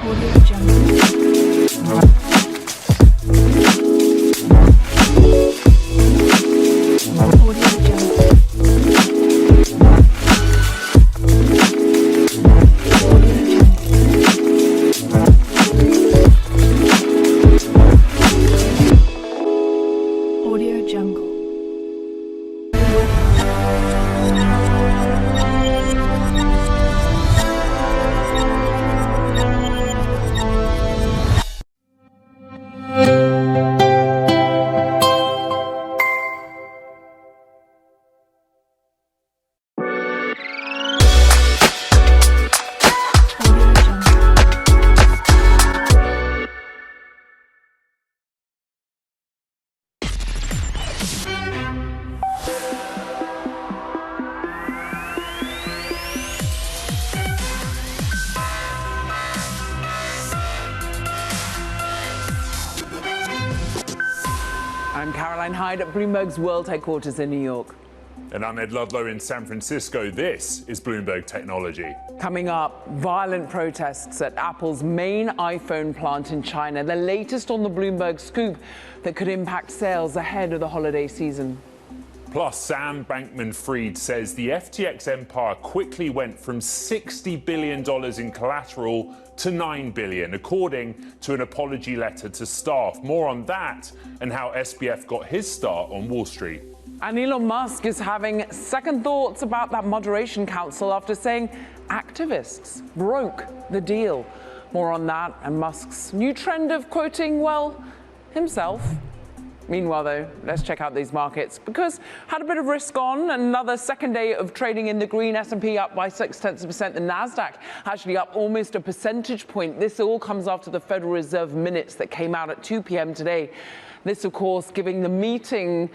Audio Jungle. Audio Jungle. I'm Caroline Hyde at Bloomberg's World Headquarters in New York. And I'm Ed Ludlow in San Francisco. This is Bloomberg Technology. Coming up, violent protests at Apple's main iPhone plant in China, the latest on the Bloomberg scoop that could impact sales ahead of the holiday season. Plus, Sam Bankman-Fried says the FTX empire quickly went from $60 billion in collateral to $9 billion, according to an apology letter to staff. More on that and how SBF got his start on Wall Street. And Elon Musk is having second thoughts about that moderation council after saying activists broke the deal. More on that and Musk's new trend of quoting, well, himself. Meanwhile, though, let's check out these markets because had a bit of risk on. Another second day of trading in the green. S&P up by 0.6%. The Nasdaq actually up almost a percentage point. This all comes after the Federal Reserve minutes that came out at 2 p.m. today. This, of course, giving the meeting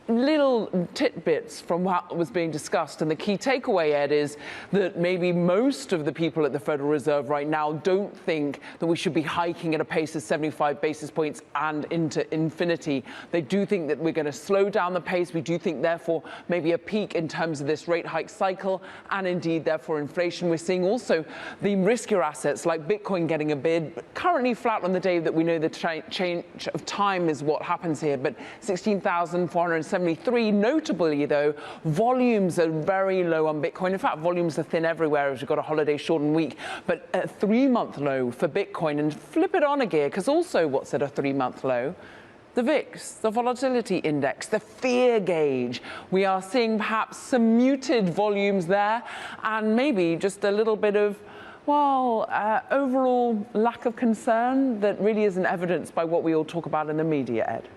little tidbits from what was being discussed. And the key takeaway, Ed, is that maybe most of the people at the Federal Reserve right now don't think that we should be hiking at a pace of 75 basis points and into infinity. They do think that we're going to slow down the pace. We do think, therefore, maybe a peak in terms of this rate hike cycle and indeed, therefore, inflation. We're seeing also the riskier assets like Bitcoin getting a bid, but currently flat on the day that we know the change of time is what happens here. But 16,473. Notably, though, volumes are very low on Bitcoin. In fact, volumes are thin everywhere as we've got a holiday shortened week. But a 3-month low for Bitcoin, and flip it on a gear, because also what's at a 3-month low? The VOX, the volatility index, the fear gauge. We are seeing perhaps some muted volumes there and maybe just a little bit of, well, overall lack of concern that really isn't evidenced by what we all talk about in the media, Ed.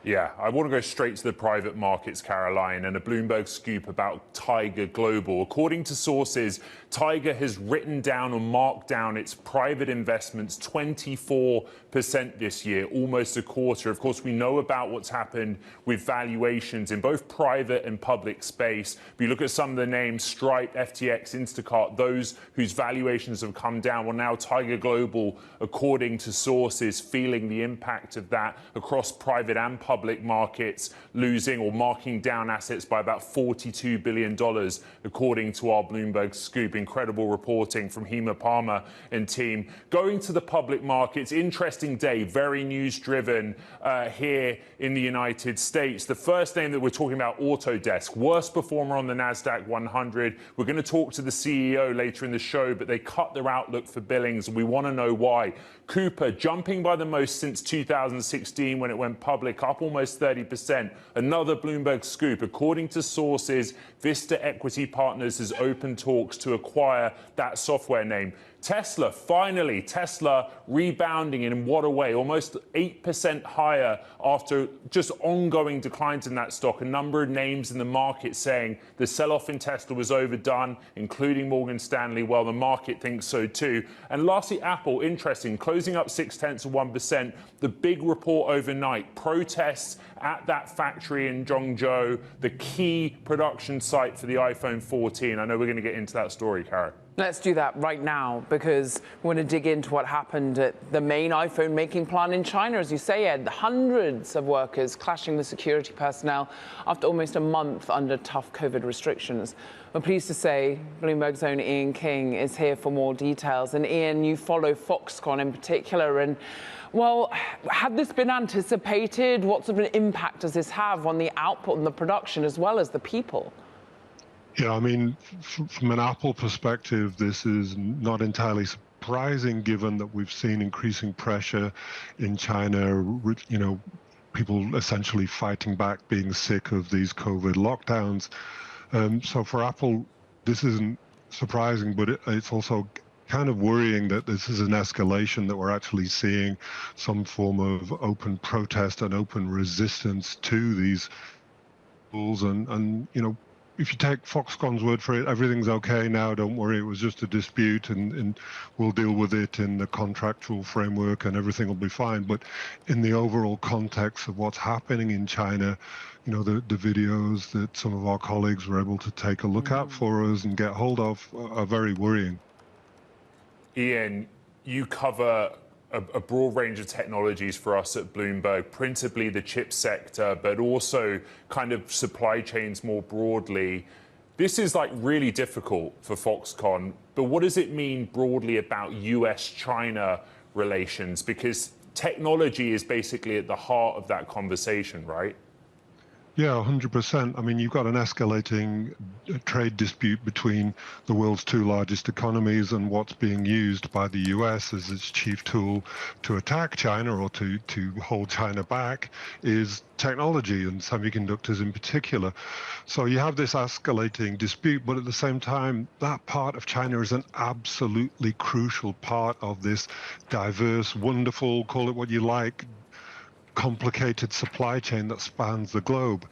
Yeah, I want to go straight to the private markets, Caroline, and a Bloomberg scoop about Tiger Global. According to sources, Tiger has written down or marked down its private investments 24% this year, almost a quarter. Of course, we know about what's happened with valuations in both private and public space. If you look at some of the names, Stripe, FTX, Instacart, those whose valuations have come down. Well, now Tiger Global, according to sources, feeling the impact of that across private and public markets, losing or marking down assets by about $42 billion, according to our Bloomberg scoop. Incredible reporting from Hema Palmer and team. Going to the public markets, interesting day, very news-driven here in the United States. The first name that we're talking about, Autodesk, worst performer on the NASDAQ 100. We're going to talk to the CEO later in the show, but they cut their outlook for billings, and we want to know why. Cooper jumping by the most since 2016 when it went public, up almost 30%. Another Bloomberg scoop. According to sources, Vista Equity Partners has opened talks to acquire that software name. Tesla, finally, Tesla rebounding in what a way, almost 8% higher after just ongoing declines in that stock. A number of names in the market saying the sell-off in Tesla was overdone, including Morgan Stanley. Well, the market thinks so too. And lastly, Apple, interesting, closing up 0.6%. The big report overnight, protests at that factory in Zhengzhou, the key production site for the iPhone 14. I know we're going to get into that story, Karen. Let's do that right now, because we want to dig into what happened at the main iPhone making plant in China. As you say, Ed, hundreds of workers clashing with security personnel after almost a month under tough COVID restrictions. We're pleased to say Bloomberg's own Ian King is here for more details. And Ian, you follow Foxconn in particular. And, well, had this been anticipated? What sort of an impact does this have on the output and the production as well as the people? Yeah, I mean, from an Apple perspective, this is not entirely surprising, given that we've seen increasing pressure in China, you know, people essentially fighting back, being sick of these COVID lockdowns. So for Apple, this isn't surprising, but it's also kind of worrying that this is an escalation, that we're actually seeing some form of open protest and open resistance to these rules. And you know, if you take Foxconn's word for it, everything's okay now, don't worry, it was just a dispute and we'll deal with it in the contractual framework and everything will be fine. But in the overall context of what's happening in China, you know, the videos that some of our colleagues were able to take a look at for us and get hold of are very worrying. Ian, you cover a broad range of technologies for us at Bloomberg, principally the chip sector, but also kind of supply chains more broadly. This is like really difficult for Foxconn, but what does it mean broadly about US-China relations? Because technology is basically at the heart of that conversation, right? Yeah, 100%. I mean, you've got an escalating trade dispute between the world's two largest economies, and what's being used by the US as its chief tool to attack China or to hold China back is technology, and semiconductors in particular. So you have this escalating dispute, but at the same time, that part of China is an absolutely crucial part of this diverse, wonderful, call it what you like, complicated supply chain that spans the globe.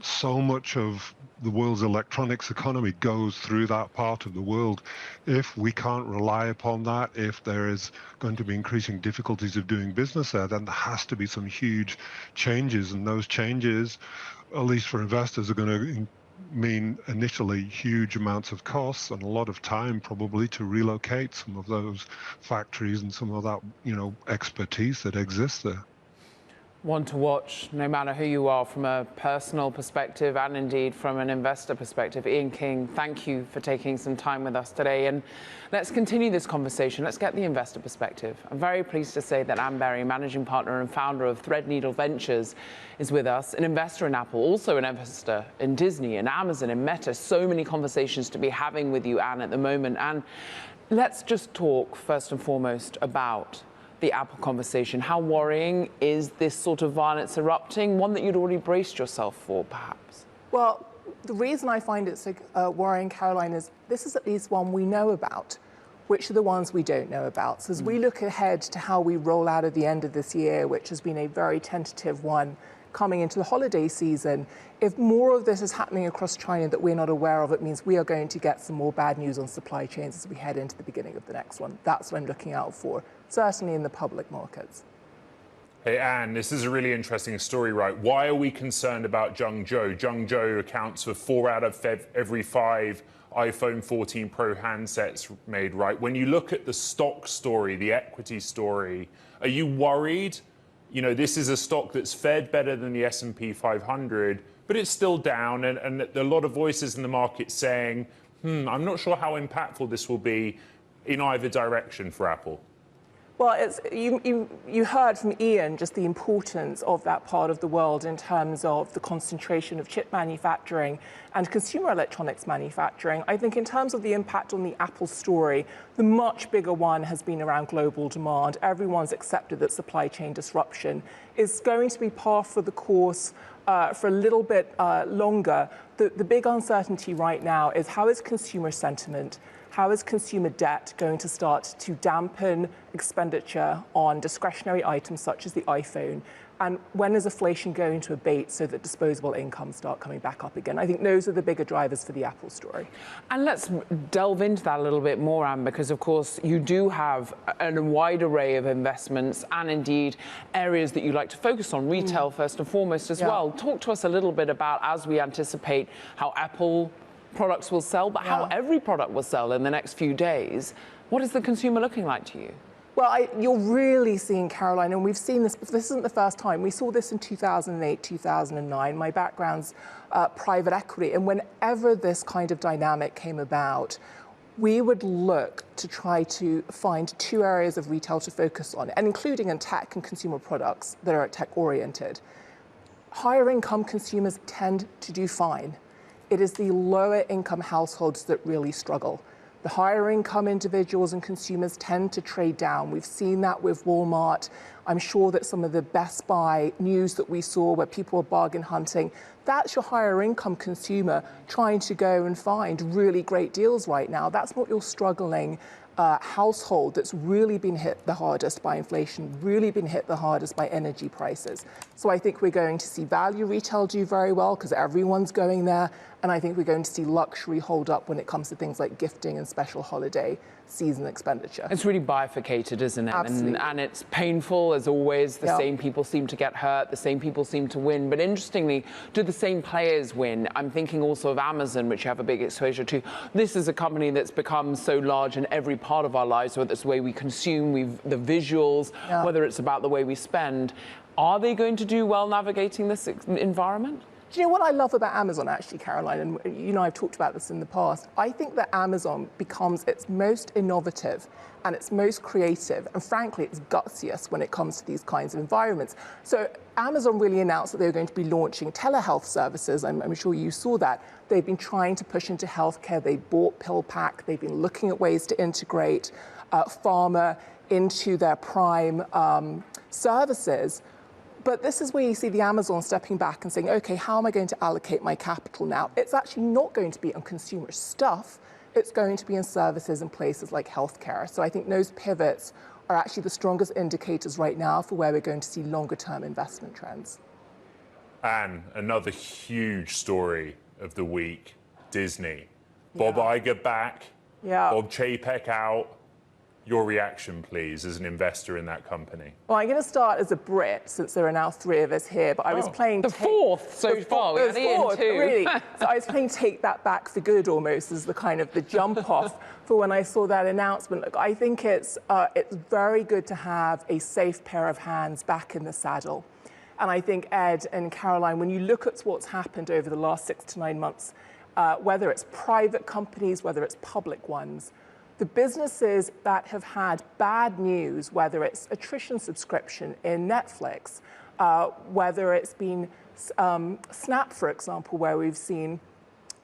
So much of the world's electronics economy goes through that part of the world. If we can't rely upon that, if there is going to be increasing difficulties of doing business there, then there has to be some huge changes. And those changes, at least for investors, are going to mean initially huge amounts of costs and a lot of time probably to relocate some of those factories and some of that, you know, expertise that exists there. One to watch, no matter who you are, from a personal perspective and indeed from an investor perspective. Ian King, thank you for taking some time with us today. And let's continue this conversation. Let's get the investor perspective. I'm very pleased to say that Anne Berry, managing partner and founder of Threadneedle Ventures, is with us, an investor in Apple, also an investor in Disney and Amazon and Meta. So many conversations to be having with you, Anne, at the moment. And let's just talk first and foremost about the Apple conversation. How worrying is this sort of violence erupting? One that you'd already braced yourself for, perhaps? Well, the reason I find it so worrying, Caroline, is this is at least one we know about. Which are the ones we don't know about? So as we look ahead to how we roll out at the end of this year, which has been a very tentative one, coming into the holiday season, if more of this is happening across China that we're not aware of, it means we are going to get some more bad news on supply chains as we head into the beginning of the next one. That's what I'm looking out for, certainly in the public markets. Hey, Anne, this is a really interesting story, right? Why are we concerned about Zhengzhou? Zhengzhou accounts for 4 out of every 5 iPhone 14 Pro handsets made, right? When you look at the stock story, the equity story, are you worried? You know, this is a stock that's fared better than the S&P 500, but it's still down, and there are a lot of voices in the market saying, I'm not sure how impactful this will be in either direction for Apple. Well, you heard from Ian just the importance of that part of the world in terms of the concentration of chip manufacturing and consumer electronics manufacturing. I think in terms of the impact on the Apple story, the much bigger one has been around global demand. Everyone's accepted that supply chain disruption is going to be par for the course for a little bit longer. The big uncertainty right now is how is consumer sentiment? How is consumer debt going to start to dampen expenditure on discretionary items such as the iPhone? And when is inflation going to abate so that disposable incomes start coming back up again? I think those are the bigger drivers for the Apple story. And let's delve into that a little bit more, Anne, because, of course, you do have a wide array of investments and, indeed, areas that you like to focus on, retail first and foremost as well. Talk to us a little bit about, as we anticipate, how Apple products will sell, but how every product will sell in the next few days. What is the consumer looking like to you? Well, you're really seeing, Caroline, and we've seen this, this isn't the first time. We saw this in 2008, 2009. My background's private equity, and whenever this kind of dynamic came about, we would look to try to find two areas of retail to focus on, and including in tech and consumer products that are tech-oriented. Higher income consumers tend to do fine. It is the lower income households that really struggle. The higher income individuals and consumers tend to trade down. We've seen that with Walmart. I'm sure that some of the Best Buy news that we saw where people were bargain hunting, that's your higher income consumer trying to go and find really great deals right now. That's not your struggling household that's really been hit the hardest by inflation, really been hit the hardest by energy prices. So I think we're going to see value retail do very well because everyone's going there. And I think we're going to see luxury hold up when it comes to things like gifting and special holiday season expenditure. It's really bifurcated, isn't it? Absolutely. And it's painful, as always. The same people seem to get hurt, the same people seem to win. But interestingly, do the same players win? I'm thinking also of Amazon, which you have a big exposure to. This is a company that's become so large in every part of our lives, whether it's the way we consume, the visuals, whether it's about the way we spend. Are they going to do well navigating this environment? Do you know what I love about Amazon, actually, Caroline? And you know, I've talked about this in the past. I think that Amazon becomes its most innovative and its most creative, and frankly, it's gutsiest when it comes to these kinds of environments. So Amazon really announced that they were going to be launching telehealth services. I'm sure you saw that. They've been trying to push into healthcare. They bought PillPack. They've been looking at ways to integrate pharma into their Prime services. But this is where you see the Amazon stepping back and saying, okay, how am I going to allocate my capital now? It's actually not going to be on consumer stuff. It's going to be in services in places like healthcare. So I think those pivots are actually the strongest indicators right now for where we're going to see longer term investment trends. And another huge story of the week, Disney. Bob Iger back, Bob Chapek out. Your reaction, please, as an investor in that company. Well, I'm going to start as a Brit, since there are now three of us here, but I was playing... The fourth so far, we had Ian too. Really. So I was playing Take That Back for Good, almost, as the kind of the jump-off for when I saw that announcement. Look, I think it's very good to have a safe pair of hands back in the saddle. And I think, Ed and Caroline, when you look at what's happened over the last 6 to 9 months, whether it's private companies, whether it's public ones, the businesses that have had bad news, whether it's attrition subscription in Netflix, whether it's been Snap, for example, where we've seen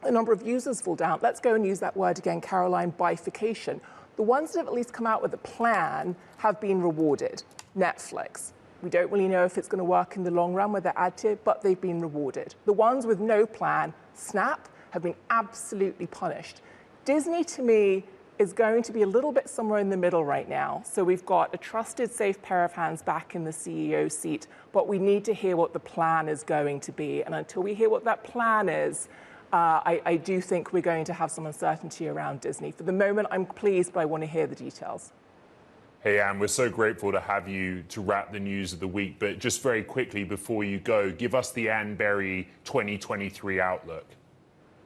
a number of users fall down. Let's go and use that word again, Caroline, bifurcation. The ones that have at least come out with a plan have been rewarded. Netflix. We don't really know if it's going to work in the long run with their ad tier, but they've been rewarded. The ones with no plan, Snap, have been absolutely punished. Disney, to me, is going to be a little bit somewhere in the middle right now. So we've got a trusted, safe pair of hands back in the CEO seat, but we need to hear what the plan is going to be. And until we hear what that plan is, I do think we're going to have some uncertainty around Disney. For the moment, I'm pleased, but I want to hear the details. Hey, Anne, we're so grateful to have you to wrap the news of the week. But just very quickly before you go, give us the Anne Berry 2023 outlook.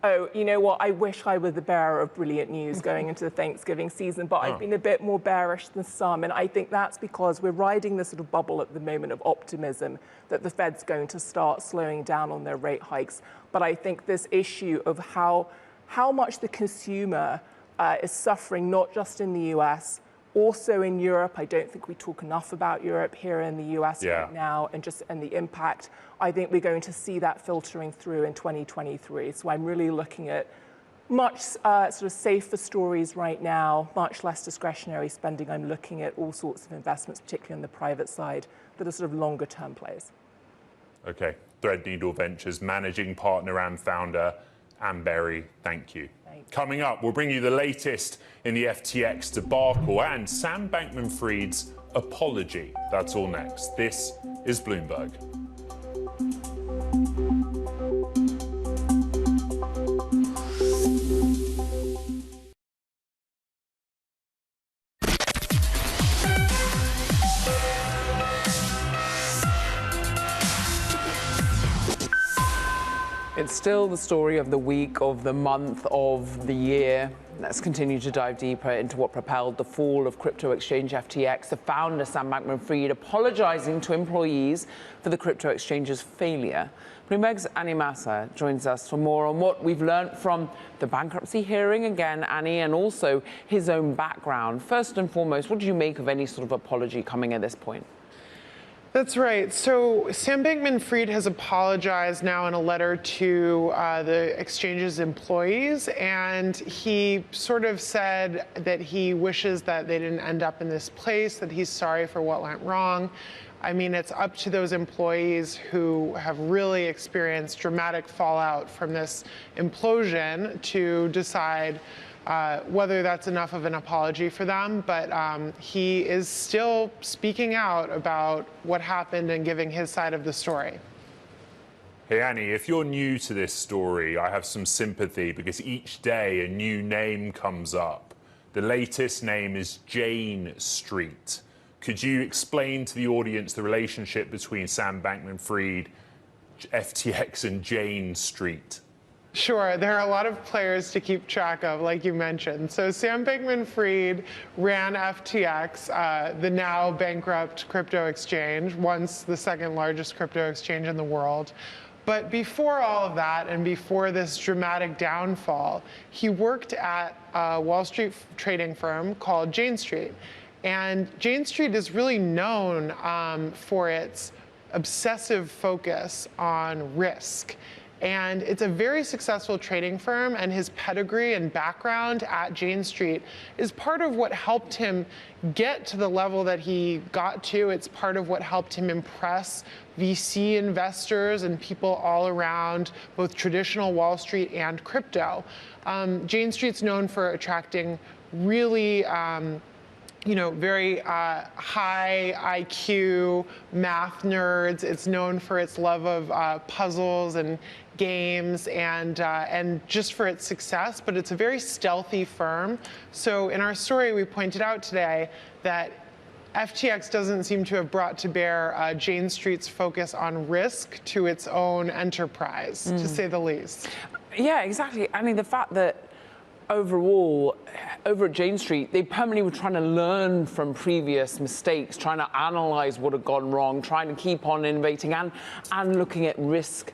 Oh, you know what? I wish I were the bearer of brilliant news going into the Thanksgiving season, but I've been a bit more bearish than some. And I think that's because we're riding this sort of bubble at the moment of optimism that the Fed's going to start slowing down on their rate hikes. But I think this issue of how much the consumer is suffering, not just in the US, also in Europe. I don't think we talk enough about Europe here in the US right now, and the impact. I think we're going to see that filtering through in 2023. So I'm really looking at much sort of safer stories right now, much less discretionary spending. I'm looking at all sorts of investments, particularly on the private side, that are sort of longer term plays. Okay. Threadneedle Ventures managing partner and founder, Anne Berry, thank you. Coming up, we'll bring you the latest in the FTX debacle and Sam Bankman-Fried's apology. That's all next. This is Bloomberg. It's still the story of the week, of the month, of the year. Let's continue to dive deeper into what propelled the fall of crypto exchange FTX. The founder, Sam Bankman-Fried, apologizing to employees for the crypto exchange's failure. Bloomberg's Annie Massa joins us for more on what we've learned from the bankruptcy hearing again, Annie, and also his own background. First and foremost, what do you make of any sort of apology coming at this point? That's right. So Sam Bankman-Fried has apologized now in a letter to the exchange's employees, and he sort of said that he wishes that they didn't end up in this place, that he's sorry for what went wrong. I mean, it's up to those employees who have really experienced dramatic fallout from this implosion to decide whether that's enough of an apology for them, but he is still speaking out about what happened and giving his side of the story. Hey, Annie, if you're new to this story, I have some sympathy because each day a new name comes up. The latest name is Jane Street. Could you explain to the audience the relationship between Sam Bankman-Fried, FTX, and Jane Street? Sure, there are a lot of players to keep track of, like you mentioned. So Sam Bankman-Fried ran FTX, the now bankrupt crypto exchange, once the second largest crypto exchange in the world. But before all of that, and before this dramatic downfall, he worked at a Wall Street trading firm called Jane Street. And Jane Street is really known for its obsessive focus on risk. And it's a very successful trading firm, and his pedigree and background at Jane Street is part of what helped him get to the level that he got to. It's part of what helped him impress VC investors and people all around both traditional Wall Street and crypto. Jane Street's known for attracting really very high IQ math nerds. It's known for its love of puzzles and games and just for its success, but it's a very stealthy firm. So in our story, we pointed out today that FTX doesn't seem to have brought to bear Jane Street's focus on risk to its own enterprise, to say the least. Yeah, exactly. I mean, the fact that overall, over at Jane Street, they permanently were trying to learn from previous mistakes, trying to analyze what had gone wrong, trying to keep on innovating and looking at risk.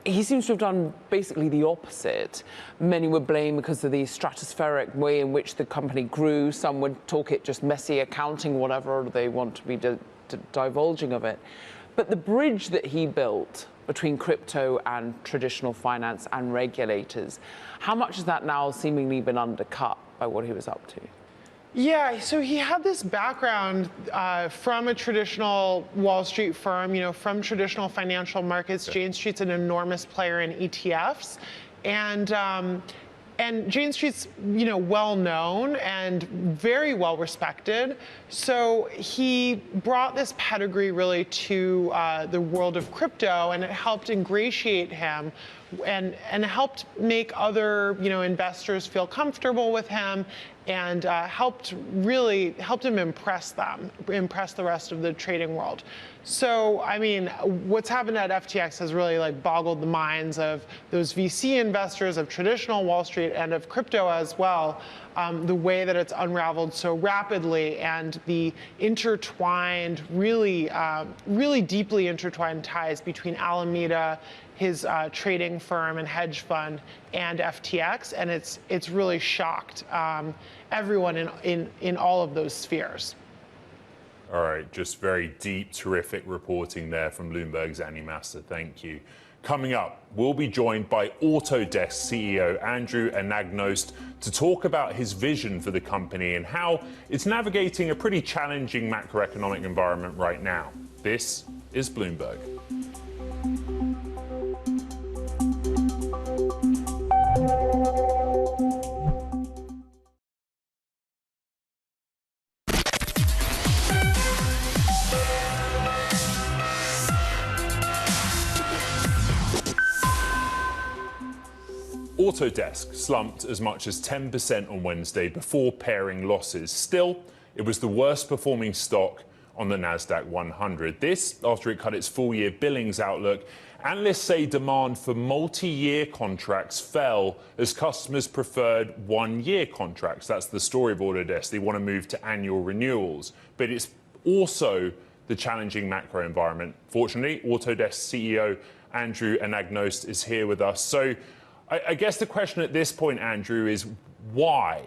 He seems to have done basically the opposite. Many would blame because of the stratospheric way in which the company grew. Some would talk it just messy accounting, whatever they want to be divulging of it. But the bridge that he built between crypto and traditional finance and regulators, how much has that now seemingly been undercut by what he was up to? Yeah, so he had this background from a traditional Wall Street firm, from traditional financial markets. Jane Street's an enormous player in ETFs. And Jane Street's, well known and very well respected. So he brought this pedigree really to the world of crypto, and it helped ingratiate him and helped make other, investors feel comfortable with him, and helped him impress the rest of the trading world. So, I mean, what's happened at FTX has really boggled the minds of those VC investors, of traditional Wall Street, and of crypto as well. The way that it's unraveled so rapidly, and the intertwined, really deeply intertwined ties between Alameda, his trading firm and hedge fund, and FTX, and it's really shocked everyone in all of those spheres. All right, just very deep, terrific reporting there from Bloomberg's Annie Massa. Thank you. Coming up, we'll be joined by Autodesk CEO Andrew Anagnost to talk about his vision for the company and how it's navigating a pretty challenging macroeconomic environment right now. This is Bloomberg. Autodesk slumped as much as 10% on Wednesday before pairing losses. Still, it was the worst performing stock on the Nasdaq 100. This after it cut its full-year billings outlook Analysts say demand for multi-year contracts fell as customers preferred one-year contracts. That's the story of Autodesk. They want to move to annual renewals. But it's also the challenging macro environment. Fortunately, Autodesk CEO Andrew Anagnost is here with us. So I guess the question at this point, Andrew, is why?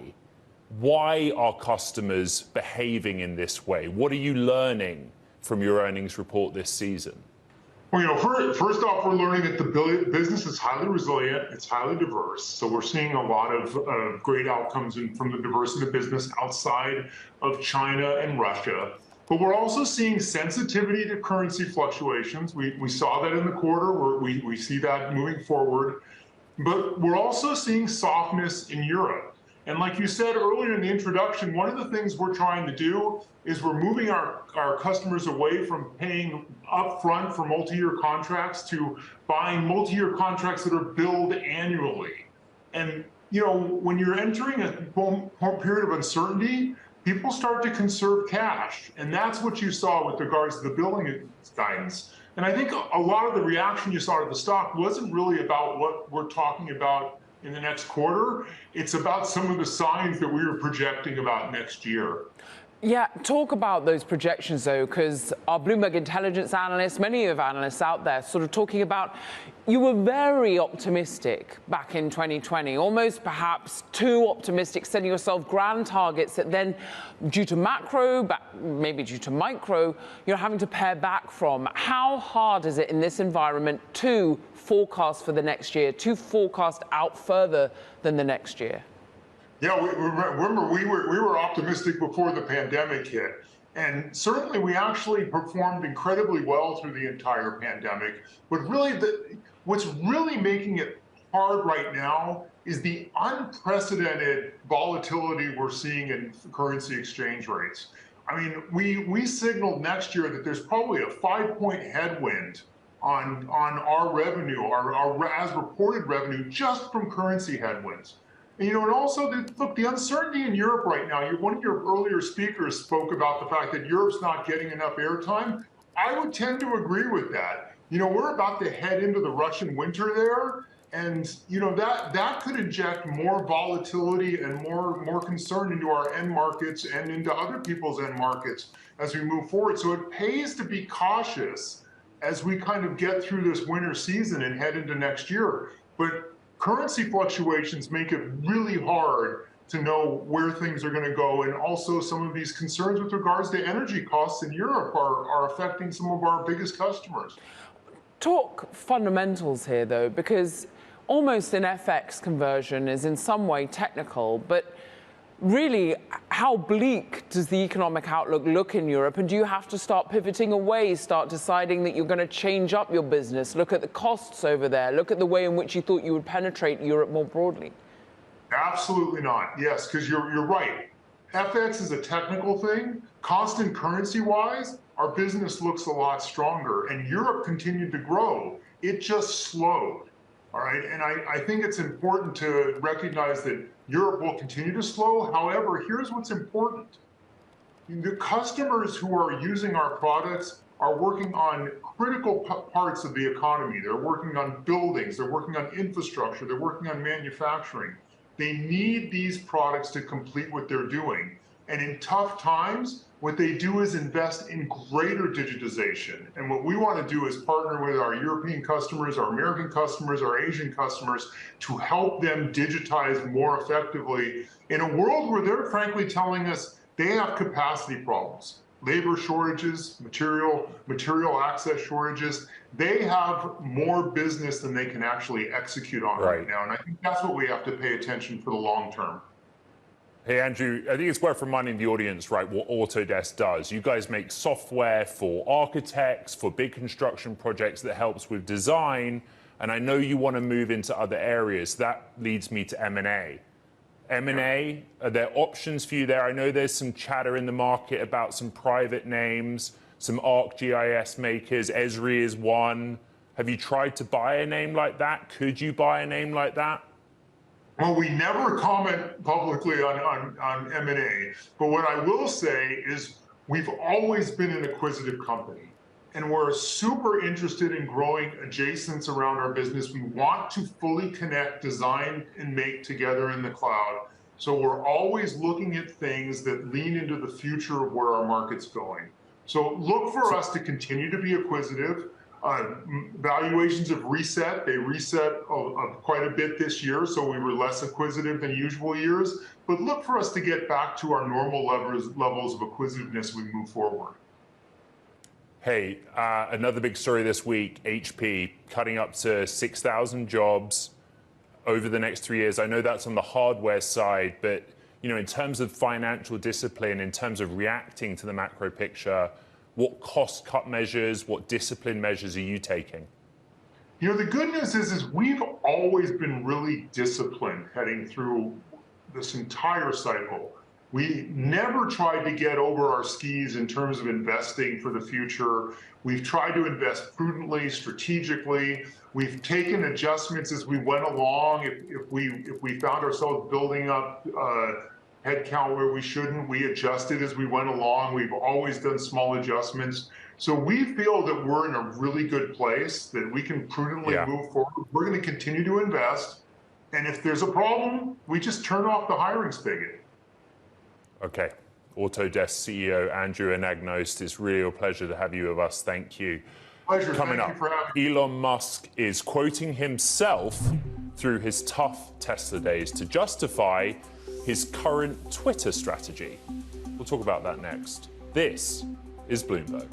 Why are customers behaving in this way? What are you learning from your earnings report this season? Well, first off, we're learning that the business is highly resilient, it's highly diverse. So we're seeing a lot of great outcomes from the diversity of business outside of China and Russia. But we're also seeing sensitivity to currency fluctuations. We saw that in the quarter, we see that moving forward. But we're also seeing softness in Europe. And like you said earlier in the introduction, one of the things we're trying to do is we're moving our customers away from paying upfront for multi-year contracts to buying multi-year contracts that are billed annually. And when you're entering a period of uncertainty, people start to conserve cash. And that's what you saw with regards to the billing guidance. And I think a lot of the reaction you saw to the stock wasn't really about what we're talking about in the next quarter. It's about some of the signs that we were projecting about next year. Yeah, talk about those projections, though, because our Bloomberg intelligence analysts, many of analysts out there, sort of talking about you were very optimistic back in 2020, almost perhaps too optimistic, setting yourself grand targets that then, due to macro, maybe due to micro, you're having to pare back from. How hard is it in this environment to forecast for the next year, to forecast out further than the next year? Yeah, remember, we were optimistic before the pandemic hit. And certainly we actually performed incredibly well through the entire pandemic. But really, what's really making it hard right now is the unprecedented volatility we're seeing in currency exchange rates. I mean, we signaled next year that there's probably a 5-point headwind on our revenue, our as reported revenue, just from currency headwinds. And also, look, the uncertainty in Europe right now, one of your earlier speakers spoke about the fact that Europe's not getting enough airtime. I would tend to agree with that. We're about to head into the Russian winter there, and that could inject more volatility and more concern into our end markets and into other people's end markets as we move forward. So it pays to be cautious as we kind of get through this winter season and head into next year. But currency fluctuations make it really hard to know where things are going to go. And also some of these concerns with regards to energy costs in Europe are affecting some of our biggest customers. Talk fundamentals here, though, because almost an FX conversion is in some way technical, but really, how bleak does the economic outlook look in Europe? And do you have to start pivoting away, start deciding that you're going to change up your business, look at the costs over there, look at the way in which you thought you would penetrate Europe more broadly? Absolutely not. Yes, because you're right. FX is a technical thing. Constant currency-wise, our business looks a lot stronger. And Europe continued to grow. It just slowed. All right. And I think it's important to recognize that Europe will continue to slow. However, here's what's important. The customers who are using our products are working on critical parts of the economy. They're working on buildings, they're working on infrastructure, they're working on manufacturing. They need these products to complete what they're doing. And in tough times, what they do is invest in greater digitization. And what we want to do is partner with our European customers, our American customers, our Asian customers to help them digitize more effectively in a world where they're frankly telling us they have capacity problems, labor shortages, material access shortages. They have more business than they can actually execute on right now. And I think that's what we have to pay attention for the long term. Hey, Andrew, I think it's worth reminding the audience, right, what Autodesk does. You guys make software for architects, for big construction projects that helps with design, and I know you want to move into other areas. That leads me to M&A. M&A, are there options for you there? I know there's some chatter in the market about some private names, some ArcGIS makers. Esri is one. Have you tried to buy a name like that? Could you buy a name like that? Well, we never comment publicly on M&A, but what I will say is we've always been an acquisitive company. and we're super interested in growing adjacents around our business. We want to fully connect design and make together in the cloud. So we're always looking at things that lean into the future of where our market's going. So look for us to continue to be acquisitive. Valuations have reset. They reset quite a bit this year, so we were less acquisitive than usual years. But look for us to get back to our normal levels of acquisitiveness as we move forward. Hey, another big story this week, HP cutting up to 6,000 jobs over the next 3 years. I know that's on the hardware side, but in terms of financial discipline, in terms of reacting to the macro picture, what cost cut measures, what discipline measures are you taking? The good news is we've always been really disciplined heading through this entire cycle. We never tried to get over our skis in terms of investing for the future. We've tried to invest prudently, strategically. We've taken adjustments as we went along. If we found ourselves building up headcount where we shouldn't, we adjusted as we went along. We've always done small adjustments. So we feel that we're in a really good place, that we can prudently move forward. We're going to continue to invest. And if there's a problem, we just turn off the hiring spigot. Okay. Autodesk CEO Andrew Anagnost, it's really a pleasure to have you with us. Thank you. Pleasure. Coming Thank up, you for having me. Elon Musk is quoting himself through his tough Tesla days to justify his current Twitter strategy. We'll talk about that next. This is Bloomberg.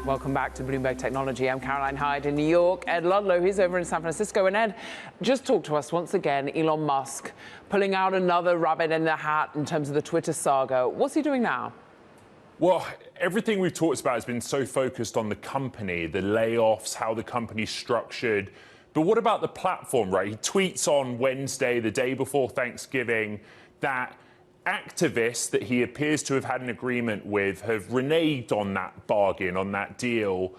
Welcome back to Bloomberg Technology. I'm Caroline Hyde in New York. Ed Ludlow, he's over in San Francisco. And Ed, just talk to us once again, Elon Musk, pulling out another rabbit in the hat in terms of the Twitter saga. What's he doing now? Well, everything we've talked about has been so focused on the company, the layoffs, how the company's structured. But what about the platform, right? He tweets on Wednesday, the day before Thanksgiving, that activists that he appears to have had an agreement with have reneged on that bargain, on that deal,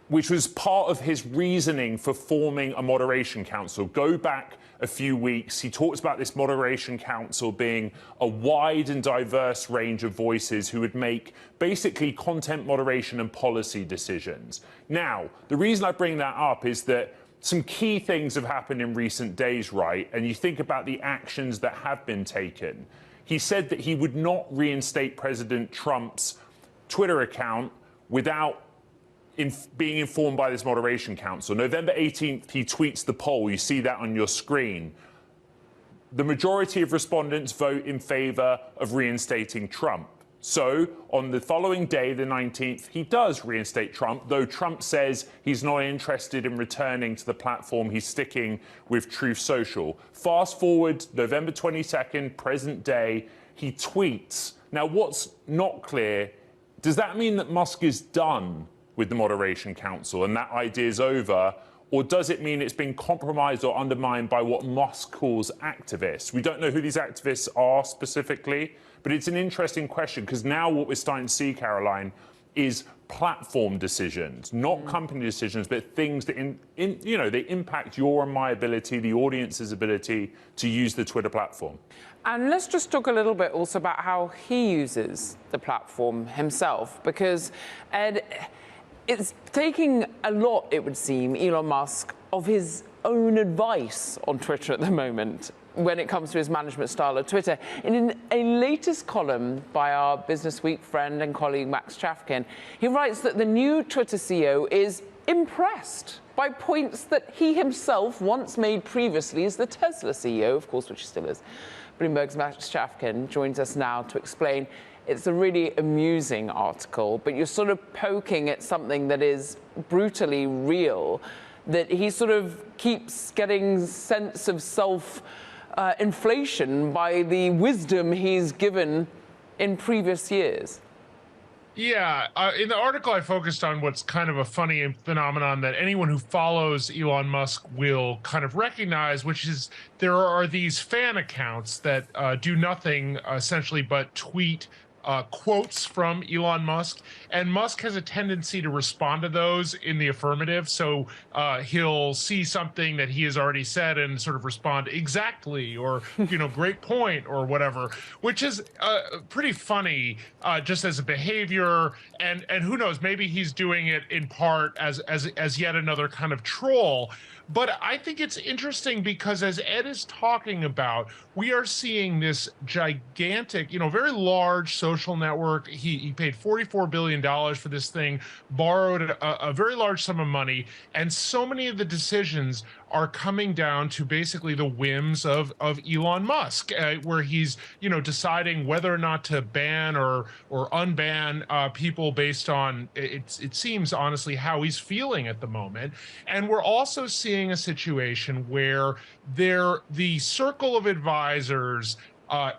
which was part of his reasoning for forming a moderation council. Go back a few weeks, he talks about this moderation council being a wide and diverse range of voices who would make basically content moderation and policy decisions. Now, the reason I bring that up is that some key things have happened in recent days, right? And you think about the actions that have been taken. He said that he would not reinstate President Trump's Twitter account without being informed by this moderation council. November 18th, he tweets the poll. You see that on your screen. The majority of respondents vote in favor of reinstating Trump. So on the following day, the 19th, he does reinstate Trump, though Trump says he's not interested in returning to the platform. He's sticking with Truth Social. Fast forward, November 22nd, present day, he tweets. Now, what's not clear, does that mean that Musk is done with the Moderation Council and that idea is over? Or does it mean it's been compromised or undermined by what Musk calls activists? We don't know who these activists are specifically, but it's an interesting question because now what we're starting to see, Caroline, is platform decisions, not company decisions, but things that they impact your and my ability, the audience's ability to use the Twitter platform. And let's just talk a little bit also about how he uses the platform himself, because Ed, it's taking a lot, it would seem, Elon Musk, of his own advice on Twitter at the moment when it comes to his management style of Twitter. In a latest column by our Business Week friend and colleague Max Chafkin, he writes that the new Twitter CEO is impressed by points that he himself once made previously as the Tesla CEO, of course, which he still is. Bloomberg's Max Chafkin joins us now to explain. It's a really amusing article, but you're sort of poking at something that is brutally real, that he sort of keeps getting sense of self-inflation by the wisdom he's given in previous years. Yeah, in the article I focused on what's kind of a funny phenomenon that anyone who follows Elon Musk will kind of recognize, which is there are these fan accounts that do nothing essentially but tweet quotes from Elon Musk, and Musk has a tendency to respond to those in the affirmative. So he'll see something that he has already said and sort of respond exactly, or great point, or whatever, which is pretty funny just as a behavior. And who knows, maybe he's doing it in part as yet another kind of troll. But I think it's interesting because, as Ed is talking about, we are seeing this gigantic, very large social network. He paid $44 billion for this thing, borrowed a very large sum of money, and so many of the decisions are coming down to basically the whims of Elon Musk, where he's, deciding whether or not to ban or unban people based on, it seems honestly, how he's feeling at the moment. And we're also seeing a situation where the circle of advisors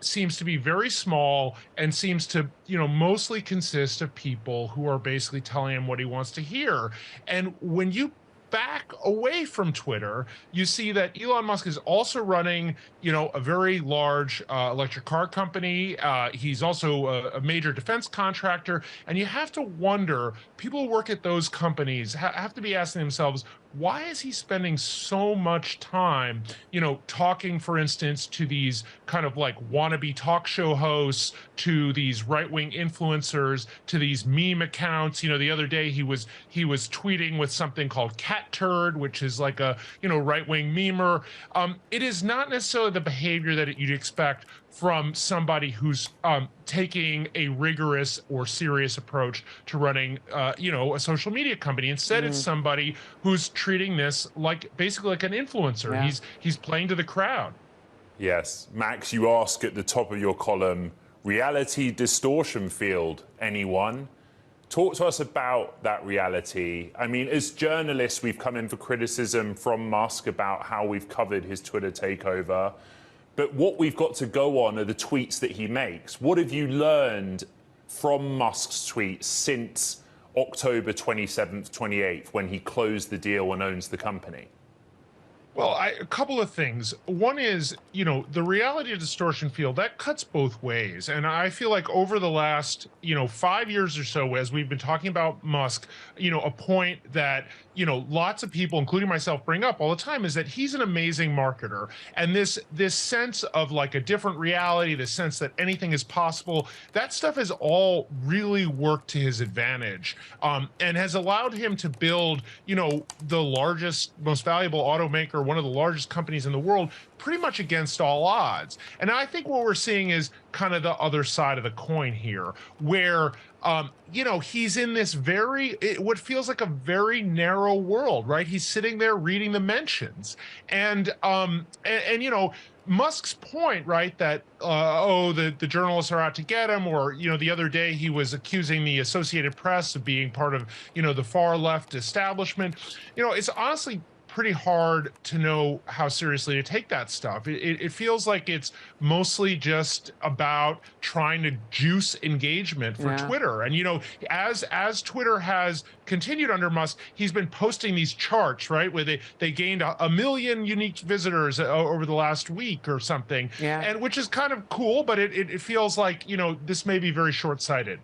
seems to be very small and seems to, mostly consist of people who are basically telling him what he wants to hear. And when you back away from Twitter, you see that Elon Musk is also running, a very large electric car company. He's also a major defense contractor. And you have to wonder, people who work at those companies have to be asking themselves, why is he spending so much time, talking, for instance, to these kind of like wannabe talk show hosts, to these right-wing influencers, to these meme accounts? The other day he was tweeting with something called Cat Turd, which is like a, right-wing memer. It is not necessarily the behavior that you'd expect from somebody who's taking a rigorous or serious approach to running, a social media company. Instead, it's somebody who's treating this basically like an influencer. Yeah. He's playing to the crowd. Yes. Max, you ask at the top of your column, reality distortion field, anyone? Talk to us about that reality. I mean, as journalists, we've come in for criticism from Musk about how we've covered his Twitter takeover. But what we've got to go on are the tweets that he makes. What have you learned from Musk's tweets since October 27th, 28th, when he closed the deal and owns the company? Well, a couple of things. One is, the reality distortion field, that cuts both ways. And I feel like over the last, 5 years or so, as we've been talking about Musk, a point that, lots of people, including myself, bring up all the time is that he's an amazing marketer. And this sense of like a different reality, the sense that anything is possible, that stuff has all really worked to his advantage, and has allowed him to build, the largest, most valuable automaker, one of the largest companies in the world, pretty much against all odds. And I think what we're seeing is kind of the other side of the coin here, where he's in this what feels like a very narrow world, right? He's sitting there reading the mentions, and Musk's point, right, that the journalists are out to get him, or the other day he was accusing the Associated Press of being part of the far left establishment. It's honestly pretty hard to know how seriously to take that stuff. It feels like it's mostly just about trying to juice engagement for Twitter. And, as Twitter has continued under Musk, he's been posting these charts, right, where they gained a million unique visitors over the last week or something, and which is kind of cool, but it feels like, this may be very short-sighted.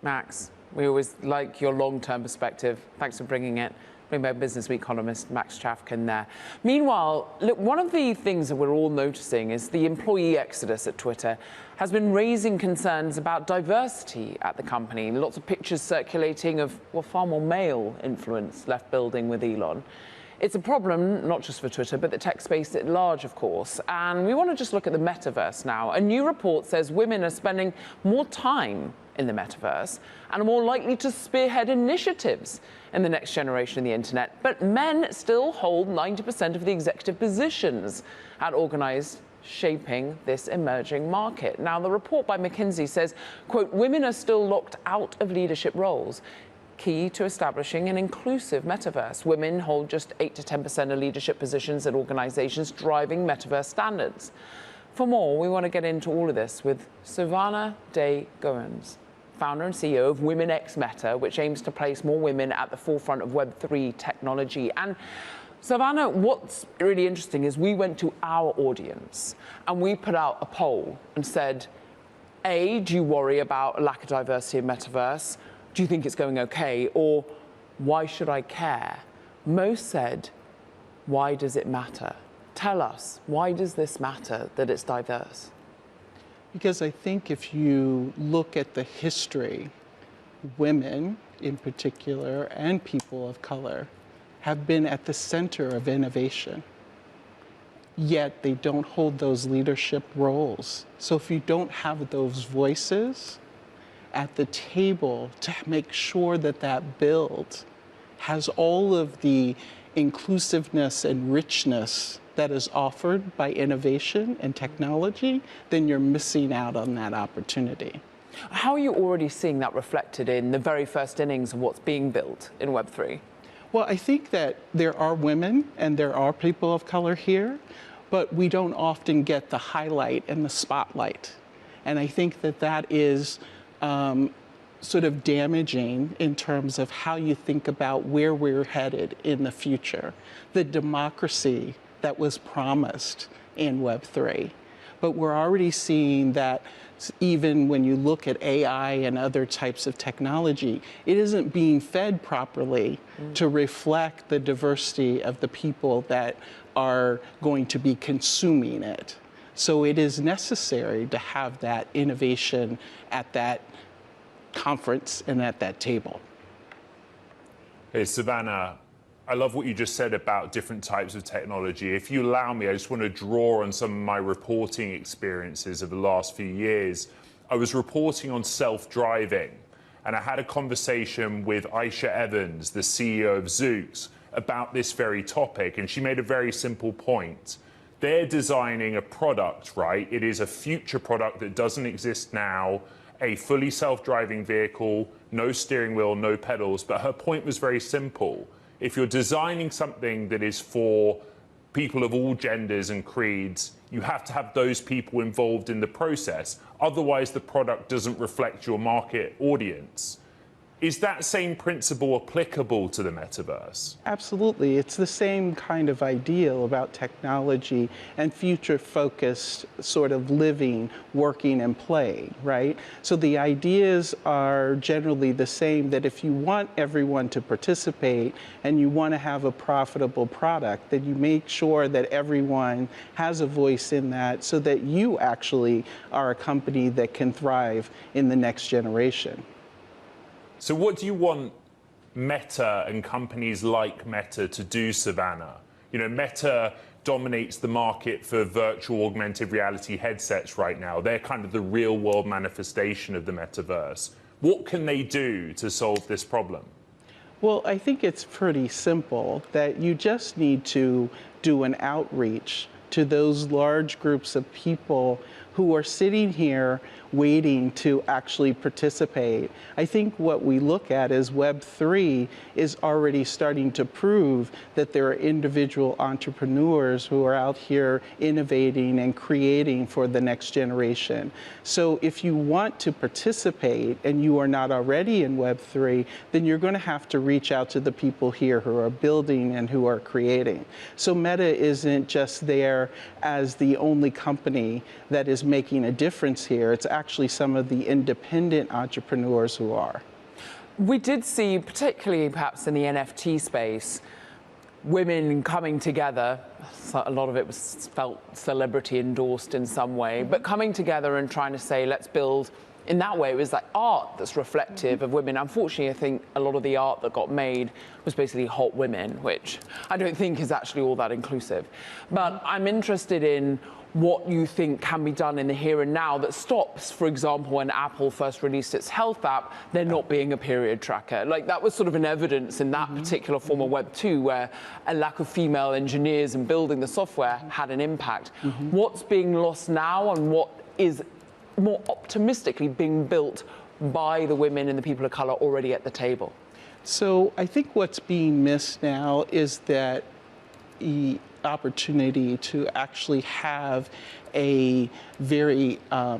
Max, we always like your long-term perspective. Thanks for bringing it. Bloomberg Business Week columnist Max Chafkin there. Meanwhile, look, one of the things that we're all noticing is the employee exodus at Twitter has been raising concerns about diversity at the company. Lots of pictures circulating of, far more male influence left building with Elon. It's a problem, not just for Twitter, but the tech space at large, of course. And we want to just look at the metaverse now. A new report says women are spending more time in the metaverse and are more likely to spearhead initiatives in the next generation of the internet. But men still hold 90% of the executive positions at organized shaping this emerging market. Now, the report by McKinsey says, quote, women are still locked out of leadership roles, key to establishing an inclusive metaverse. Women hold just 8 to 10% of leadership positions at organizations driving metaverse standards. For more, we want to get into all of this with Savannah Day Goins, founder and CEO of Women X Meta, which aims to place more women at the forefront of Web3 technology. And Savannah, what's really interesting is we went to our audience and we put out a poll and said, A, do you worry about a lack of diversity in metaverse? Do you think it's going okay? Or why should I care? Most said, why does it matter? Tell us, why does this matter that it's diverse? Because I think if you look at the history, women in particular and people of color have been at the center of innovation, yet they don't hold those leadership roles. So if you don't have those voices at the table to make sure that that build has all of the inclusiveness and richness that is offered by innovation and technology, then you're missing out on that opportunity. How are you already seeing that reflected in the very first innings of what's being built in Web3? Well, I think that there are women and there are people of color here, but we don't often get the highlight and the spotlight. And I think that that is sort of damaging in terms of how you think about where we're headed in the future, the democracy that was promised in Web3. But we're already seeing that even when you look at AI and other types of technology, it isn't being fed properly to reflect the diversity of the people that are going to be consuming it. So it is necessary to have that innovation at that conference and at that table. Hey, Savannah, I love what you just said about different types of technology. If you allow me, I just want to draw on some of my reporting experiences of the last few years. I was reporting on self-driving, and I had a conversation with Aisha Evans, the CEO of Zoox, about this very topic, and she made a very simple point. They're designing a product, right? It is a future product that doesn't exist now, a fully self-driving vehicle, no steering wheel, no pedals, but her point was very simple. If you're designing something that is for people of all genders and creeds, you have to have those people involved in the process. Otherwise, the product doesn't reflect your market audience. Is that same principle applicable to the metaverse? Absolutely. It's the same kind of ideal about technology and future-focused sort of living, working, and playing, right? So the ideas are generally the same, that if you want everyone to participate and you want to have a profitable product, then you make sure that everyone has a voice in that so that you actually are a company that can thrive in the next generation. So what do you want Meta and companies like Meta to do, Savannah? You know, Meta dominates the market for virtual augmented reality headsets right now. They're kind of the real world manifestation of the metaverse. What can they do to solve this problem? Well, I think it's pretty simple, that you just need to do an outreach to those large groups of people who are sitting here waiting to actually participate. I think what we look at is Web3 is already starting to prove that there are individual entrepreneurs who are out here innovating and creating for the next generation. So if you want to participate and you are not already in Web3, then you're going to have to reach out to the people here who are building and who are creating. So Meta isn't just there as the only company that is making a difference here. It's actually some of the independent entrepreneurs who are. We did see, particularly perhaps in the NFT space, women coming together. So a lot of it was felt celebrity endorsed in some way, but coming together and trying to say, let's build in that way, it was like art that's reflective of women. Unfortunately, I think a lot of the art that got made was basically hot women, which I don't think is actually all that inclusive. But I'm interested in what you think can be done in the here and now that stops, for example, when Apple first released its health app, there not being a period tracker. Like, that was sort of an evidence in that particular form of Web 2, where a lack of female engineers and building the software had an impact. What's being lost now, and what is more optimistically being built by the women and the people of color already at the table? So I think what's being missed now is that the opportunity to actually have a very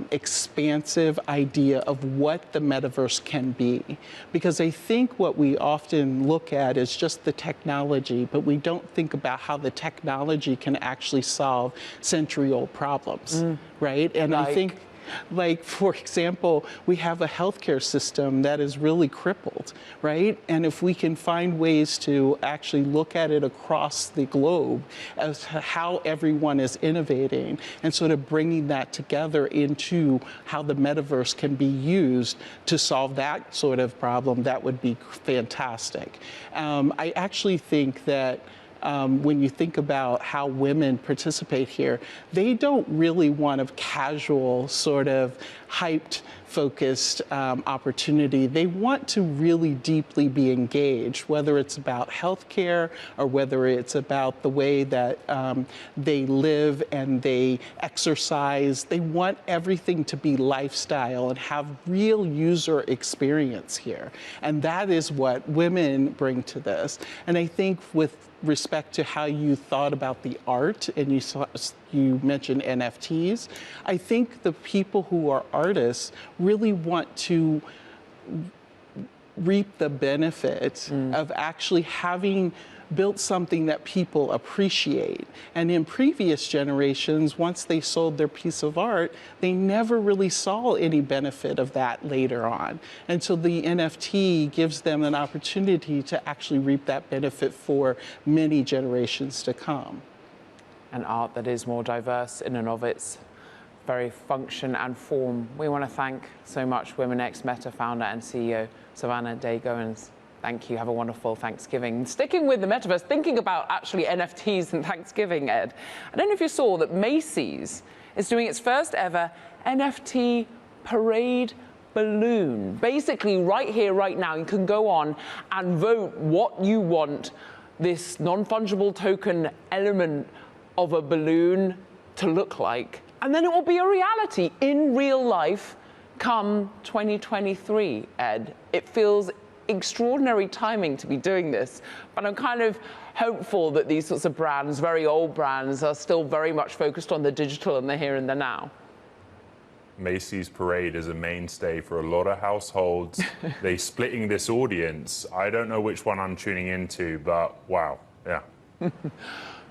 expansive idea of what the metaverse can be. Because I think what we often look at is just the technology, but we don't think about how the technology can actually solve century-old problems, right? And I think, like, for example, we have a healthcare system that is really crippled, right? And if we can find ways to actually look at it across the globe as to how everyone is innovating and sort of bringing that together into how the metaverse can be used to solve that sort of problem, that would be fantastic. I actually think that when you think about how women participate here, they don't really want a casual sort of hyped, focused opportunity. They want to really deeply be engaged, whether it's about healthcare or whether it's about the way that they live and they exercise. They want everything to be lifestyle and have real user experience here. And that is what women bring to this. And I think with respect to how you thought about the art, and you mentioned NFTs, I think the people who are artists really want to reap the benefits of actually having built something that people appreciate. And in previous generations, once they sold their piece of art, they never really saw any benefit of that later on. And so the NFT gives them an opportunity to actually reap that benefit for many generations to come. An art that is more diverse in and of its very function and form. We want to thank so much Women X Meta founder and CEO Savannah Day Goins. Thank you. Have a wonderful Thanksgiving. Sticking with the metaverse, thinking about actually NFTs and Thanksgiving, Ed. I don't know if you saw that Macy's is doing its first ever NFT parade balloon. Basically, right here, right now, you can go on and vote what you want this non-fungible token element of a balloon to look like. And then it will be a reality in real life come 2023, Ed. It feels extraordinary timing to be doing this, but I'm kind of hopeful that these sorts of brands, very old brands, are still very much focused on the digital and the here and the now. Macy's parade is a mainstay for a lot of households. They're splitting this audience. I don't know which one I'm tuning into, but wow, yeah.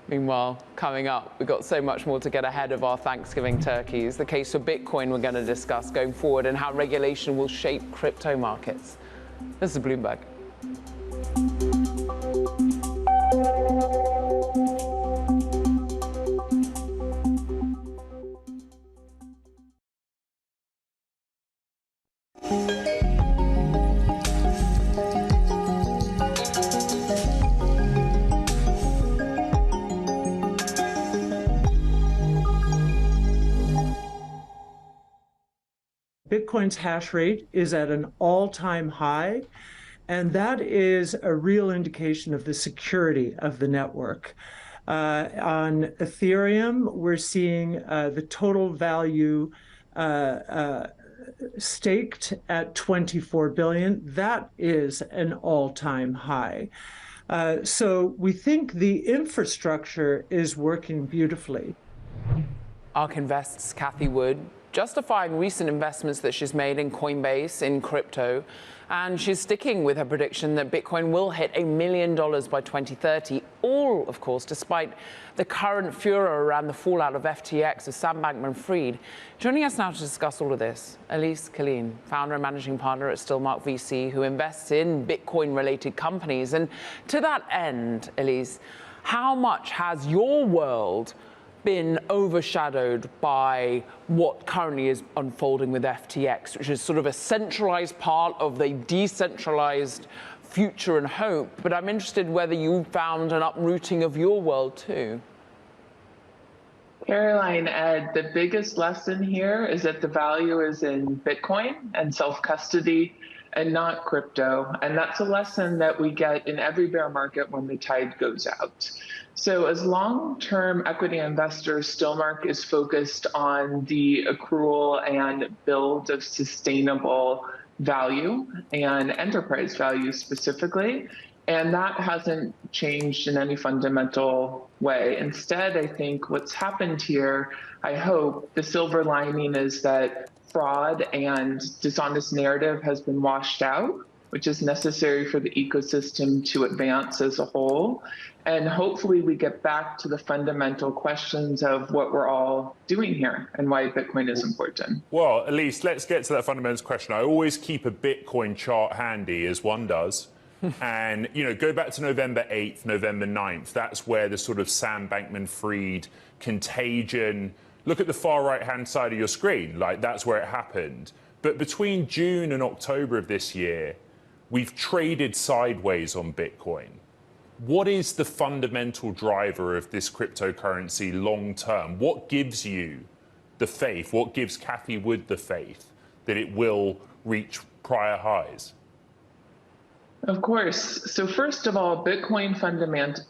Meanwhile, coming up, we've got so much more to get ahead of our Thanksgiving turkeys. The case for Bitcoin we're going to discuss going forward, and how regulation will shape crypto markets. This is Bloomberg. Bitcoin's hash rate is at an all-time high, and that is a real indication of the security of the network. On Ethereum, we're seeing the total value staked at 24 billion. That is an all-time high. So we think the infrastructure is working beautifully. ARK Invest's Cathie Wood justifying recent investments that she's made in Coinbase, in crypto, and she's sticking with her prediction that Bitcoin will hit $1 million by 2030, all, of course, despite the current furor around the fallout of FTX, of Sam Bankman-Fried. Joining us now to discuss all of this, Elise Killeen, founder and managing partner at Stillmark VC, who invests in Bitcoin-related companies. And to that end, Elise, how much has your world been overshadowed by what currently is unfolding with FTX, which is sort of a centralized part of the decentralized future and hope. But I'm interested whether you found an uprooting of your world too. Caroline, Ed, the biggest lesson here is that the value is in Bitcoin and self-custody and not crypto. And that's a lesson that we get in every bear market when the tide goes out. So as long-term equity investors, Stillmark is focused on the accrual and build of sustainable value and enterprise value specifically. And that hasn't changed in any fundamental way. Instead, I think what's happened here, I hope, the silver lining is that fraud and dishonest narrative has been washed out, which is necessary for the ecosystem to advance as a whole. And hopefully we get back to the fundamental questions of what we're all doing here and why Bitcoin is important. Well, at least let's get to that fundamental question. I always keep a Bitcoin chart handy, as one does. And, you know, go back to November 8th, November 9th. That's where the sort of Sam Bankman-Fried contagion, look at the far right-hand side of your screen, like that's where it happened. But between June and October of this year, we've traded sideways on Bitcoin. What is the fundamental driver of this cryptocurrency long term? What gives you the faith? What gives Cathie Wood the faith that it will reach prior highs? Of course. So first of all, Bitcoin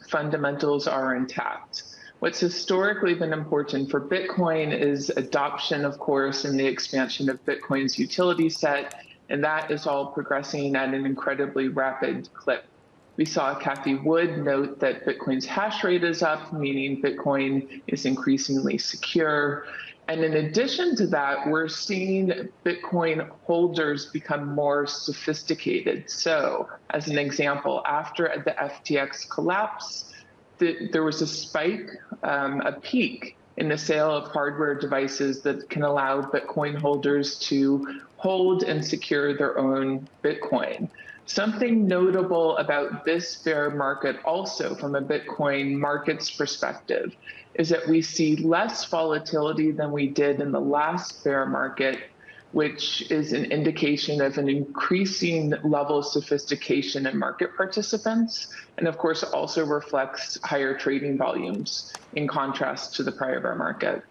fundamentals are intact. What's historically been important for Bitcoin is adoption, of course, and the expansion of Bitcoin's utility set, and that is all progressing at an incredibly rapid clip. We saw Cathie Wood note that Bitcoin's hash rate is up, meaning Bitcoin is increasingly secure. And in addition to that, we're seeing Bitcoin holders become more sophisticated. So as an example, after the FTX collapse, there was a spike, a peak in the sale of hardware devices that can allow Bitcoin holders to hold and secure their own Bitcoin. Something notable about this bear market also from a Bitcoin market's perspective is that we see less volatility than we did in the last bear market, which is an indication of an increasing level of sophistication in market participants, and of course also reflects higher trading volumes in contrast to the prior bear market.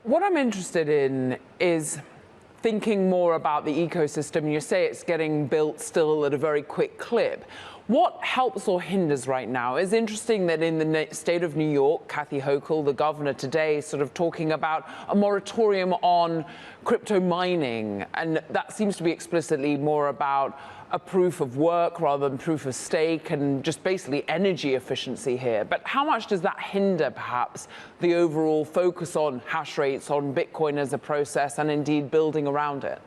What I'm interested in is thinking more about the ecosystem. You say it's getting built still at a very quick clip. What helps or hinders right now? It's interesting that in the state of New York, Kathy Hochul, the governor today, is sort of talking about a moratorium on crypto mining. And that seems to be explicitly more about a proof of work rather than proof of stake and just basically energy efficiency here. But how much does that hinder, perhaps, the overall focus on hash rates, on Bitcoin as a process, and indeed building around it?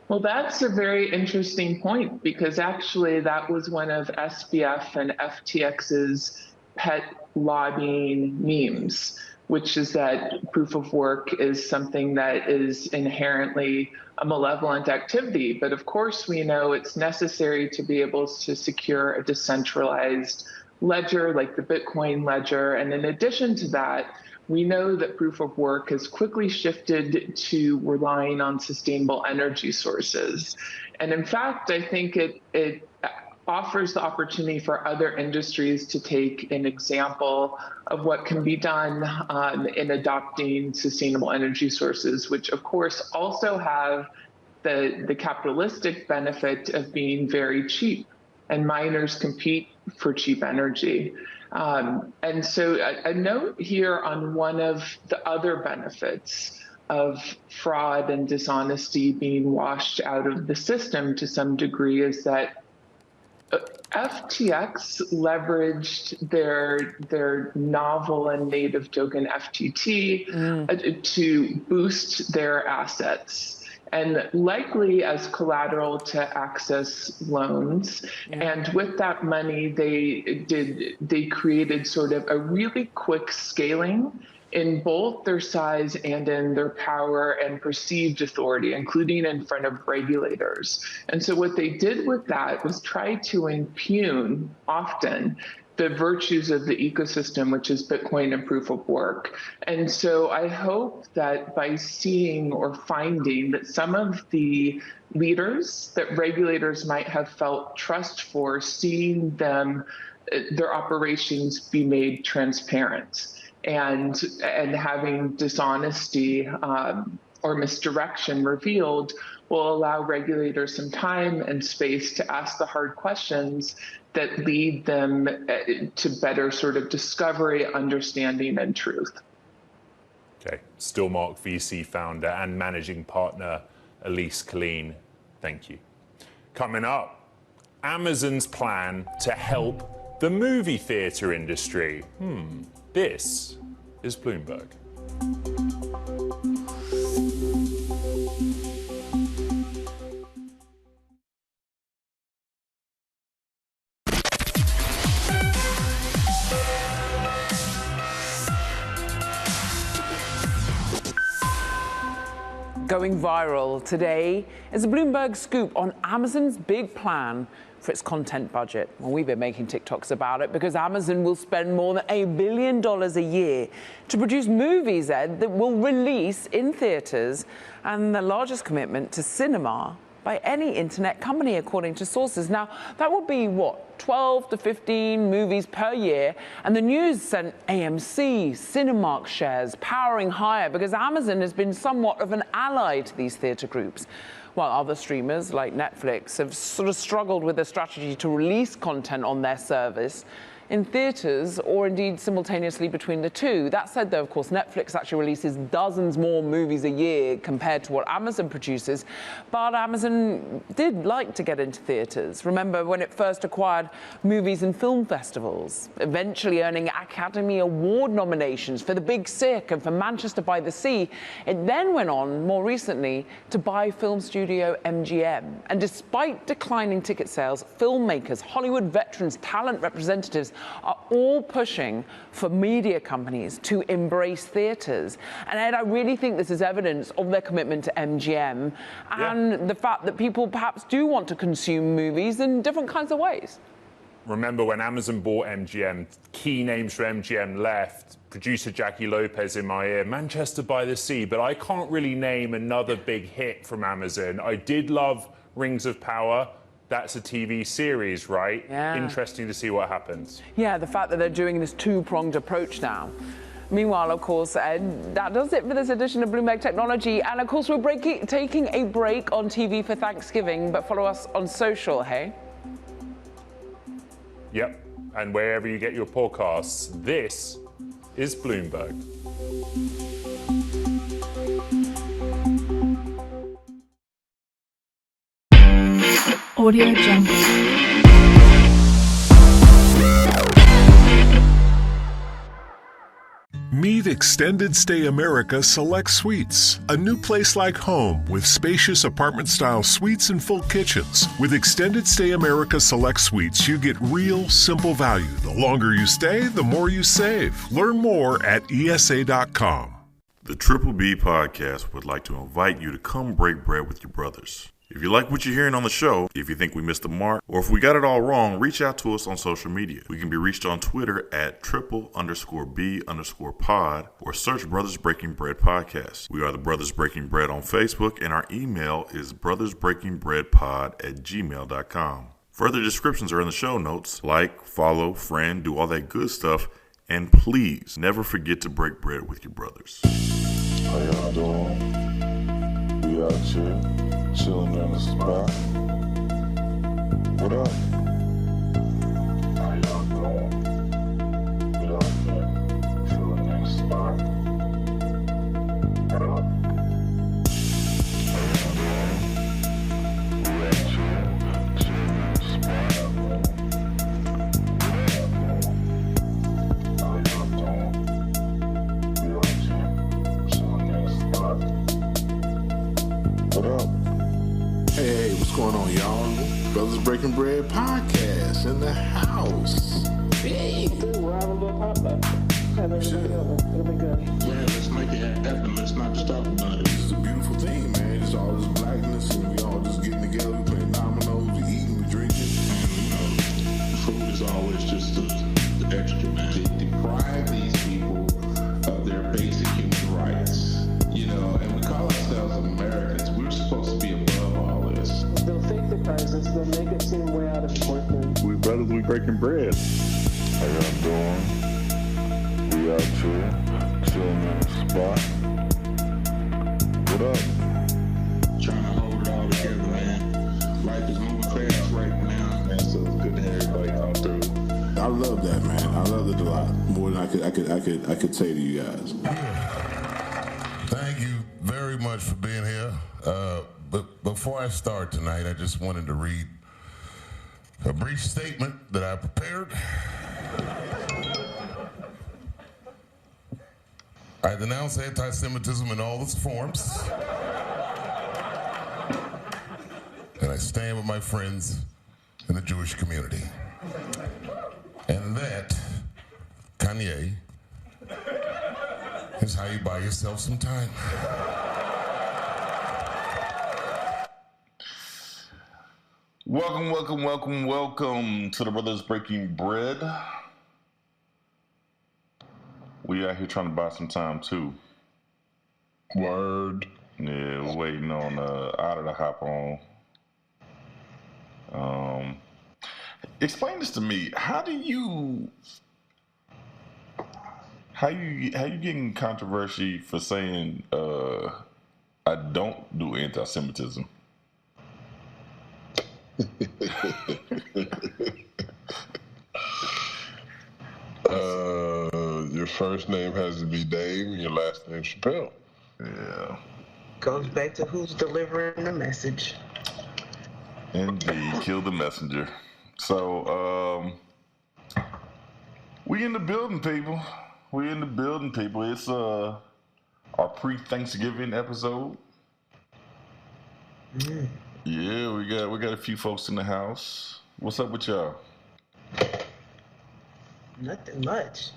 Well, that's a very interesting point, because actually that was one of SBF and FTX's pet lobbying memes, which is that proof of work is something that is inherently a malevolent activity. But of course, we know it's necessary to be able to secure a decentralized ledger like the Bitcoin ledger. And in addition to that, we know that proof of work has quickly shifted to relying on sustainable energy sources. And in fact, I think it offers the opportunity for other industries to take an example of what can be done in adopting sustainable energy sources, which of course also have the capitalistic benefit of being very cheap, and miners compete for cheap energy. And so a note here on one of the other benefits of fraud and dishonesty being washed out of the system to some degree is that FTX leveraged their novel and native token FTT to boost their assets, and likely as collateral to access loans. And with that money, they created sort of a really quick scaling in both their size and in their power and perceived authority, including in front of regulators. And so what they did with that was try to impugn often the virtues of the ecosystem, which is Bitcoin and proof of work. And so I hope that by seeing or finding that some of the leaders that regulators might have felt trust for, seeing them, their operations be made transparent, and having dishonesty or misdirection revealed will allow regulators some time and space to ask the hard questions that lead them to better sort of discovery, understanding, and truth. Okay, Stillmark VC founder and managing partner Elise Killeen, thank you. Coming up, Amazon's plan to help the movie theater industry. This is Bloomberg. Going viral today is a Bloomberg scoop on Amazon's big plan for its content budget. Well, we've been making TikToks about it because Amazon will spend more than $1 billion a year to produce movies, Ed, that will release in theaters, and the largest commitment to cinema by any internet company, according to sources. Now, that will be, 12 to 15 movies per year, and the news sent AMC, Cinemark shares powering higher because Amazon has been somewhat of an ally to these theater groups, while other streamers like Netflix have sort of struggled with a strategy to release content on their service in theaters or indeed simultaneously between the two. That said, though, of course, Netflix actually releases dozens more movies a year compared to what Amazon produces. But Amazon did like to get into theaters. Remember when it first acquired movies and film festivals, eventually earning Academy Award nominations for The Big Sick and for Manchester by the Sea. It then went on, more recently, to buy film studio MGM. And despite declining ticket sales, filmmakers, Hollywood veterans, talent representatives are all pushing for media companies to embrace theaters. And Ed, I really think this is evidence of their commitment to MGM and the fact that people perhaps do want to consume movies in different kinds of ways. Remember when Amazon bought MGM, key names for MGM left, producer Jackie Lopez in my ear, Manchester by the Sea, but I can't really name another big hit from Amazon. I did love Rings of Power. That's a TV series, right? Yeah. Interesting to see what happens. Yeah, the fact that they're doing this two-pronged approach now. Meanwhile, of course, Ed, that does it for this edition of Bloomberg Technology. And of course, we're taking a break on TV for Thanksgiving, but follow us on social, hey? Yep, and wherever you get your podcasts, this is Bloomberg. Audio Jungle. Meet Extended Stay America Select Suites, a new place like home with spacious apartment-style suites and full kitchens. With Extended Stay America Select Suites, you get real, simple value. The longer you stay, the more you save. Learn more at ESA.com. The Triple B Podcast would like to invite you to come break bread with your brothers. If you like what you're hearing on the show, if you think we missed the mark, or if we got it all wrong, reach out to us on social media. We can be reached on Twitter at @triple_B_pod or search Brothers Breaking Bread Podcast. We are the Brothers Breaking Bread on Facebook, and our email is brothersbreakingbreadpod@gmail.com. Further descriptions are in the show notes. Like, follow, friend, do all that good stuff. And please never forget to break bread with your brothers. How y'all doing? We out here. Chilling in the spot. What up? How y'all doing? We out here. Chilling in the spot. What up? How y'all doing? We out here. Chilling in the spot. How y'all doing? We out here. Chilling in the spot. What up? Hey, what's going on, y'all? Brothers Breaking Bread Podcast in the house. Hey! We're having a little hot left. It'll be good. Yeah, let's make it happen. Let's not just talk about it. This is a beautiful thing, man. It's all this blackness, and we all just getting together. We playing dominoes, we eating, we drinking. And, food is always just the extra, man. They deprive these people of their basic human rights. You know, and we call ourselves Americans. We're supposed to be above all this. They'll fake the crisis. They'll make it seem way out of proportion. We brothers, we breaking bread. How y'all doing? We out here, chilling in the spot. What up? Trying to hold it all together, man. Life is moving fast right now, man. So it's good to have everybody come through. I love that, man. I love it a lot. More than I could say to you guys. Thank you very much for being here. But before I start tonight, I just wanted to read a brief statement that I prepared. I denounce anti-Semitism in all its forms. And I stand with my friends in the Jewish community. And that, Kanye, is how you buy yourself some time. Welcome to the Brothers Breaking Bread. We out here trying to buy some time too. Word. Yeah, we're waiting on Otter to hop on. Explain this to me. How you getting controversy for saying I don't do anti-Semitism? Your first name has to be Dave and your last name Chappelle. Yeah. Goes back to who's delivering the message. Indeed, kill the messenger. So, we in the building, people. It's our pre-Thanksgiving episode. Mm. Yeah, we got a few folks in the house. What's up with y'all? Nothing much.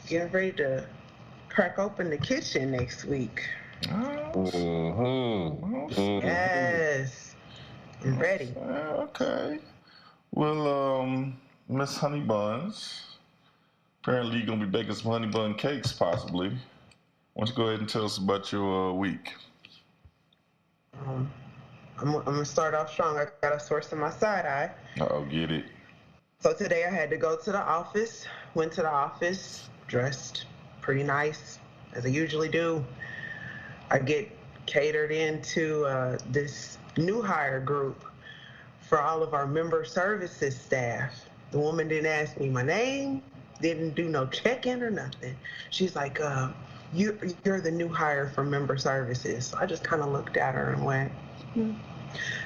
Getting ready to crack open the kitchen next week. Yes. I'm ready. Okay. Well, Miss Honey Buns, apparently you're going to be baking some honey bun cakes, possibly. Why don't you go ahead and tell us about your week? I'm going to start off strong. I got a source in my side eye. Uh-oh, get it. So today I had to go to the office. Went to the office, dressed pretty nice, as I usually do. I get catered into this new hire group for all of our member services staff. The woman didn't ask me my name, didn't do no check-in or nothing. She's like, you're the new hire for member services. So I just kind of looked at her and went,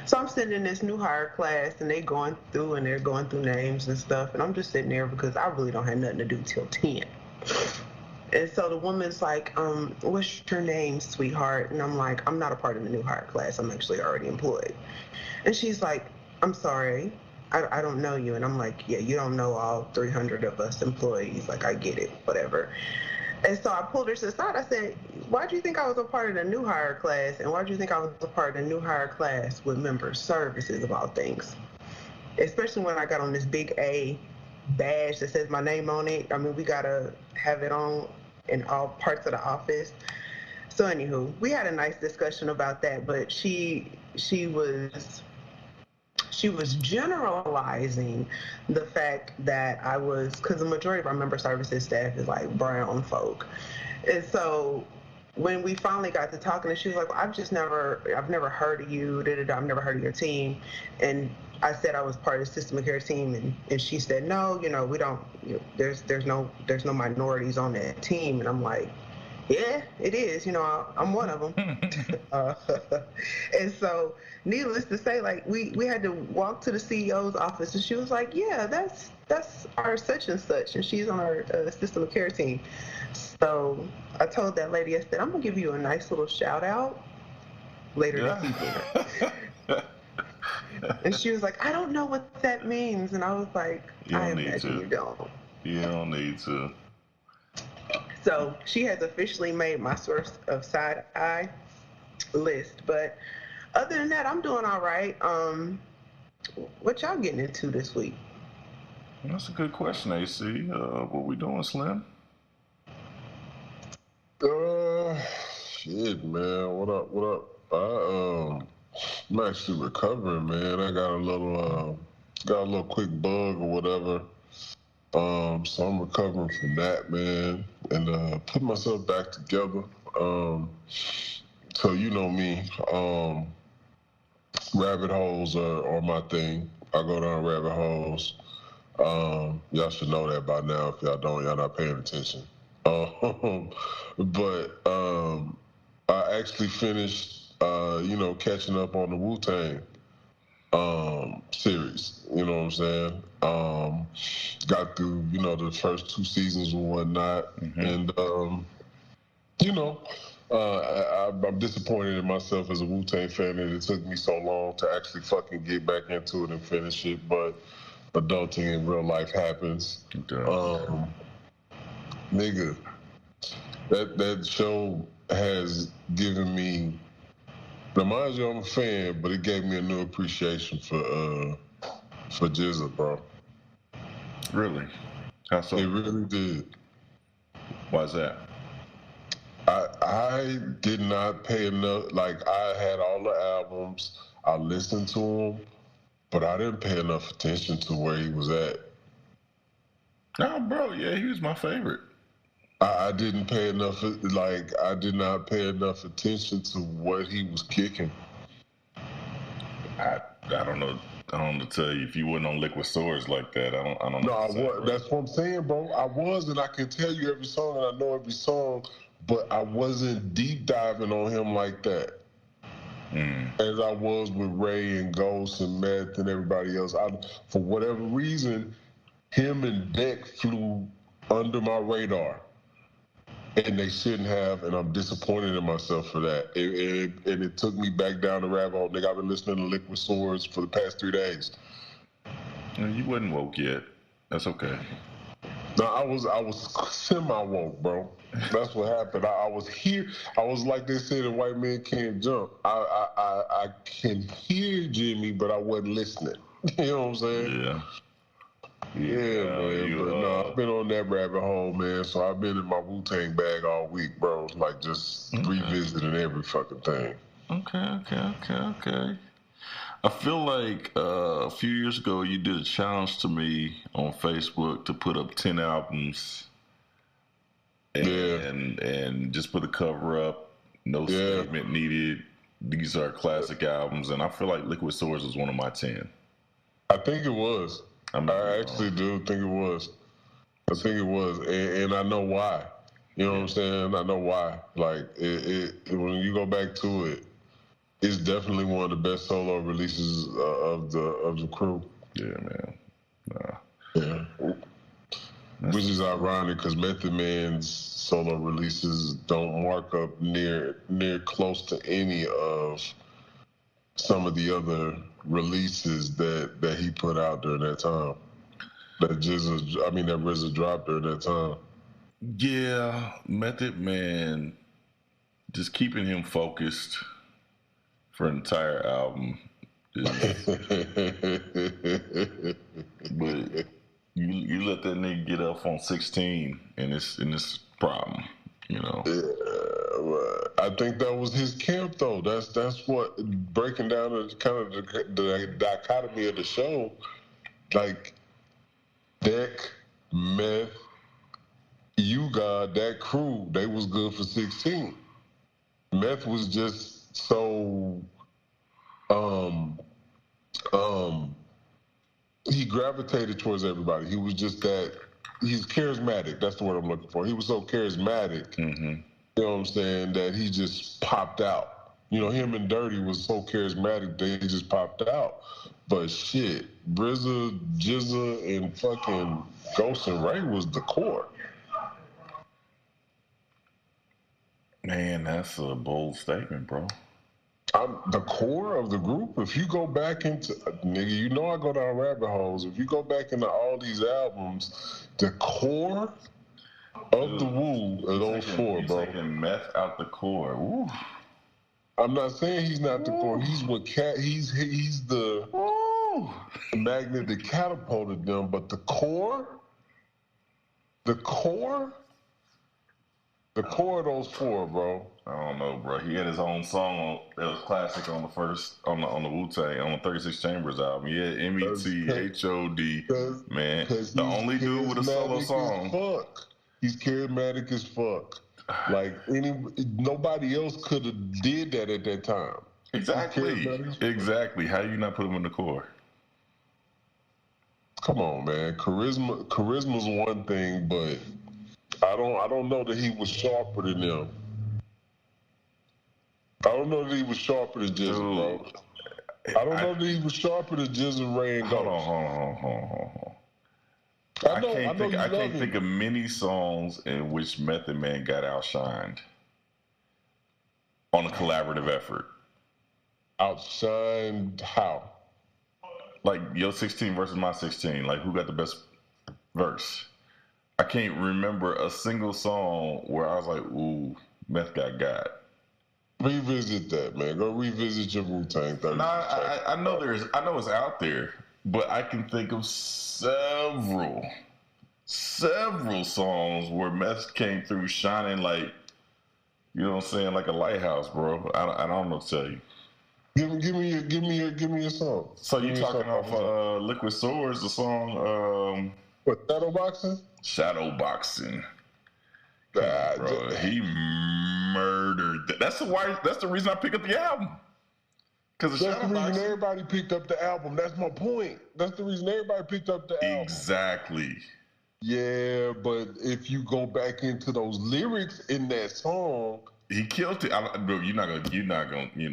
So I'm sitting in this new hire class and they're going through names and stuff. And I'm just sitting there because I really don't have nothing to do till 10. And so the woman's like, what's your name, sweetheart? And I'm like, I'm not a part of the new hire class. I'm actually already employed. And she's like, I'm sorry, I don't know you. And I'm like, yeah, you don't know all 300 of us employees. Like, I get it, whatever. And so I pulled her to the side. I said, why do you think I was a part of the new hire class? And why do you think I was a part of the new hire class with member services of all things? Especially when I got on this big A badge that says my name on it. I mean, we got to have it on in all parts of the office. So anywho, we had a nice discussion about that, but she was generalizing the fact that I was, because the majority of our member services staff is like brown folk. And so when we finally got to talking, and she was like, well, I've never heard of you, I've never heard of your team. And I said I was part of the system of care team, and she said, no, we don't, there's no minorities on that team. And I'm like, yeah, it is, I'm one of them. And so needless to say, like we had to walk to the CEO's office, and she was like, yeah, that's our such and such, and she's on our system of care team. So I told that lady, I said, I'm gonna give you a nice little shout out later this evening. And she was like, I don't know what that means. And I was like, I imagine you don't. You don't need to. So she has officially made my source of side eye list. But other than that, I'm doing all right. What y'all getting into this week? That's a good question, AC. What we doing, Slim? Shit, man. What up? What up? I'm actually recovering, man. I got a little quick bug or whatever. So I'm recovering from that, man, and putting myself back together. So you know me, rabbit holes are my thing. I go down rabbit holes. Y'all should know that by now. If y'all don't, y'all not paying attention. But I actually finished, catching up on the Wu-Tang series. You know what I'm saying? Got through, the first 2 seasons and whatnot, and I'm disappointed in myself as a Wu-Tang fan that it took me so long to actually fucking get back into it and finish it. But adulting in real life happens. Nigga, that show has given me. Now, mind you, I'm a fan, but it gave me a new appreciation for GZA, bro. Really? How so? It really did. Why's that? I did not pay enough. Like, I had all the albums, I listened to them, but I didn't pay enough attention to where he was at. Oh, bro, yeah, he was my favorite. I didn't pay enough. I did not pay enough attention to what he was kicking. I don't know. I don't know to tell you if you wasn't on Liquid Swords like that. I don't know. No, I was. That's what I'm saying, bro. I was, and I can tell you every song, and I know every song, but I wasn't deep diving on him like that. As I was with Ray and Ghost and Meth and everybody else. For whatever reason, him and Beck flew under my radar. And they shouldn't have, and I'm disappointed in myself for that. And it took me back down the rabbit hole. Nigga, I've been listening to Liquid Swords for the past 3 days. You wasn't woke yet. That's okay. No, I was semi-woke, bro. That's what happened. I was here. I was like they said, a white man can't jump. I can hear Jimmy, but I wasn't listening. You know what I'm saying? Yeah. Yeah, man. But no, I've been on that rabbit hole, man. So I've been in my Wu-Tang bag all week, bro. Like just revisiting every fucking thing. Okay. I feel like a few years ago you did a challenge to me on Facebook to put up 10 albums and just put the cover up, no statement needed. These are classic albums, and I feel like Liquid Swords was one of my 10. I think it was. I actually do think it was. I think it was, and I know why. You know what I'm saying? I know why. Like when you go back to it, it's definitely one of the best solo releases of the crew. Yeah, man. Yeah. Which is ironic because Method Man's solo releases don't mark up near close to any of some of the other releases that he put out during that time. That RZA dropped during that time. Yeah, Method Man, just keeping him focused for an entire album is, but you let that nigga get up on 16 and it's a problem, you know. Yeah, I think that was his camp though. That's what breaking down the dichotomy of the show, like Deck, Meth, U-God, that crew, they was good for 16. Meth was just so he gravitated towards everybody. He was just he's charismatic. That's the word I'm looking for. He was so charismatic, you know what I'm saying, that he just popped out. You know, him and Dirty was so charismatic, they just popped out. But shit, RZA, GZA, and fucking Ghost and Ray was the core. Man, that's a bold statement, bro. I'm the core of the group. If you go back into, nigga, you know I go down rabbit holes. If you go back into all these albums, the core of the Wu are those four, bro. Taking Meth out the core. Woo. I'm not saying he's not the core. He's what he's the. The magnet that catapulted them, but the core of those four, bro. I don't know, bro. He had his own song that was classic on the Wu-Tang, on the 36 Chambers album. He had M.E.T.H.O.D. Man, the only dude with a solo song. Fuck. He's charismatic as fuck. Like nobody else could have did that at that time. Exactly. How you not put him in the core? Come on, man. Charisma's one thing, but I don't know that he was sharper than them. I don't know that he was sharper than Jizz, bro. I don't know that he was sharper than Jizz and Ray and Ghost. Hold on. I can't think of many songs in which Method Man got outshined on a collaborative effort. Outshined how? Like your 16 versus my 16. Like who got the best verse? I can't remember a single song where I was like, ooh, Meth got. Revisit that, man. Go revisit your Wu-Tang 30. I know it's out there, but I can think of several songs where Meth came through shining like, you know what I'm saying, like a lighthouse, bro. I don't know what to tell you. Give me a song. So you talking off Liquid Swords, the song what, Shadowboxing? Shadowboxing. God, bro, he murdered that. That's the reason I picked up the album. Because that's the reason everybody picked up the album. That's my point. That's the reason everybody picked up the album. Exactly. Yeah, but if you go back into those lyrics in that song, he killed it. Bro, you're not gonna. No.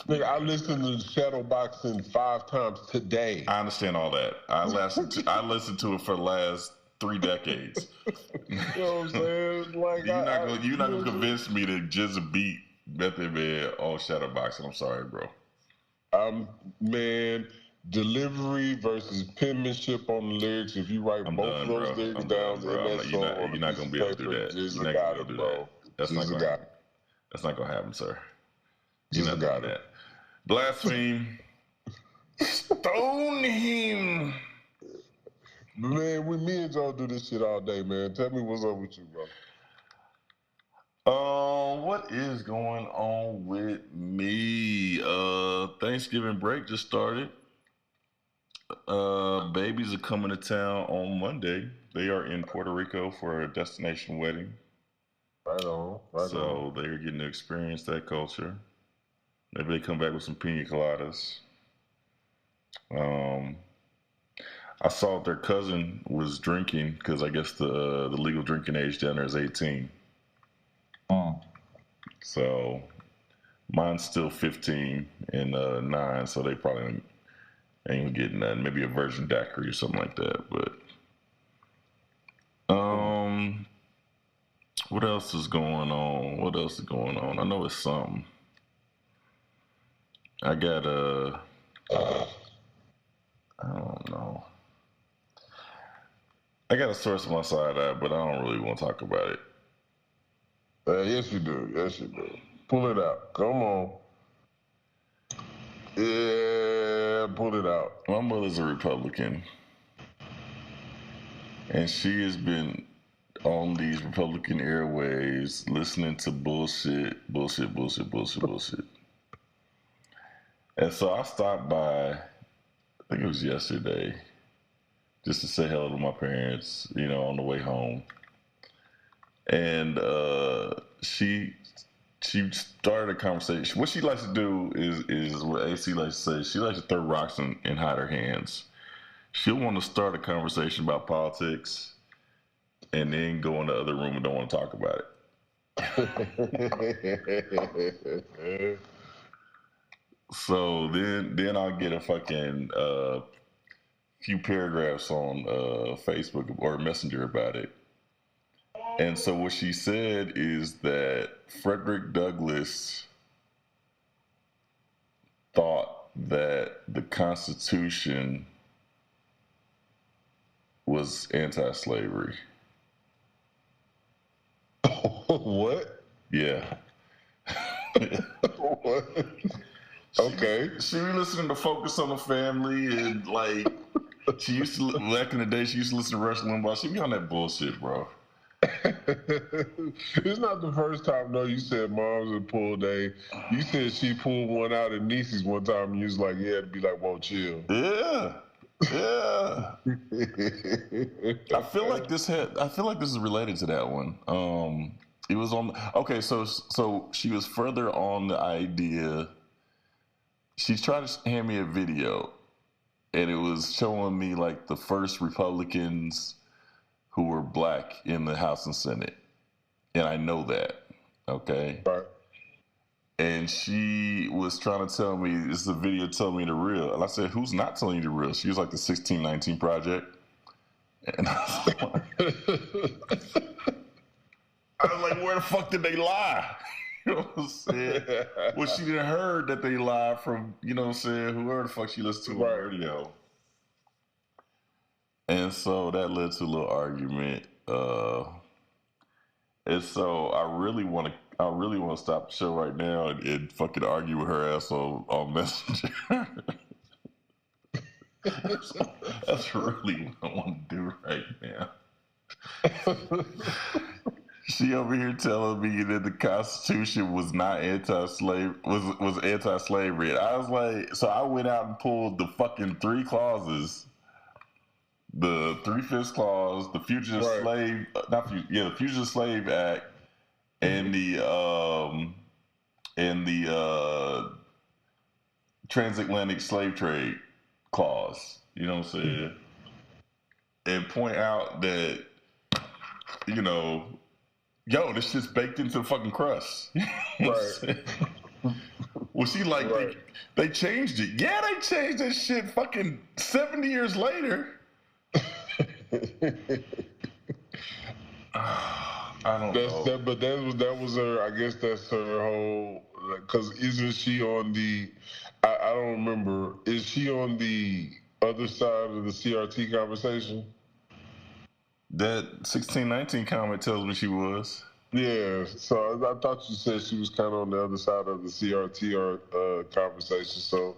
Nigga, I listened to Shadowboxing 5 times today. I understand all that. I listened to it for the last 3 decades. You know what I'm saying? Like you're not gonna convince me to just beat Method Man on Shadowboxing. I'm sorry, bro. Man, delivery versus penmanship on the lyrics. If you write both of those lyrics down in that song, you're not gonna be able to do that. You're not gonna be able to do that. That's not gonna happen, sir. You're not doing that. Blaspheme. Stone him. Man, me and Joe do this shit all day, man. Tell me what's up with you, bro. What is going on with me? Thanksgiving break just started. Babies are coming to town on Monday. They are in Puerto Rico for a destination wedding. Right on. So they're getting to experience that culture. Maybe they come back with some pina coladas. I saw their cousin was drinking because I guess the legal drinking age down there is 18. So mine's still 15 and 9, so they probably ain't getting nothing. Maybe a virgin daiquiri or something like that. But what else is going on? I know it's something. I got I don't know. I got a source on my side eye, but I don't really want to talk about it. Yes, you do. Pull it out. Come on. Yeah, pull it out. My mother's a Republican. And she has been on these Republican airwaves listening to bullshit. And so I stopped by, I think it was yesterday, just to say hello to my parents, on the way home. And she started a conversation. What she likes to do is what AC likes to say. She likes to throw rocks and hide her hands. She'll want to start a conversation about politics and then go in the other room and don't want to talk about it. So then I'll get a fucking few paragraphs on Facebook or Messenger about it. And so what she said is that Frederick Douglass thought that the Constitution was anti-slavery. What? Yeah. What? Okay. She be listening to Focus on the Family and like she used to back in the day. She used to listen to Rush Limbaugh. She be on that bullshit, bro. It's not the first time, though. You said mom's a pull day. You said she pulled one out at Niecy's one time, and you was like, yeah, it'd be like, whoa, chill. Yeah. Yeah. I feel like this is related to that one. It was on. Okay, so she was further on the idea. She's trying to hand me a video, and it was showing me like the first Republicans who were black in the House and Senate. And I know that, okay? Right. And she was trying to tell me, this is a video telling me the real. And I said, who's not telling you the real? She was like the 1619 Project. And I was like, where the fuck did they lie? You know what I'm saying? Well, she didn't heard that they lied from, you know what I'm saying, whoever the fuck she listened to on the radio. And so that led to a little argument. And so I really want to stop the show right now and fucking argue with her ass on Messenger. That's really what I want to do right now. She over here telling me that the Constitution was not was anti-slavery. And I was like, so I went out and pulled the fucking 3 clauses. The 3/5 clause, the Fugitive Slave, the Fugitive Slave Act, and the Transatlantic Slave Trade Clause. You know what I'm saying? And point out that, you know, this shit's baked into the fucking crust. Right. Well, she like they changed it. Yeah, they changed that shit fucking 70 years later. I don't know. But that was her. I guess that's her whole. Because isn't she on the? I don't remember. Is she on the other side of the CRT conversation? That 1619 comment tells me she was. Yeah, so I thought you said she was kind of on the other side of the CRT conversation. So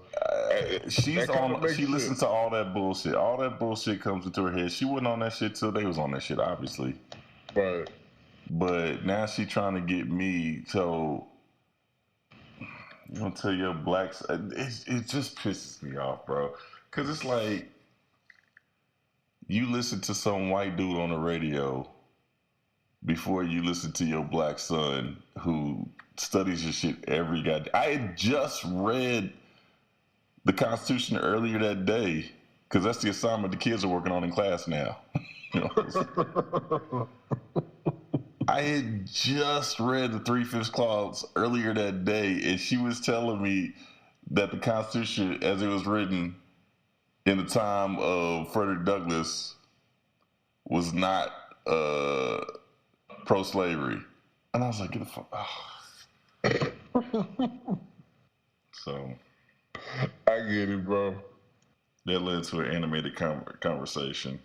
she's on. She listens to all that bullshit. All that bullshit comes into her head. She wasn't on that shit till they was on that shit, obviously. Right. But now she trying to get me. So you gonna tell your blacks? It just pisses me off, bro. Cause it's like you listen to some white dude on the radio before you listen to your black son who studies your shit every goddamn. I had just read the Constitution earlier that day because that's the assignment the kids are working on in class now. You know, I had just read the 3/5 clause earlier that day, and she was telling me that the Constitution, as it was written in the time of Frederick Douglass, was not pro-slavery. And I was like, get the fuck. Oh. So I get it, bro. That led to an animated conversation.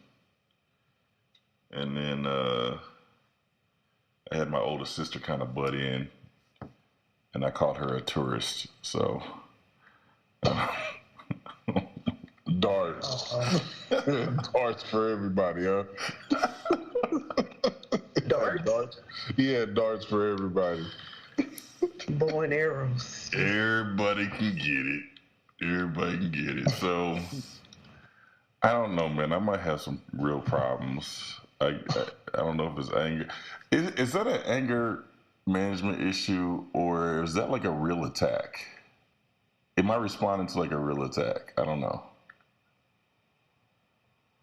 And then I had my older sister kind of butt in, and I called her a tourist. So darts. Darts for everybody, huh? Darts? Yeah, darts for everybody. Bow and arrows. Everybody can get it. Everybody can get it. So I don't know, man. I might have some real problems. I don't know if it's anger. Is that an anger management issue, or is that like a real attack? Am I responding to like a real attack? I don't know.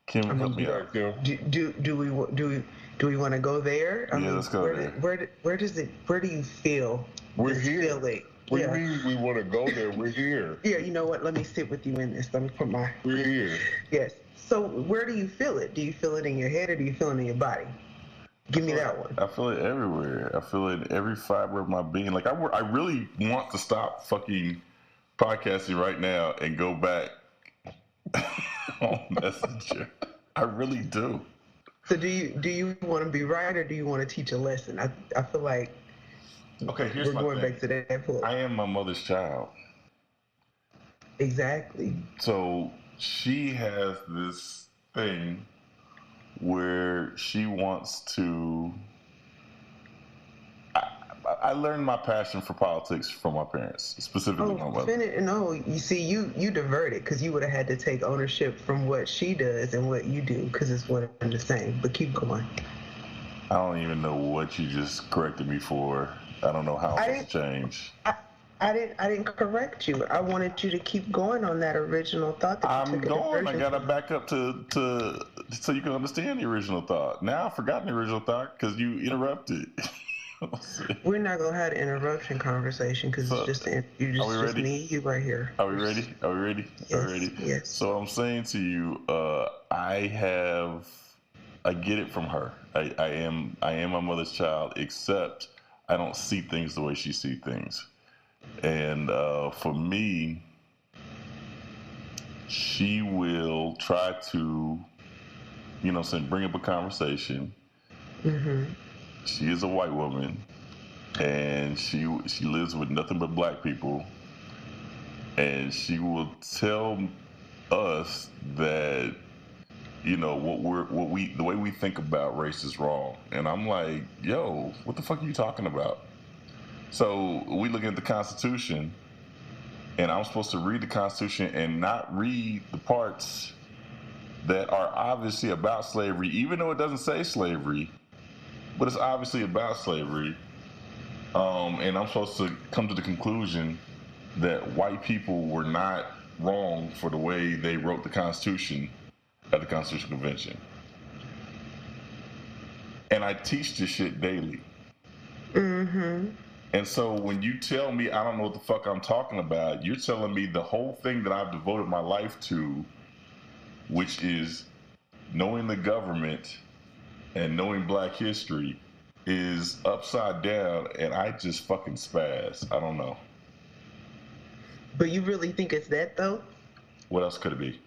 Kim, help me out. Do we want to go there? I mean, let's go there. Where do you feel? We're here. Feeling? What do you mean we want to go there? We're here. Yeah, you know what? Let me sit with you in this. Let me put my. We're here. Yes. So where do you feel it? Do you feel it in your head or do you feel it in your body? Give me that one. I feel it everywhere. I feel it in every fiber of my being. Like I really want to stop fucking podcasting right now and go back on Messenger. I really do. So do you want to be right or do you want to teach a lesson? I feel like here's we're my going thing. back to that point. I am my mother's child. Exactly. So she has this thing where she wants to. I learned my passion for politics from my parents, specifically my mother. No, you see, you diverted because you would have had to take ownership from what she does and what you do because it's one and the same. But keep going. I don't even know what you just corrected me for. I don't know how it's change. I didn't correct you. I wanted you to keep going on that original thought that you took a diversion. I gotta back up to so you can understand the original thought. Now I've forgotten the original thought because you interrupted. We're not gonna have an interruption conversation because it's just me, you right here. Are we ready? Are we ready? Yes. Yes. So I'm saying to you, I get it from her. I am my mother's child, except I don't see things the way she sees things. And for me, she will try to, bring up a conversation. Mm-hmm. She is a white woman, and she lives with nothing but black people, and she will tell us that the way we think about race is wrong. And I'm like, yo, what the fuck are you talking about? So we look at the Constitution, and I'm supposed to read the Constitution and not read the parts that are obviously about slavery, even though it doesn't say slavery, but it's obviously about slavery. And I'm supposed to come to the conclusion that white people were not wrong for the way they wrote the Constitution at the Constitutional Convention. And I teach this shit daily. Mm-hmm. And so when you tell me I don't know what the fuck I'm talking about, you're telling me the whole thing that I've devoted my life to, which is knowing the government and knowing black history, is upside down, and I just fucking spaz. I don't know. But you really think it's that, though? What else could it be?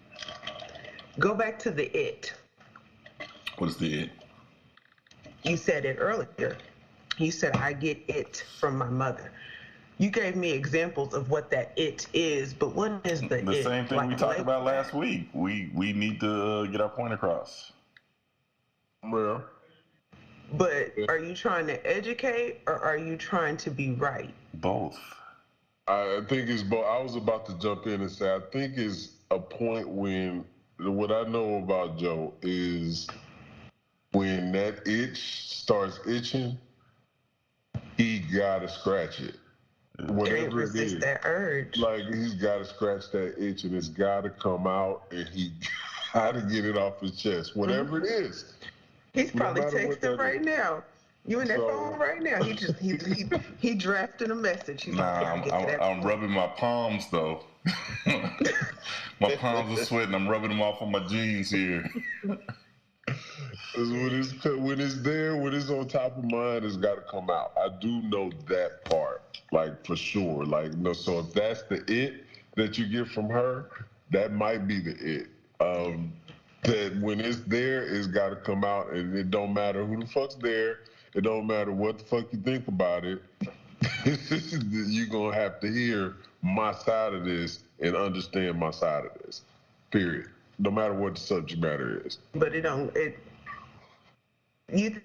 Go back to the it. What is the it? You said it earlier. You said, I get it from my mother. You gave me examples of what that it is, but what is the it? The same thing we talked about last week. We need to get our point across. Well. But are you trying to educate or are you trying to be right? Both. I think it's both. I was about to jump in and say, I think it's a point when, what I know about Joe is when that itch starts itching, he gotta scratch it. Whatever it is. That urge. Like, he's gotta scratch that itch and it's gotta come out and he gotta get it off his chest. Whatever it is. He's probably texting right now. You in that phone right now? He drafted a message. He's I'm rubbing my palms though. My palms are sweating. I'm rubbing them off on my jeans here. When it's there, when it's on top of mine, it's got to come out. I do know that part, like for sure. Like no, so if that's the it that you get from her, that might be the it. That when it's there, it's got to come out, and it don't matter who the fuck's there. It don't matter what the fuck you think about it. You're gonna have to hear my side of this and understand my side of this. Period. No matter what the subject matter is. But you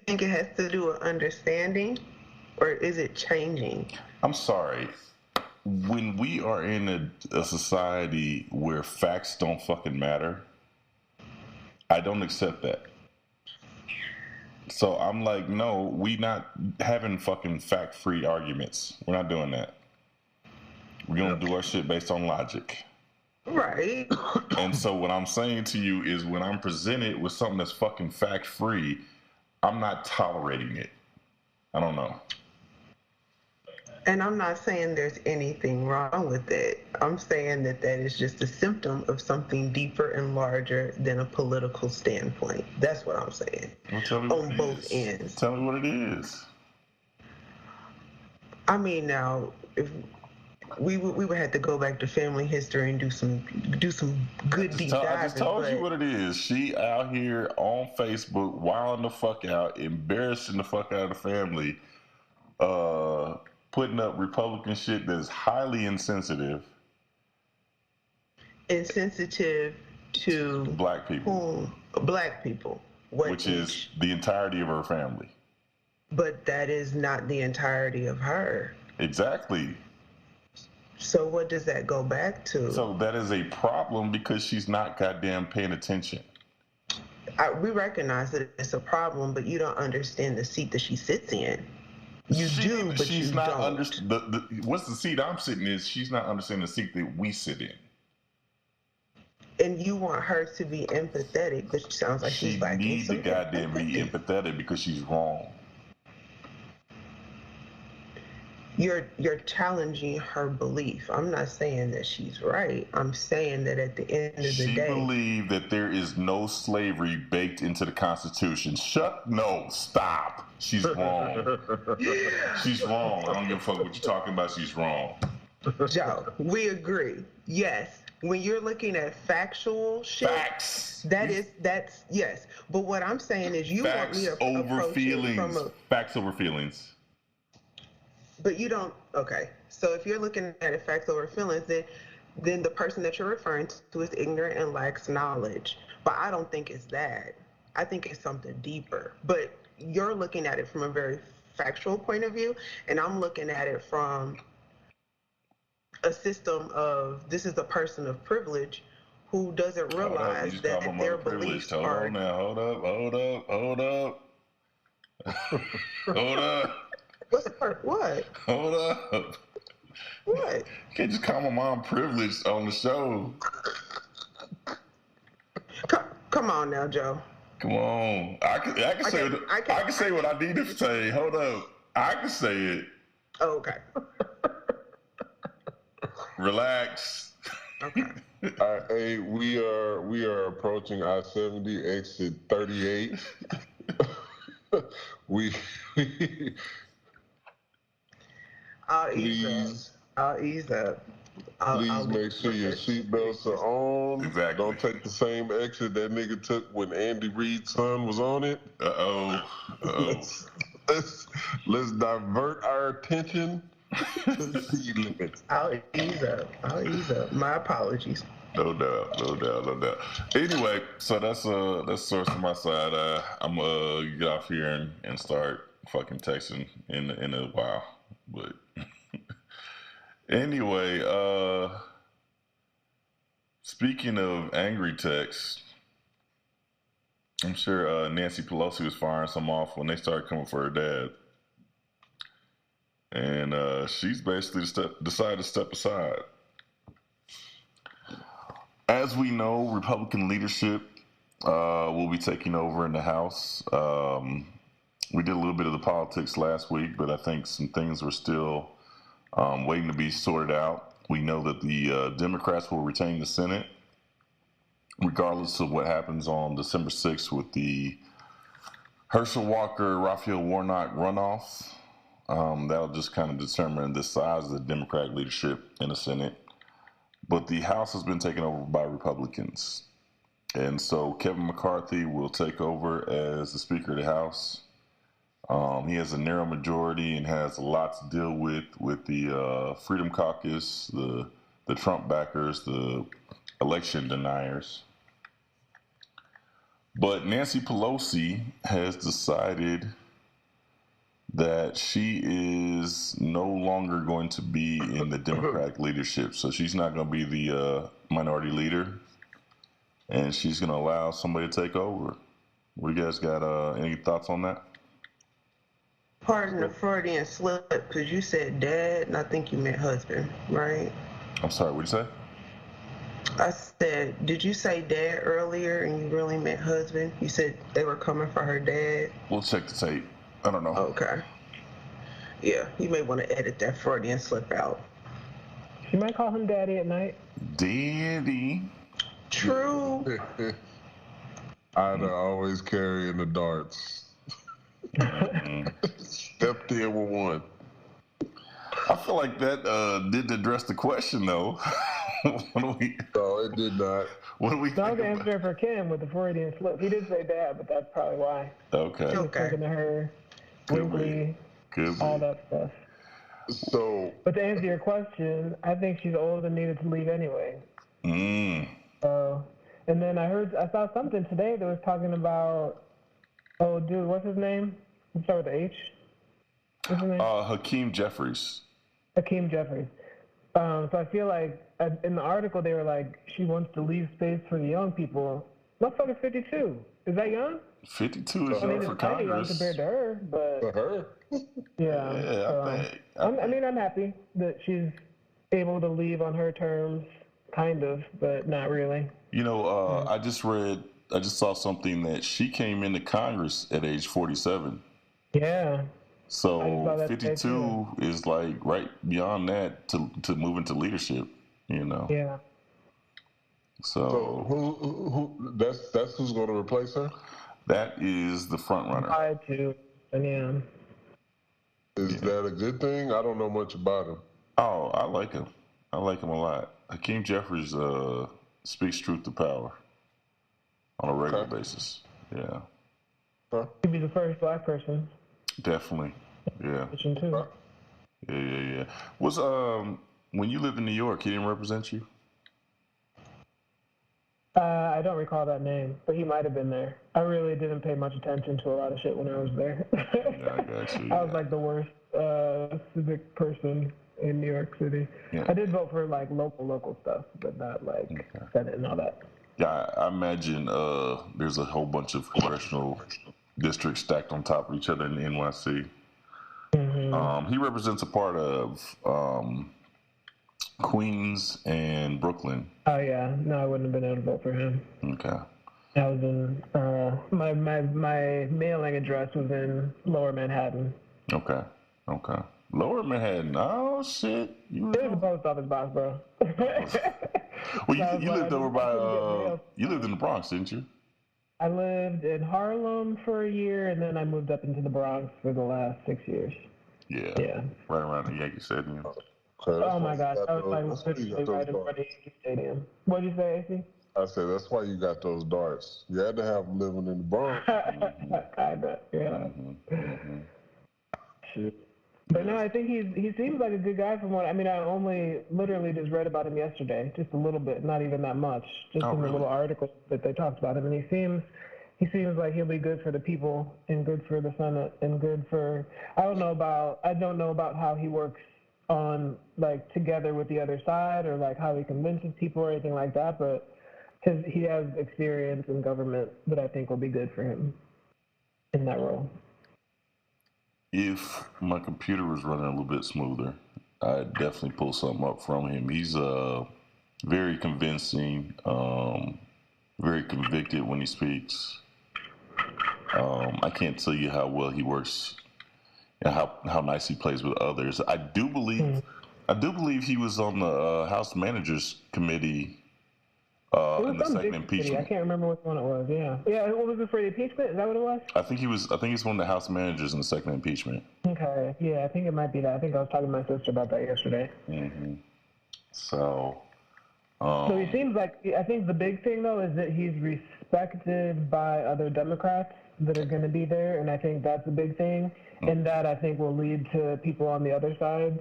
think it has to do with understanding, or is it changing? I'm sorry. When we are in a society where facts don't fucking matter, I don't accept that. So I'm like, no, we not having fucking fact-free arguments. We're not doing that. We're gonna do our shit based on logic. Right. And so what I'm saying to you is when I'm presented with something that's fucking fact-free, I'm not tolerating it. I don't know. And I'm not saying there's anything wrong with it. I'm saying that is just a symptom of something deeper and larger than a political standpoint. That's what I'm saying. Well, tell me on both ends. Tell me what it is. I mean, now, if we would have to go back to family history and do some good deep diving. I just told you what it is. She out here on Facebook wilding the fuck out, embarrassing the fuck out of the family, putting up Republican shit that's highly insensitive, insensitive to black people. Black people. Which is the entirety of her family. But that is not the entirety of her. Exactly. So what does that go back to? So that is a problem because she's not goddamn paying attention. We recognize that it's a problem, but you don't understand the seat that she sits in. You do, but she's you not don't. What's the seat I'm sitting in? She's not understanding the seat that we sit in. And you want her to be empathetic, but she sounds like she's lacking. She needs to goddamn be empathetic because she's wrong. You're challenging her belief. I'm not saying that she's right. I'm saying that at the end of the day, she believed that there is no slavery baked into the Constitution. Stop. She's wrong. She's wrong. I don't give a fuck what you're talking about. She's wrong. Joe, we agree. Yes. When you're looking at factual shit, that's yes. But what I'm saying is you want me to approach it from a facts over feelings. But you don't. Okay. So if you're looking at it facts over feelings, then the person that you're referring to is ignorant and lacks knowledge. But I don't think it's that. I think it's something deeper. But you're looking at it from a very factual point of view, and I'm looking at it from a system of this is a person of privilege who doesn't realize that their beliefs are. Hold up. Hold up. What's the part? What? Hold up. What? You can't just call my mom privileged on the show. Come on now, Joe. Come on. I can say what I need to say. Hold up. I can say it. Oh, okay. Relax. Okay. Hey, we are approaching I-70 exit 38. I'll ease up. Please make sure your seatbelts are on. Exactly. Don't take the same exit that nigga took when Andy Reid's son was on it. Let's divert our attention to the speed limits. I'll ease up. My apologies. No doubt. Anyway, so that's source on my side. I'm gonna get off here and start fucking texting in a while. But anyway, speaking of angry texts, I'm sure Nancy Pelosi was firing some off when they started coming for her dad. And she's basically decided to step aside. As we know, Republican leadership will be taking over in the House. We did a little bit of the politics last week, but I think some things were still waiting to be sorted out. We know that the Democrats will retain the Senate, regardless of what happens on December 6th with the Herschel Walker-Raphael Warnock runoff. That'll just kind of determine the size of the Democratic leadership in the Senate. But the House has been taken over by Republicans. And so Kevin McCarthy will take over as the Speaker of the House. He has a narrow majority and has a lot to deal with the Freedom Caucus, the Trump backers, the election deniers. But Nancy Pelosi has decided that she is no longer going to be in the Democratic leadership. So she's not going to be the minority leader, and she's going to allow somebody to take over. What do you guys got? Any thoughts on that? Pardon the Freudian slip, because you said dad, and I think you meant husband, right? I'm sorry, what'd you say? I said, did you say dad earlier and you really meant husband? You said they were coming for her dad? We'll check the tape. I don't know. Okay. Yeah, you may want to edit that Freudian slip out. She might call him daddy at night. Daddy. True. I'd always carrying the darts. Stepped in with one. I feel like that didn't address the question, though. No, it did not. What do we That was the answer for Kim with the Freudian slip. He did say dad, but that's probably why. Okay. He was thinking of her, Wiggly, all that stuff. So, but to answer your question, I think she's old and needed to leave anyway. And then I saw something today that was talking about, oh, dude, what's his name? Let's start with the H. What's his name? Hakeem Jeffries. Hakeem Jeffries. So I feel like in the article they were like, she wants to leave space for the young people. Motherfucker's 52. Is that young? 52 is young for kind of young Congress. compared to her, but For her? yeah. I'm happy that she's able to leave on her terms, kind of, but not really. You know, I just saw something that she came into Congress at age 47. Yeah. So 52 is like right beyond that to move into leadership, you know. Yeah. So who that's who's going to replace her? That is the front runner. I too. Yeah. Is that a good thing? I don't know much about him. Oh, I like him. I like him a lot. Hakeem Jeffries speaks truth to power on a regular basis. Yeah. He'd be the first black person. Definitely. Yeah. Too. Yeah. Was when you lived in New York, he didn't represent you? I don't recall that name, but he might have been there. I really didn't pay much attention to a lot of shit when I was there. Yeah, I got you. I was like the worst civic person in New York City. Yeah. I did vote for like local stuff, but not like Senate and all that. Yeah, I imagine there's a whole bunch of congressional districts stacked on top of each other in the NYC. Mm-hmm. He represents a part of Queens and Brooklyn. Oh yeah, no, I wouldn't have been able to vote for him. Okay. I was in my mailing address was in Lower Manhattan. Okay. Lower Manhattan. Oh shit. There's a post office box, bro. Well, you lived over by you lived in the Bronx, didn't you? I lived in Harlem for a year, and then I moved up into the Bronx for the last 6 years. Yeah. Right around the Yankee Stadium. Oh my gosh, I was like literally right in front of Yankee Stadium. What did you say, AC? I said that's why you got those darts. You had to have them living in the Bronx. Kinda, yeah. Shoot. But no, I think he seems like a good guy from what I mean. I only literally just read about him yesterday, just a little bit, not even that much, just in the little article that they talked about him. And he seems like he'll be good for the people and good for the Senate and good for. I don't know about how he works on like together with the other side or like how he convinces people or anything like that, but he has experience in government that I think will be good for him in that role. If my computer was running a little bit smoother, I'd definitely pull something up from him. He's very convincing, very convicted when he speaks. I can't tell you how well he works and how nice he plays with others. I do believe he was on the House Managers Committee in the second impeachment. I can't remember which one it was. Yeah. What was it for the impeachment? Is that what it was? I think he's one of the House Managers in the second impeachment. Okay. Yeah, I think it might be that. I think I was talking to my sister about that yesterday. Mm-hmm. So he seems like, I think the big thing though is that he's respected by other Democrats that are going to be there, and I think that's a big thing. Mm-hmm. And that I think will lead to people on the other side,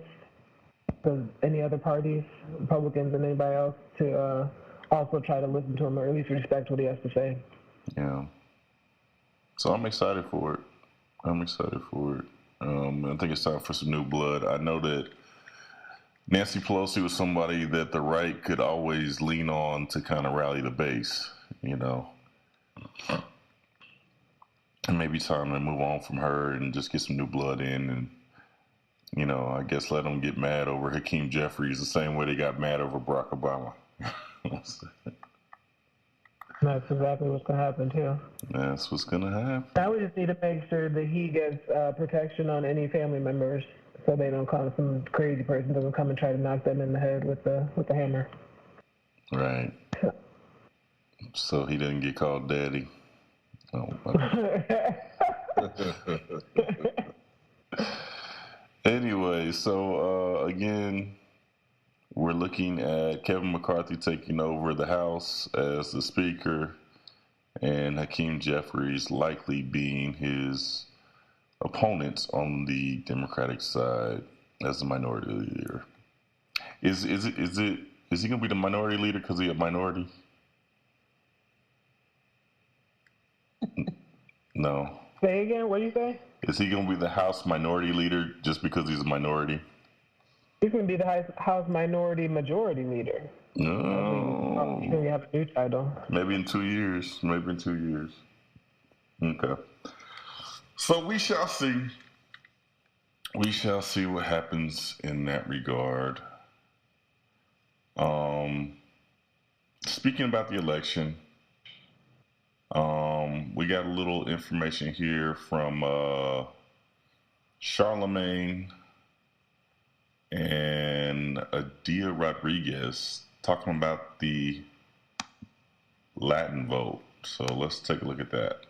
because any other parties, Republicans and anybody else, to also try to listen to him or at least respect what he has to say. Yeah. So I'm excited for it. I think it's time for some new blood. I know that Nancy Pelosi was somebody that the right could always lean on to kind of rally the base, you know. And maybe time to move on from her and just get some new blood in and, you know, I guess let them get mad over Hakeem Jeffries the same way they got mad over Barack Obama. That's exactly what's going to happen, too. That's what's going to happen. Now we just need to make sure that he gets protection on any family members so they don't come, some crazy person doesn't come and try to knock them in the head with the hammer. Right. So he didn't get called daddy. Oh, anyway, so again, we're looking at Kevin McCarthy taking over the House as the Speaker and Hakeem Jeffries likely being his opponents on the Democratic side as the Minority Leader. Is it Is he going to be the minority leader because he's a minority? No. Say again, what do you say? Is he going to be the House minority leader just because he's a minority? He's going to be the House Minority Majority Leader. No. He's going to have a new title. Maybe in 2 years. Maybe in 2 years. Okay. So we shall see. We shall see what happens in that regard. Speaking about the election, we got a little information here from Charlemagne and Adia Rodriguez talking about the Latin vote. So let's take a look at that.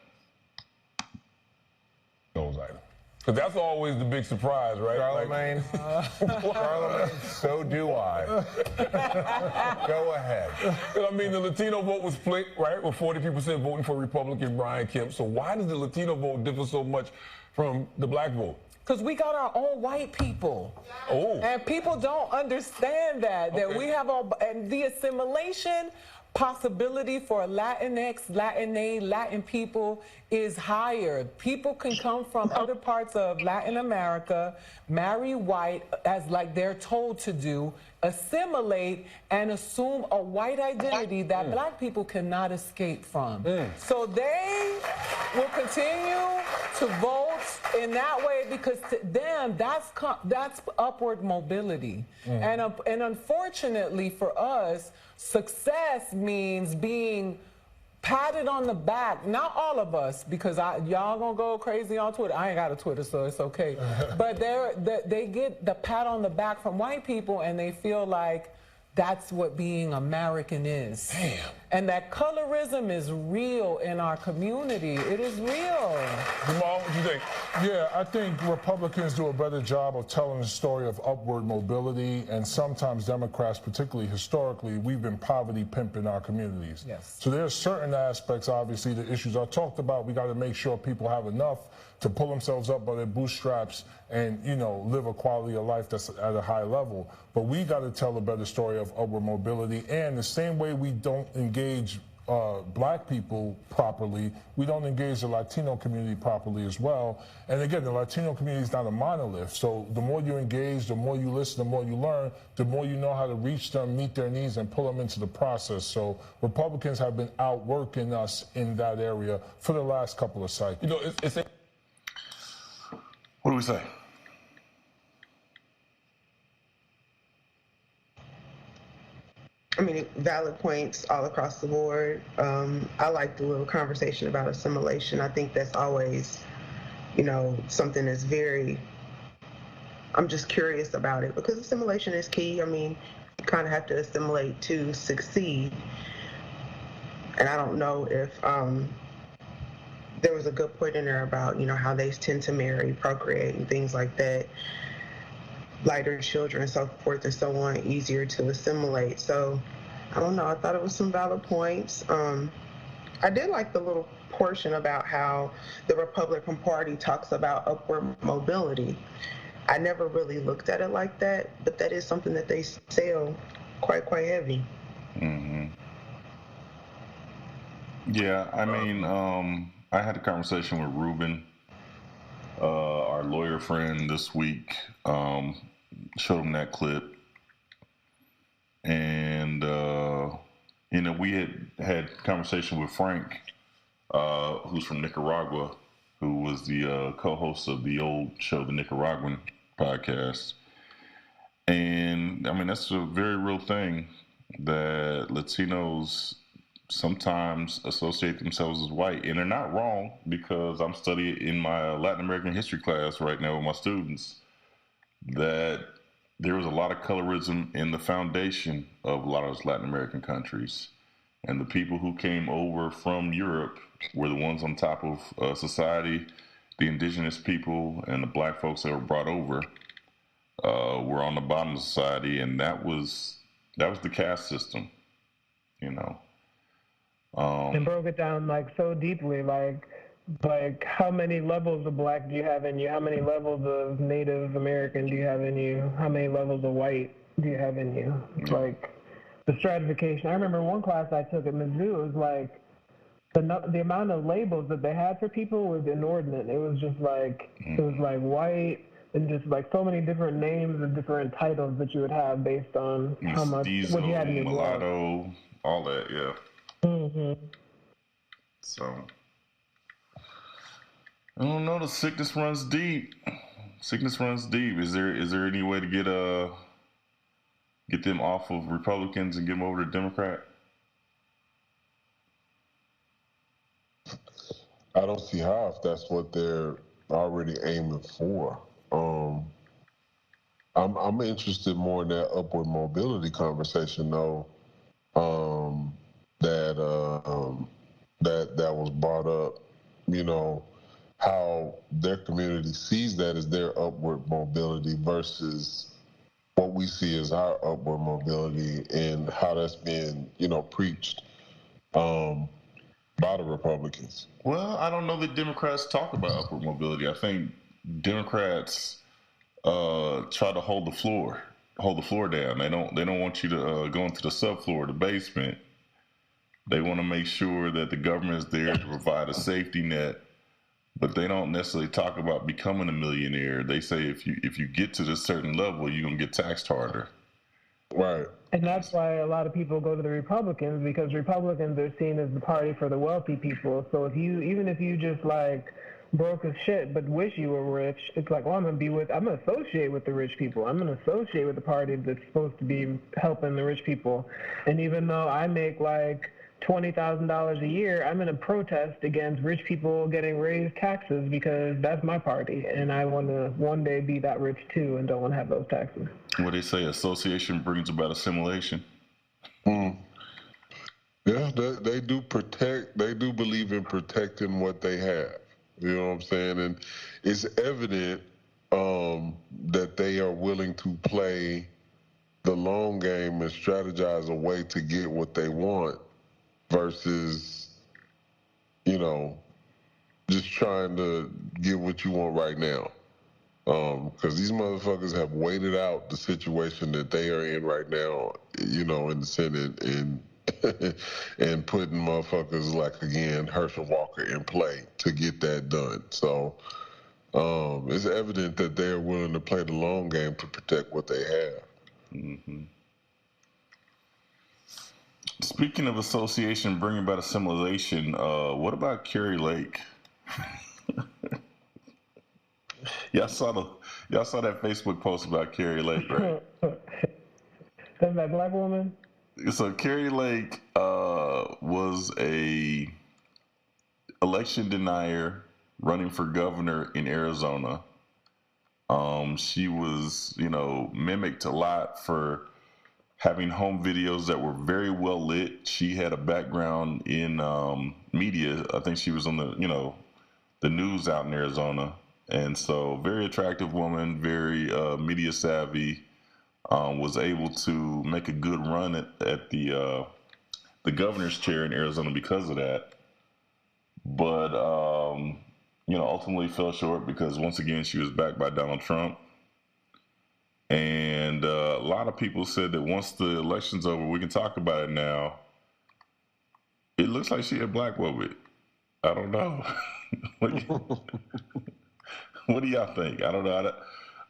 Those items. Because that's always the big surprise, right? Charlemagne. Charlemagne, so do I. Go ahead. I mean, the Latino vote was split, right? With 43% voting for Republican Brian Kemp. So why does the Latino vote differ so much from the black vote? Because we got our own white people. Oh. And people don't understand that we have and the assimilation possibility for Latinx, Latina, Latin people is higher. People can come from other parts of Latin America, marry white as like they're told to do, assimilate and assume a white identity that black people cannot escape from. So they will continue to vote in that way because to them that's upward mobility. And unfortunately for us, success means being patted on the back. Not all of us, because y'all gonna go crazy on Twitter. I ain't got a Twitter, so it's okay. But they get the pat on the back from white people, and they feel like that's what being American is. Damn. And that colorism is real in our community. It is real. Jamal, what do you think? Yeah, I think Republicans do a better job of telling the story of upward mobility, and sometimes Democrats, particularly historically, we've been poverty pimping our communities. Yes. So there's certain aspects, obviously, the issues I talked about, we got to make sure people have enough to pull themselves up by their bootstraps and, you know, live a quality of life that's at a high level. But we got to tell a better story of upward mobility, and the same way we don't engage black people properly, we don't engage the Latino community properly as well. And again, the Latino community is not a monolith. So the more you engage, the more you listen, the more you learn, the more you know how to reach them, meet their needs, and pull them into the process. So Republicans have been outworking us in that area for the last couple of cycles. You know, What do we say? I mean, valid points all across the board. I like the little conversation about assimilation. I think that's always, you know, something that's I'm just curious about it because assimilation is key. I mean, you kind of have to assimilate to succeed. And I don't know if there was a good point in there about, you know, how they tend to marry, procreate, and things like that. Lighter children and so forth and so on, easier to assimilate. So I don't know, I thought it was some valid points. I did like the little portion about how the Republican Party talks about upward mobility. I never really looked at it like that, but that is something that they sell quite heavy. Mm-hmm. Yeah, I mean, I had a conversation with Ruben, our lawyer friend, this week. Showed him that clip, and you know, we had conversation with Frank, who's from Nicaragua, who was the co-host of the old show, the Nicaraguan podcast. And I mean, that's a very real thing that Latinos sometimes associate themselves as white, and they're not wrong, because I'm studying in my Latin American history class right now with my students that there was a lot of colorism in the foundation of a lot of those Latin American countries. And the people who came over from Europe were the ones on top of society. The indigenous people and the black folks that were brought over were on the bottom of society, and that was the caste system, you know. And broke it down like so deeply, like how many levels of black do you have in you? How many levels of Native American do you have in you? How many levels of white do you have in you? Like, the stratification. I remember one class I took at Mizzou, it was like the amount of labels that they had for people was inordinate. It was just like, it was like white and just like so many different names and different titles that you would have based on how much, what you had in your blood. Mulatto, all that, yeah. So, I don't know, the sickness runs deep. Sickness runs deep. Is there any way to get them off of Republicans and get them over to Democrat? I don't see how if that's what they're already aiming for. I'm interested more in that upward mobility conversation though. That was brought up. You know, how their community sees that as their upward mobility versus what we see as our upward mobility, and how that's being, preached by the Republicans. Well, I don't know that Democrats talk about upward mobility. I think Democrats try to hold the floor down. They don't want you to go into the subfloor, the basement. They want to make sure that the government is there to provide a safety net, but they don't necessarily talk about becoming a millionaire. They say if you get to this certain level, you're gonna get taxed harder. Right. And that's why a lot of people go to the Republicans, because Republicans are seen as the party for the wealthy people. So even if you just like broke as shit but wish you were rich, it's like, well, I'm gonna associate with the rich people. I'm gonna associate with the party that's supposed to be helping the rich people. And even though I make like $20,000 a year, I'm going to protest against rich people getting raised taxes because that's my party, and I want to one day be that rich too and don't want to have those taxes. What they say, association brings about assimilation. Yeah, they do protect. They do believe in protecting what they have. You know what I'm saying? And it's evident that they are willing to play the long game and strategize a way to get what they want, versus, just trying to get what you want right now. Because these motherfuckers have waited out the situation that they are in right now, in the Senate, and and putting motherfuckers like, again, Herschel Walker in play to get that done. So it's evident that they're willing to play the long game to protect what they have. Mm-hmm. Speaking of association bringing about assimilation, what about Kari Lake? Y'all saw that Facebook post about Kari Lake, right? That's that black woman? So Kari Lake was a election denier running for governor in Arizona. She was, mimicked a lot for having home videos that were very well lit. She had a background in media. I think she was on the news out in Arizona. And so very attractive woman, very media savvy, was able to make a good run at the governor's chair in Arizona because of that. But, ultimately fell short because, once again, she was backed by Donald Trump. And a lot of people said that once the election's over, we can talk about it now. It looks like she a black woman. I don't know. What do y'all think? I don't know.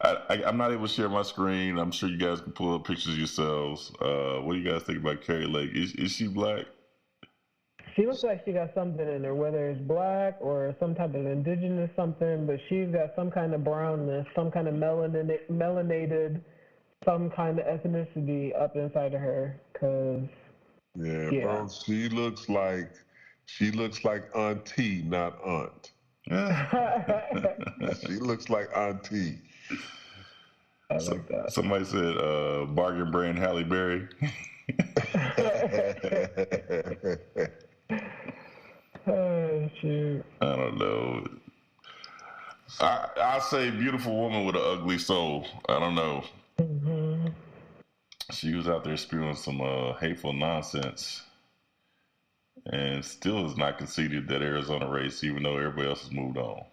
I'm not able to share my screen. I'm sure you guys can pull up pictures yourselves. What do you guys think about Kari Lake? Is she black? She looks like she got something in her, whether it's black or some type of indigenous something, but she's got some kind of brownness, some kind of melanated, some kind of ethnicity up inside of her. Yeah, bro, she looks like auntie, not aunt. She looks like auntie. I like that. Somebody said bargain brand Halle Berry. Oh, shoot. I don't know. I say beautiful woman with an ugly soul. I don't know. Mm-hmm. She was out there spewing some hateful nonsense, and still has not conceded that Arizona race, even though everybody else has moved on.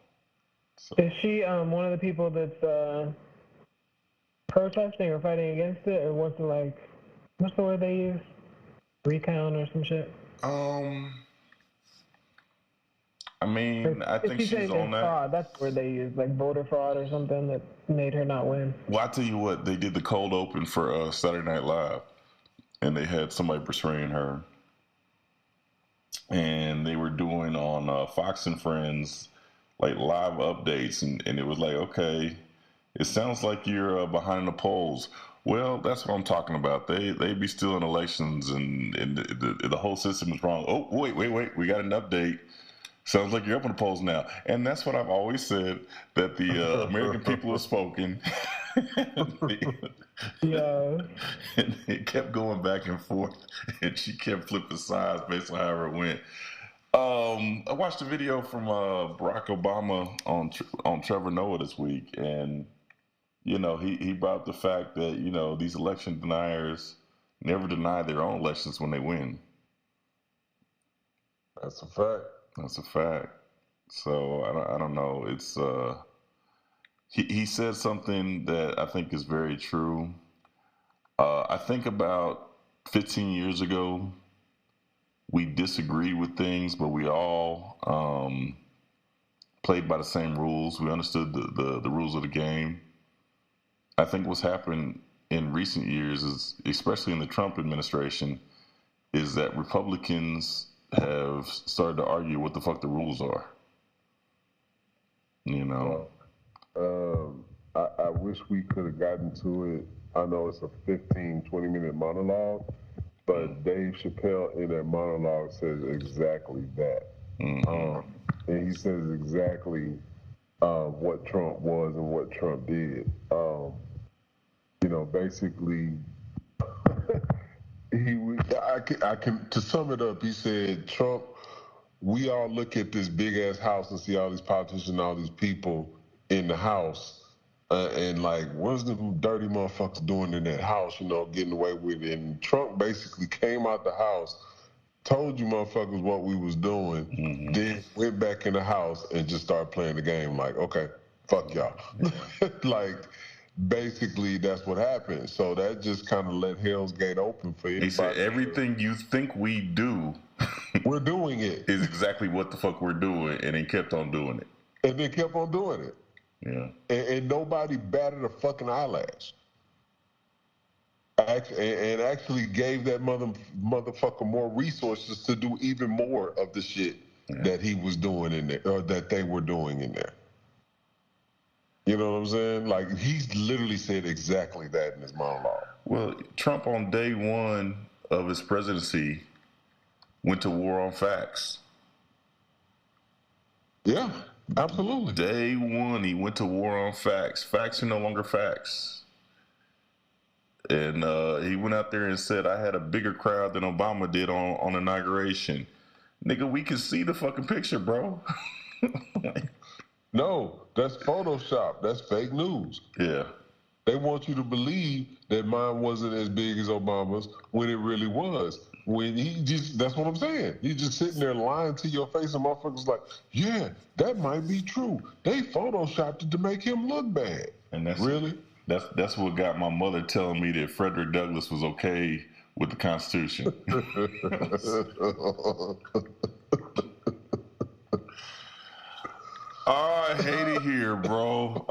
So. Is she one of the people that's protesting or fighting against it, or wants to What's the word they use? Recount or some shit? I mean, I think she's on that. Fraud. That's where they use, like voter fraud or something that made her not win. Well, I tell you what, they did the cold open for Saturday Night Live, and they had somebody portraying her, and they were doing on Fox and Friends like live updates, and it was like, okay, it sounds like you're behind the polls. Well, that's what I'm talking about. They be stealing elections, and the whole system is wrong. Oh, wait, we got an update. Sounds like you're up in the polls now. And that's what I've always said, that the American people have spoken. Yeah. And it kept going back and forth, and she kept flipping sides based on however it went. I watched a video from Barack Obama on Trevor Noah this week, and you know, he brought up the fact that, you know, these election deniers never deny their own elections when they win. That's a fact. That's a fact. So I don't know. It's he said something that I think is very true. I think about 15 years ago, we disagreed with things, but we all played by the same rules. We understood the rules of the game. I think what's happened in recent years is, especially in the Trump administration, is that Republicans have started to argue what the fuck the rules are. You know? I wish we could have gotten to it. I know it's a 15, 20-minute monologue, but Dave Chappelle in that monologue says exactly that. And he says exactly what Trump was and what Trump did. You know, basically, I can to sum it up, he said, Trump, we all look at this big ass house and see all these politicians and all these people in the house, and like, what's the dirty motherfuckers doing in that house, you know, getting away with it. And Trump basically came out the house, told you motherfuckers what we was doing, then went back in the house and just started playing the game like, okay, fuck y'all. Like, basically, that's what happened. So that just kind of let Hell's Gate open for anybody. He said, everything you think we do, we're doing it. Is exactly what the fuck we're doing, and they kept on doing it. And they kept on doing it. Yeah. And nobody batted a fucking eyelash. And actually gave that motherfucker more resources to do even more of the shit that he was doing in there, or that they were doing in there. You know what I'm saying? Like, he's literally said exactly that in his monologue. Well, Trump on day one of his presidency went to war on facts. Yeah, absolutely. Day one, he went to war on facts. Facts are no longer facts. And he went out there and said, I had a bigger crowd than Obama did on inauguration. Nigga, we can see the fucking picture, bro. No, that's Photoshop. That's fake news. Yeah. They want you to believe that mine wasn't as big as Obama's when it really was. When that's what I'm saying. He's just sitting there lying to your face, and motherfuckers like, yeah, that might be true. They Photoshopped it to make him look bad. And that's really? That's what got my mother telling me that Frederick Douglass was okay with the Constitution. Oh, I hate it here, bro.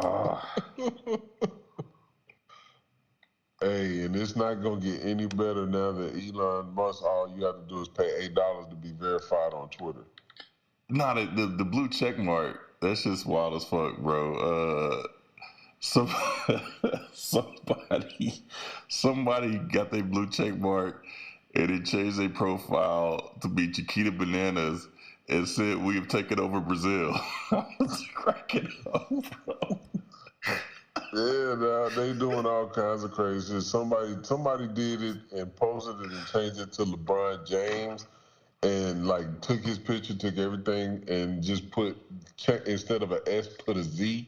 Hey, and it's not going to get any better now that Elon Musk, all you have to do is pay $8 to be verified on Twitter. Nah, the blue check mark, that's just wild as fuck, bro. Somebody got their blue check mark and it changed their profile to be Chiquita Bananas and said, we have taken over Brazil. I was cracking up, bro. Yeah, they doing all kinds of crazy shit. Somebody did it and posted it and changed it to LeBron James and like took his picture, took everything, and just put instead of an S, put a Z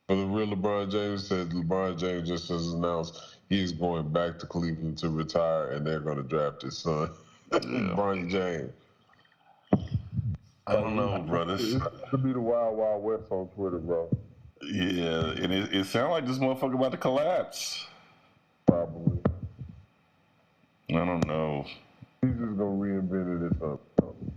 for the real LeBron James. Said LeBron James just has announced he is going back to Cleveland to retire, and they're going to draft his son, LeBron James. I don't know, bro. This could be the Wild Wild West on Twitter, bro. Yeah, and it sounds like this motherfucker about to collapse. Probably. I don't know. He's just gonna reinvent it or something.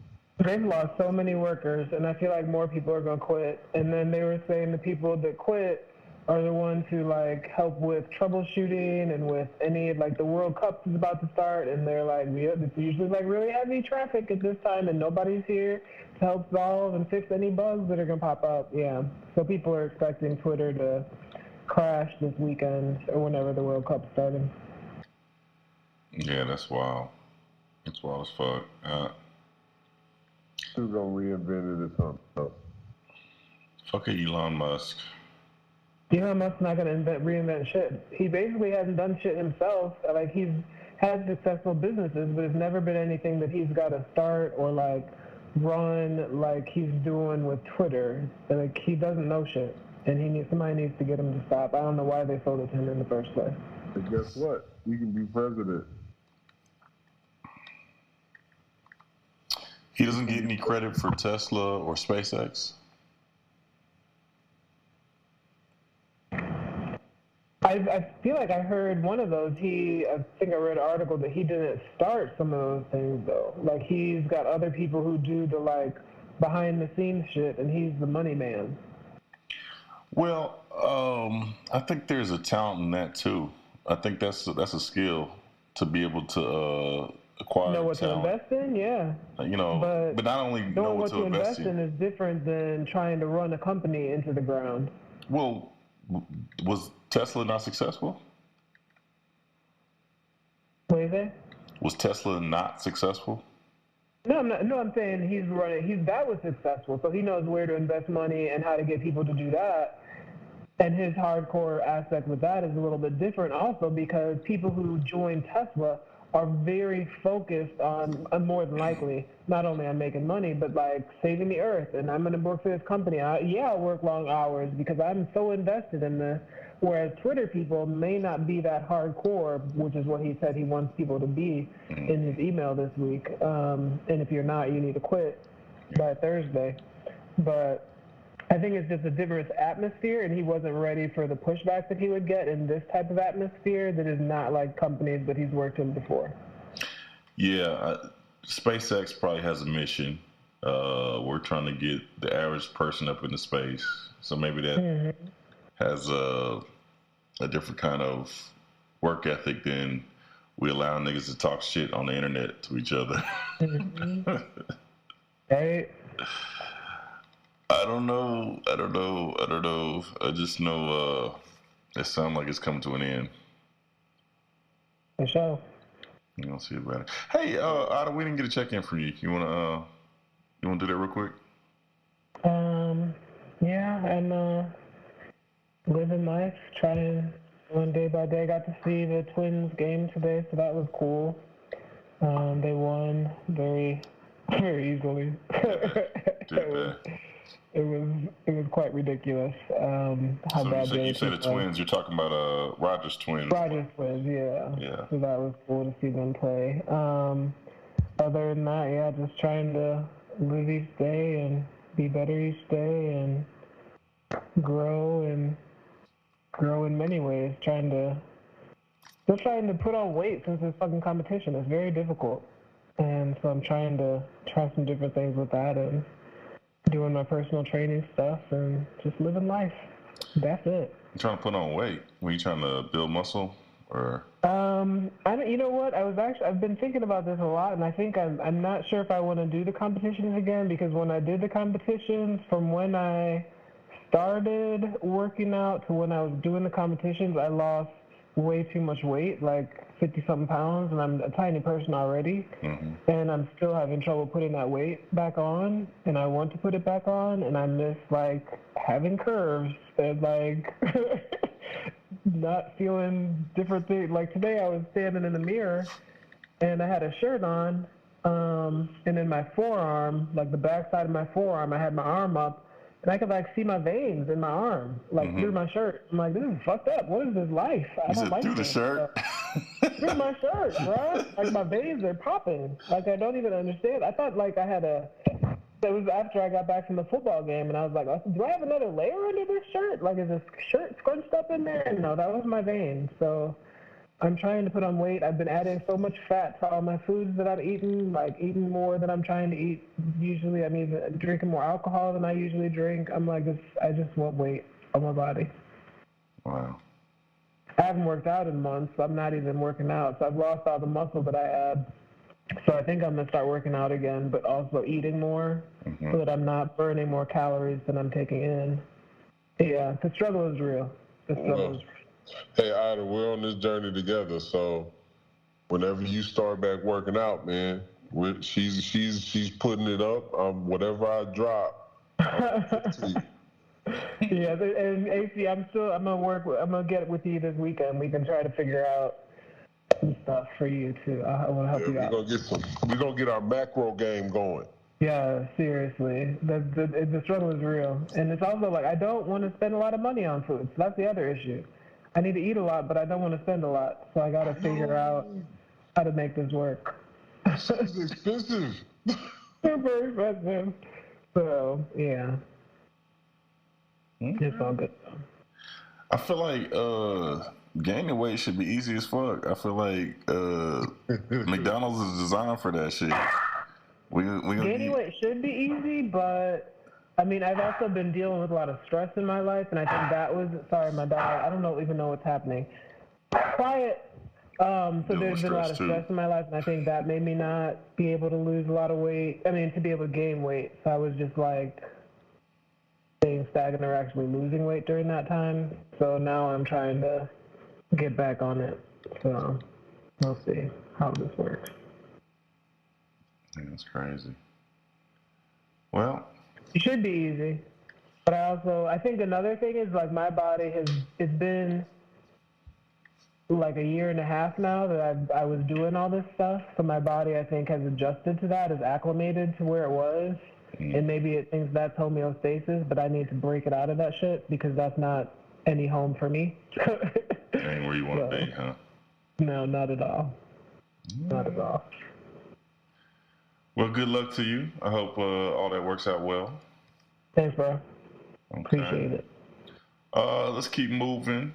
They've lost so many workers, and I feel like more people are going to quit. And then they were saying the people that quit are the ones who like help with troubleshooting and with any like the World Cup is about to start, and they're like, yeah, it's usually like really heavy traffic at this time, and nobody's here to help solve and fix any bugs that are going to pop up. Yeah, so people are expecting Twitter to crash this weekend or whenever the World Cup's starting. Yeah, that's wild. That's wild as fuck. He's gonna reinvent it or something. Fuck it, Elon Musk. Elon Musk's not going to reinvent shit. He basically hasn't done shit himself. Like, he's had successful businesses, but it's never been anything that he's got to start or, like, run like he's doing with Twitter. Like, he doesn't know shit, and somebody needs to get him to stop. I don't know why they sold it to him in the first place. But guess what? He can be president. He doesn't get any credit for Tesla or SpaceX? I feel like I heard one of those. I think I read an article that he didn't start some of those things, though. Like, he's got other people who do the, like, behind-the-scenes shit, and he's the money man. Well, I think there's a talent in that, too. I think that's a skill to be able to acquire know what talent. to invest in, yeah. You know, but not only know what to invest in is different than trying to run a company into the ground. Well, was Tesla not successful? What do you say? Was Tesla not successful? No, I'm saying he's running. That was successful, so he knows where to invest money and how to get people to do that. And his hardcore aspect with that is a little bit different, also because people who join Tesla are very focused on, more than likely, not only on making money, but like saving the earth. And I'm going to work for this company. I'll work long hours because I'm so invested in this. Whereas Twitter people may not be that hardcore, which is what he said he wants people to be in his email this week. And if you're not, you need to quit by Thursday. But I think it's just a different atmosphere, and he wasn't ready for the pushback that he would get in this type of atmosphere that is not like companies that he's worked in before. Yeah, SpaceX probably has a mission. We're trying to get the average person up into space. So maybe that has a different kind of work ethic than we allow niggas to talk shit on the internet to each other. Right? I don't know. I just know it sounds like it's coming to an end. For sure. You don't see it better. Hey, Ada, we didn't get a check-in from you. You wanna do that real quick? Yeah, I'm living life, trying one day by day. Got to see the Twins game today, so that was cool. They won very, very easily. It was quite ridiculous. How so bad you say the Twins? You're talking about Rogers Twins. Rogers Twins, yeah. So that was cool to see them play. Other than that, yeah, just trying to live each day and be better each day and grow in many ways. Still trying to put on weight since this fucking competition is very difficult, and so I'm trying to try some different things with that and doing my personal training stuff and just living life. That's it. You trying to put on weight? Were you trying to build muscle, or? You know what? I've been thinking about this a lot, and I think I'm not sure if I want to do the competitions again, because when I did the competitions, from when I started working out to when I was doing the competitions, I lost way too much weight, like 50-something pounds, and I'm a tiny person already, and I'm still having trouble putting that weight back on, and I want to put it back on, and I miss, like, having curves and, like, not feeling different things. Like, today I was standing in the mirror, and I had a shirt on, and in my forearm, like the back side of my forearm, I had my arm up, and I could, like, see my veins in my arm, like, through my shirt. I'm like, this is fucked up. What is this life? I don't like through this. the shirt? Through my shirt, bro. Like, my veins are popping. Like, I don't even understand. I thought, like, it was after I got back from the football game, and I was like, do I have another layer under this shirt? Like, is this shirt scrunched up in there? And no, that was my veins. So I'm trying to put on weight. I've been adding so much fat to all my foods that I'm eating, like eating more than I'm trying to eat. Usually, I'm even drinking more alcohol than I usually drink. I'm like, I just want weight on my body. Wow. I haven't worked out in months. I'm not even working out, so I've lost all the muscle that I had. So I think I'm gonna start working out again, but also eating more, so that I'm not burning more calories than I'm taking in. Yeah, the struggle is real. The struggle is real. Hey, Ida, we're on this journey together. So whenever you start back working out, man, she's putting it up. Whatever I drop, Yeah, and AC, I'm gonna get with you this weekend. We can try to figure out some stuff for you too. I want to help you out. We're gonna get our macro game going. Yeah, seriously, the struggle is real, and it's also like I don't want to spend a lot of money on food. So that's the other issue. I need to eat a lot, but I don't want to spend a lot. So I got to figure out how to make this work. It's expensive. Super expensive. So yeah, it's all good. I feel like gaining weight should be easy as fuck. I feel like McDonald's is designed for that shit. Gaining weight should be easy, but I mean, I've also been dealing with a lot of stress in my life, and I think that was, sorry, my dog, I don't even know what's happening. Quiet. So there's been a lot of stress in my life, and I think that made me not be able to lose a lot of weight. I mean, to be able to gain weight. So I was just like staying stagnant or actually losing weight during that time. So now I'm trying to get back on it. So we'll see how this works. That's crazy. Well, it should be easy, but I think another thing is like my body it's been like a year and a half now that I was doing all this stuff, so my body I think has adjusted to that, is acclimated to where it was, and maybe it thinks that's homeostasis, but I need to break it out of that shit because that's not any home for me. Ain't where you want to be, huh? No, not at all. Not at all. Well, good luck to you. I hope all that works out well. Thanks, bro. Okay. Appreciate it. Let's keep moving.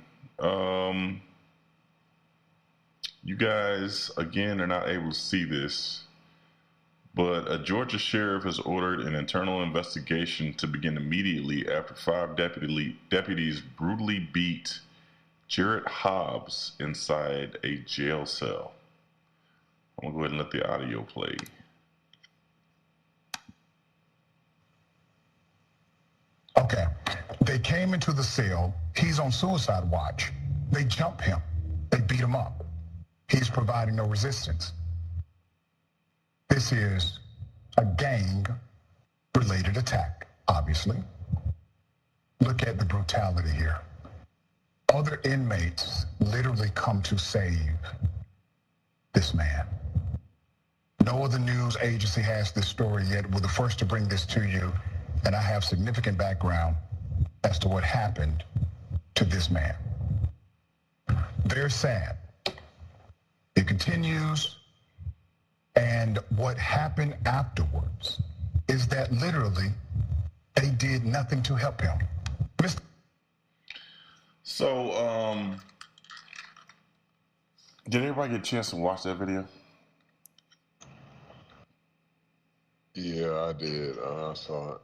You guys, again, are not able to see this, but a Georgia sheriff has ordered an internal investigation to begin immediately after 5 deputies brutally beat Jarrett Hobbs inside a jail cell. I'm going to go ahead and let the audio play. Okay, they came into the cell. He's on suicide watch. They jump him. They beat him up. He's providing no resistance. This is a gang-related attack, obviously. Look at the brutality here. Other inmates literally come to save this man. No other news agency has this story yet. We're the first to bring this to you. And I have significant background as to what happened to this man. Very sad. It continues, and what happened afterwards is that literally they did nothing to help him. So, did everybody get a chance to watch that video? Yeah, I did. I saw it.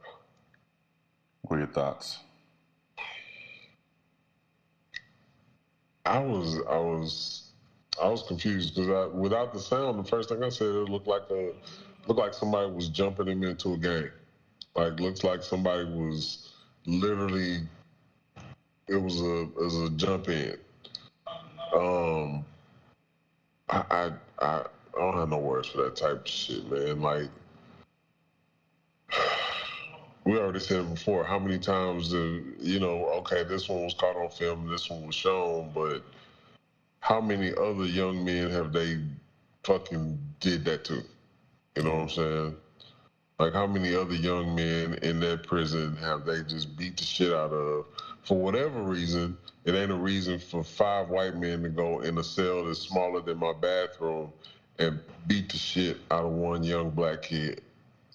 What are your thoughts? I was confused because without the sound, the first thing I said, it looked like somebody was jumping him into a game. Like looks like somebody was literally. It was a jump in. I don't have no words for that type of shit, man. Like. We already said it before, how many times, okay, this one was caught on film, this one was shown, but how many other young men have they fucking did that to? You know what I'm saying? Like, how many other young men in that prison have they just beat the shit out of? For whatever reason, it ain't a reason for 5 white men to go in a cell that's smaller than my bathroom and beat the shit out of one young black kid.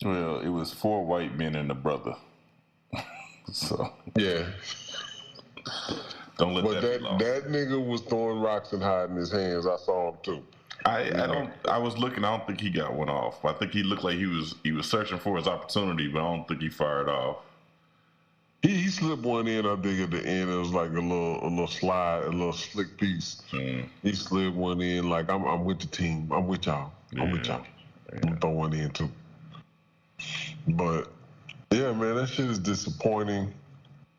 Well, it was 4 white men and a brother. So yeah, Don't let But that be lost. that nigga was throwing rocks and hiding his hands. I saw him too. I was looking. I don't think he got one off. I think he looked like he was searching for his opportunity, but I don't think he fired off. He slipped one in. I think at the end it was like a little slide, a little slick piece. He slid one in like I'm with the team. I'm with y'all. I'm with y'all. I'm gonna throw one in too. But yeah, man, that shit is disappointing,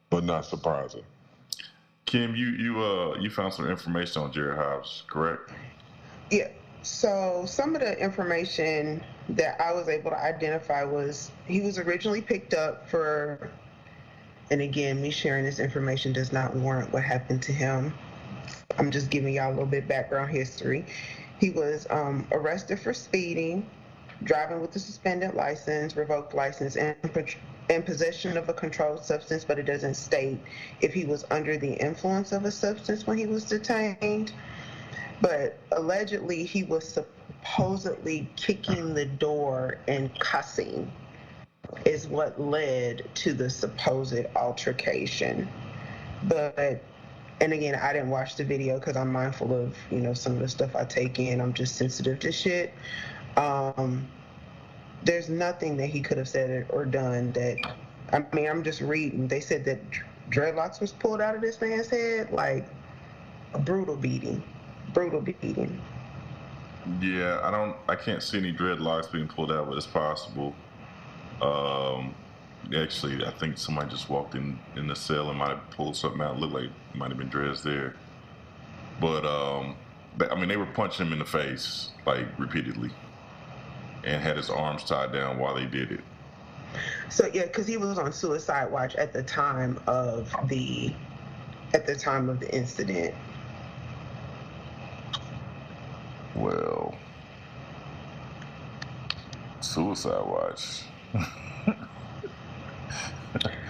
but not surprising. Kim, you found some information on Jared Hobbs, correct? Yeah. So some of the information that I was able to identify was he was originally picked up for, and again, me sharing this information does not warrant what happened to him. I'm just giving y'all a little bit background history. He was arrested for speeding, driving with a suspended license, revoked license, and possession of a controlled substance, but it doesn't state if he was under the influence of a substance when he was detained. But allegedly, he was supposedly kicking the door and cussing is what led to the supposed altercation. But, and again, I didn't watch the video because I'm mindful of, some of the stuff I take in. I'm just sensitive to shit. There's nothing that he could have said or done that, I'm just reading. They said that dreadlocks was pulled out of this man's head, like a brutal beating. Yeah, I can't see any dreadlocks being pulled out, but it's possible. Actually, I think somebody just walked in the cell and might have pulled something out. It looked like it might have been dreads there. But, they were punching him in the face, like, repeatedly, and had his arms tied down while they did it. So, yeah, because he was on suicide watch at the time of the incident. Well, suicide watch.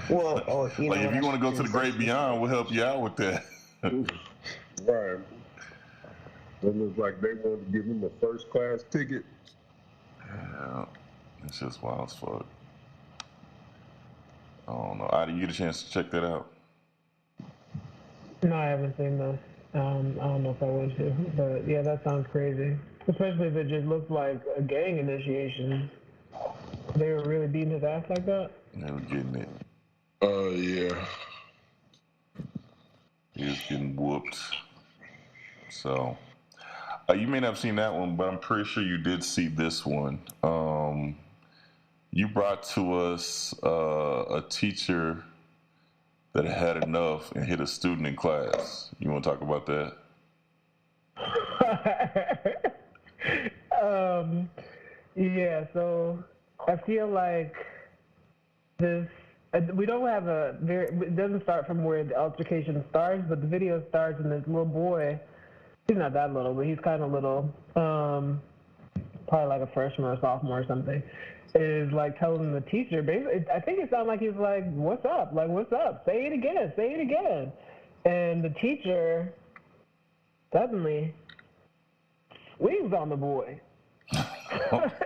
Well, if you want to go to the great beyond, we'll help you out with that. Right. It looks like they wanted to give him a first class ticket. Yeah, it's just wild as fuck. I don't know. Ida, you get a chance to check that out? No, I haven't seen those. I don't know if I would to, but yeah, that sounds crazy. Especially if it just looks like a gang initiation. They were really beating his ass like that? They were getting it. Yeah. He was getting whooped. So, you may not have seen that one, but I'm pretty sure you did see this one. You brought to us a teacher that had enough and hit a student in class. You want to talk about that? Yeah, so I feel like this, we don't have it doesn't start from where the altercation starts, but the video starts and this little boy, he's not that little, but he's kind of little, probably like a freshman or sophomore or something, is like telling the teacher, basically, I think it sounded like he's like, what's up? Like, what's up? Say it again. And the teacher suddenly swings on the boy.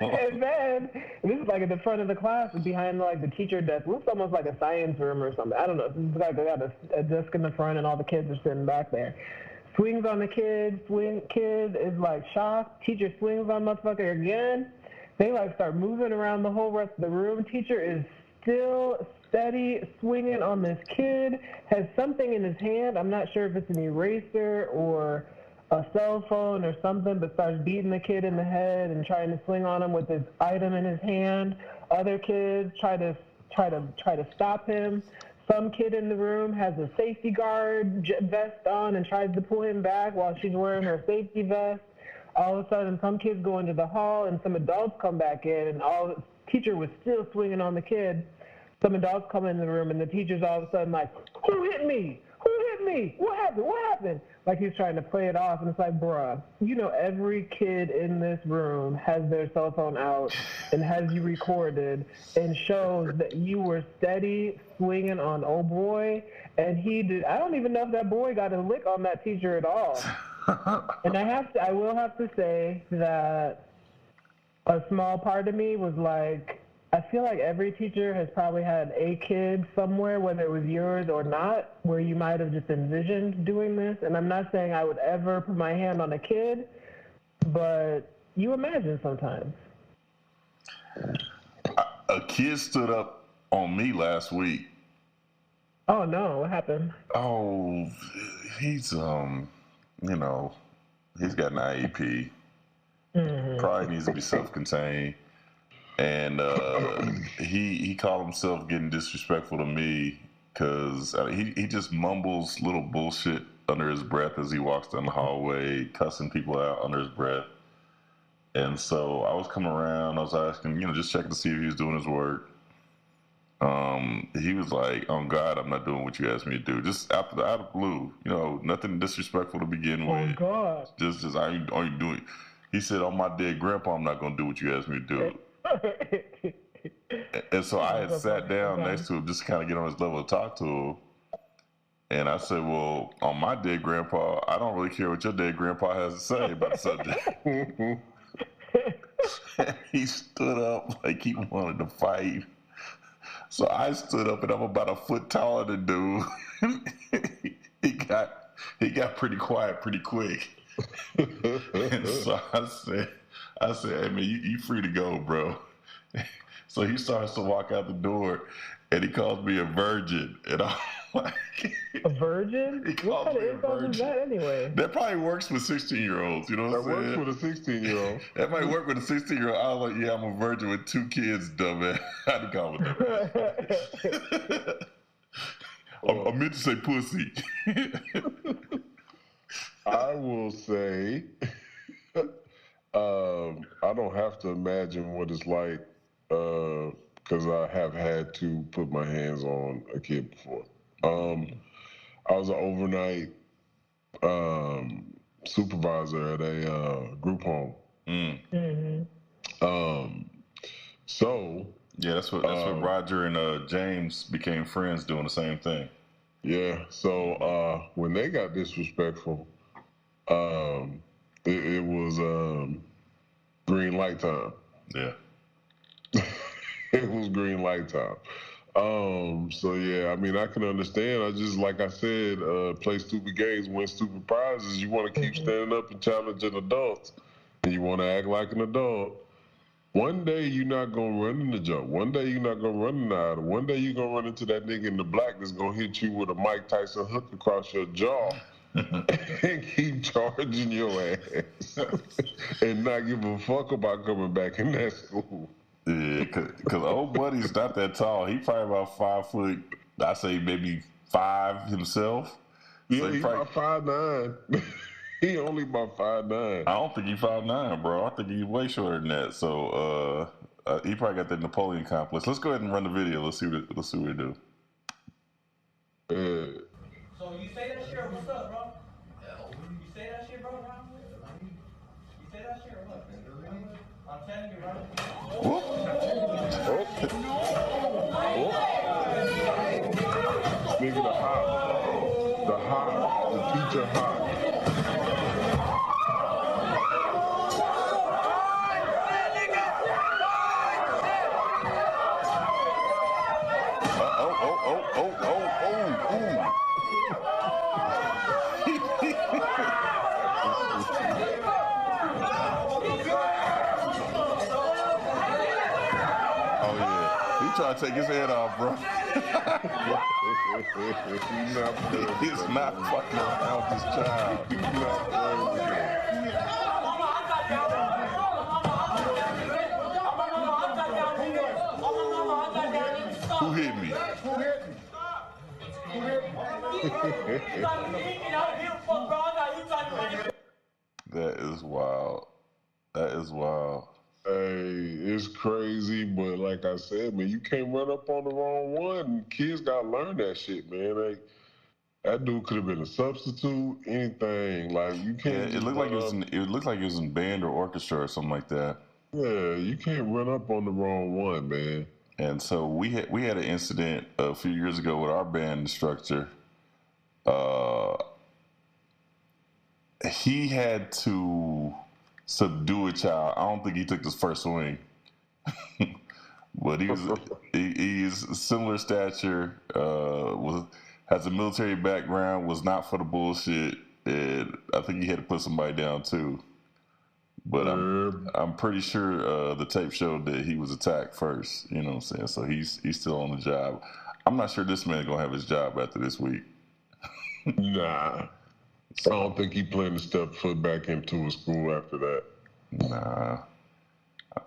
And then, this is like at the front of the class, behind like the teacher desk. It looks almost like a science room or something. I don't know. It's like they got a desk in the front and all the kids are sitting back there. Swings on the kid. Kid is like shocked. Teacher swings on motherfucker again. They like start moving around the whole rest of the room. Teacher is still steady swinging on this kid. Has something in his hand. I'm not sure if it's an eraser or a cell phone or something, but starts beating the kid in the head and trying to swing on him with this item in his hand. Other kids try to stop him. Some kid in the room has a safety guard vest on and tries to pull him back while she's wearing her safety vest. All of a sudden, some kids go into the hall and some adults come back in, and the teacher was still swinging on the kid. Some adults come in the room, and the teacher's all of a sudden like, who hit me? Who hit me? What happened? Like he's trying to play it off, and it's like, bruh, every kid in this room has their cell phone out and has you recorded and shows that you were steady swinging on old boy, and he did. I don't even know if that boy got a lick on that teacher at all. And I will have to say that a small part of me was like, I feel like every teacher has probably had a kid somewhere, whether it was yours or not, where you might have just envisioned doing this. And I'm not saying I would ever put my hand on a kid, but you imagine sometimes. A kid stood up on me last week. Oh no, what happened? Oh, he's you know, he's got an IEP. Probably needs to be self-contained. And he called himself getting disrespectful to me because he just mumbles little bullshit under his breath as he walks down the hallway, cussing people out under his breath. And so I was coming around, I was asking, just checking to see if he was doing his work. He was like, "Oh God, I'm not doing what you asked me to do." Just out of the blue, nothing disrespectful to begin with. Oh God. Just are you doing? He said, "On my dead grandpa, I'm not gonna do what you asked me to do." And so I had sat down next to him just to kind of get on his level to talk to him. And I said, "Well, on my dead grandpa, I don't really care what your dead grandpa has to say about the subject." He stood up like he wanted to fight. So I stood up, and I'm about a foot taller than dude. He got pretty quiet pretty quick. And so I said, "Hey man, you free to go, bro." So he starts to walk out the door, and he calls me a virgin, and I'm like, a virgin? What kind of insult is that anyway? That probably works with 16-year-olds, you know what I'm saying? That works with a 16-year-old. That might work with a 16-year-old. I was like, "Yeah, I'm a virgin with 2 kids, dumbass." I had to call him dumbass. I meant to say pussy. I will say, I don't have to imagine what it's like, because I have had to put my hands on a kid before. I was an overnight supervisor at a group home. So yeah, that's what Roger and James became friends doing the same thing. Yeah, so when they got disrespectful, it was green light time. Yeah. It was green light time. So yeah, I mean, I can understand. I just, like I said, play stupid games, win stupid prizes. You want to keep standing up and challenging adults, and you want to act like an adult. One day you're not gonna run in the jump. One day you're not gonna run in the idol. One day you're gonna run into that nigga in the black that's gonna hit you with a Mike Tyson hook across your jaw and keep charging your ass and not give a fuck about coming back in that school. Yeah, because old buddy's not that tall. He probably about 5 foot. I say maybe 5 himself. Yeah, so he's about 5'9". He only about 5'9". I don't think he's 5'9", bro. I think he's way shorter than that. So he probably got that Napoleon complex. Let's go ahead and run the video. Let's see what it do. So you say that shit or what's up, bro? You say that shit, bro? You say that shit or what? I'm telling you, bro. Nigga, the teacher hot. Trying to take his head off, bro. He's not fucking around with this child. Who hit me? That is wild. That is wild. Hey, it's crazy, but like I said, man, you can't run up on the wrong one. Kids gotta learn that shit, man. Like, that dude could have been a substitute, anything. Like, you can't. Yeah, it looked like it was in band or orchestra or something like that. Yeah, you can't run up on the wrong one, man. And so we had an incident a few years ago with our band instructor. He had to subdue a child. I don't think he took this first swing, But he is similar stature, has a military background, was not for the bullshit, and I think he had to put somebody down too. But I'm pretty sure the tape showed that he was attacked first. You know what I'm saying? So he's still on the job. I'm not sure this man gonna have his job after this week. Nah, I don't think he planned to step foot back into a school after that. Nah.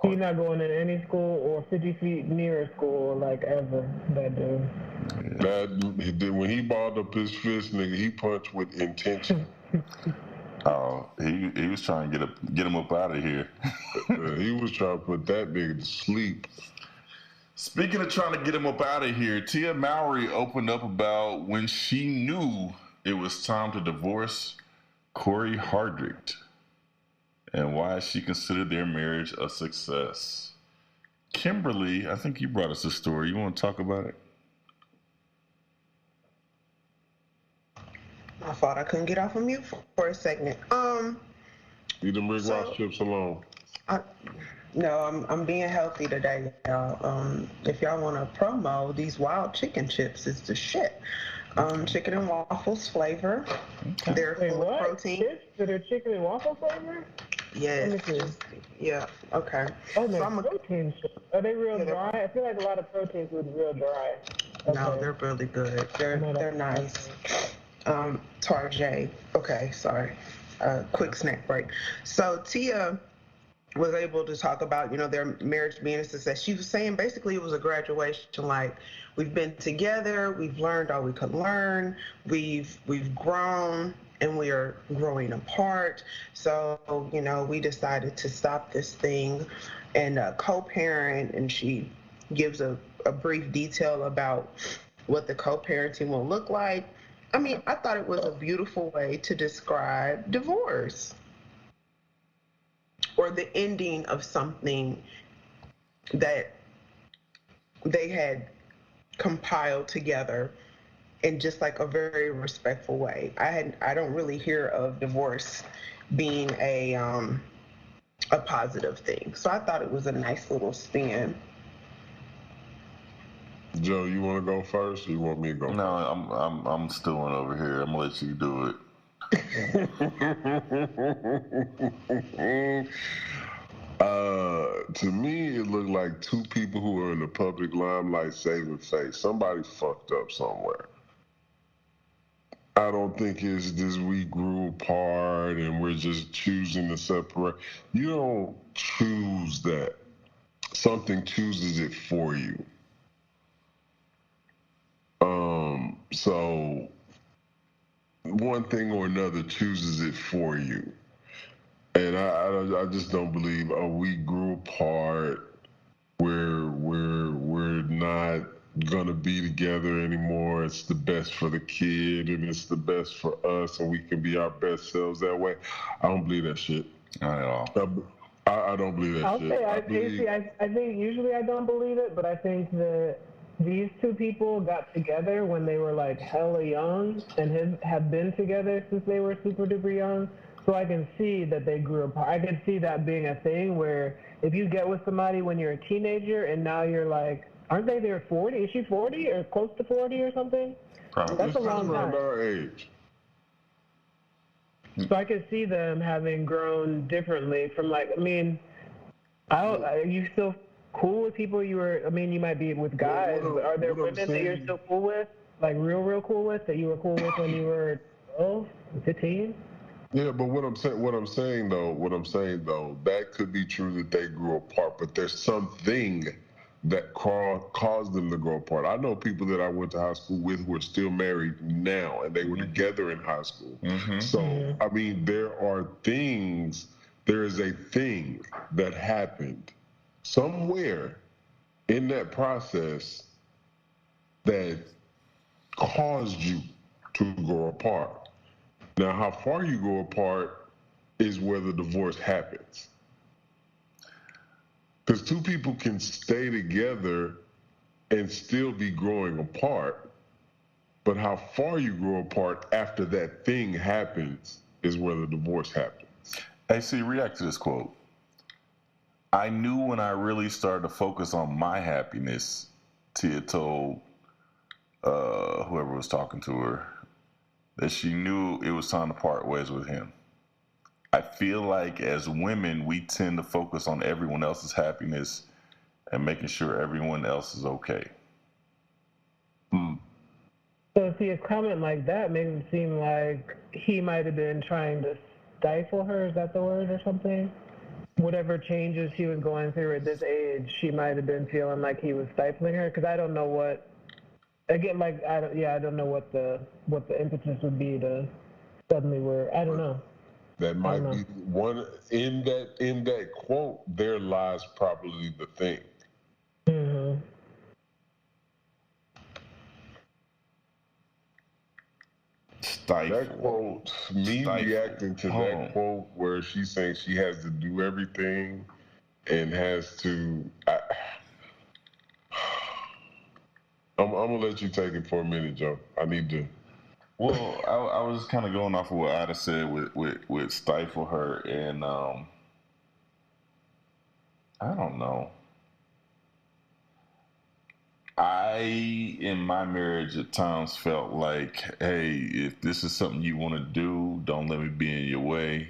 He's not going in any school or 50 feet near a school, like, ever, that dude. When he balled up his fist, nigga, he punched with intention. Oh, he was trying to get him up out of here. He was trying to put that nigga to sleep. Speaking of trying to get him up out of here, Tia Mowry opened up about when she knew it was time to divorce Corey Hardrict and why she considered their marriage a success. Kimberly, I think you brought us a story. You want to talk about it? I thought I couldn't get off of mute for a second. Leave them Rick Ross chips alone. No, I'm being healthy today, y'all. If y'all want to promo, these wild chicken chips is the shit. Chicken and waffles flavor. Okay. They're full of protein. Chips that are chicken and waffle flavor? Yes. Yeah. Okay. Oh, they're protein chips. Are they real dry? I feel like a lot of proteins would be real dry. Okay. No, they're really good. They're nice. Tarjay. Okay, sorry. Quick snack break. So Tia was able to talk about, their marriage being a success. She was saying basically it was a graduation. Like, we've been together, we've learned all we could learn, we've grown, and we are growing apart. So, we decided to stop this thing and co-parent, and she gives a brief detail about what the co-parenting will look like. I mean, I thought it was a beautiful way to describe divorce or the ending of something that they had compiled together in just like a very respectful way. I don't really hear of divorce being a positive thing. So I thought it was a nice little spin. Joe, you want to go first, or you want me to go? No, I'm stewing over here. I'm gonna let you do it. To me, it looked like two people who are in the public limelight saving face. Somebody fucked up somewhere. I don't think it's this we grew apart and we're just choosing to separate. You don't choose that. Something chooses it for you. So one thing or another chooses it for you. And I just don't believe, we grew apart, we're not gonna be together anymore, it's the best for the kid and it's the best for us and we can be our best selves that way. I don't believe that shit. Not at all. I don't believe that shit. I think usually I don't believe it, but I think that these two people got together when they were like hella young and have been together since they were super duper young. So I can see that they grew apart. I can see that being a thing where if you get with somebody when you're a teenager and now you're like, aren't they're 40? Is she 40 or close to 40 or something? Probably. That's a long time. Around our age. So I could see them having grown differently from like, are you still cool with people you might be with guys, but are there women that you're still cool with? Like real cool with, that you were cool with when you were 12, 15? Yeah, but what I'm saying though, that could be true that they grew apart, but there's something that caused them to grow apart. I know people that I went to high school with who are still married now, and they were together in high school. So, there is a thing that happened somewhere in that process that caused you to grow apart. Now, how far you go apart is where the divorce happens. Because two people can stay together and still be growing apart, but how far you grow apart after that thing happens is where the divorce happens. Hey, see, react to this quote. I knew when I really started to focus on my happiness, Tia told whoever was talking to her that she knew it was time to part ways with him. I feel like as women, we tend to focus on everyone else's happiness and making sure everyone else is okay. So see, a comment like that makes it seem like he might have been trying to stifle her. Is that the word or something? Whatever changes she was going through at this age, she might have been feeling like he was stifling her. Because I don't know what. Again, like I don't know what the impetus would be to suddenly I don't know. That might be one in that quote. There lies probably the thing. Mm-hmm. That quote, reacting to that quote where she's saying she has to do everything and has to. I'm gonna let you take it for a minute, Joe. I need to. Well, I was kind of going off of what Ida said with stifle her, and I don't know. I, in my marriage, at times felt like, hey, if this is something you want to do, don't let me be in your way.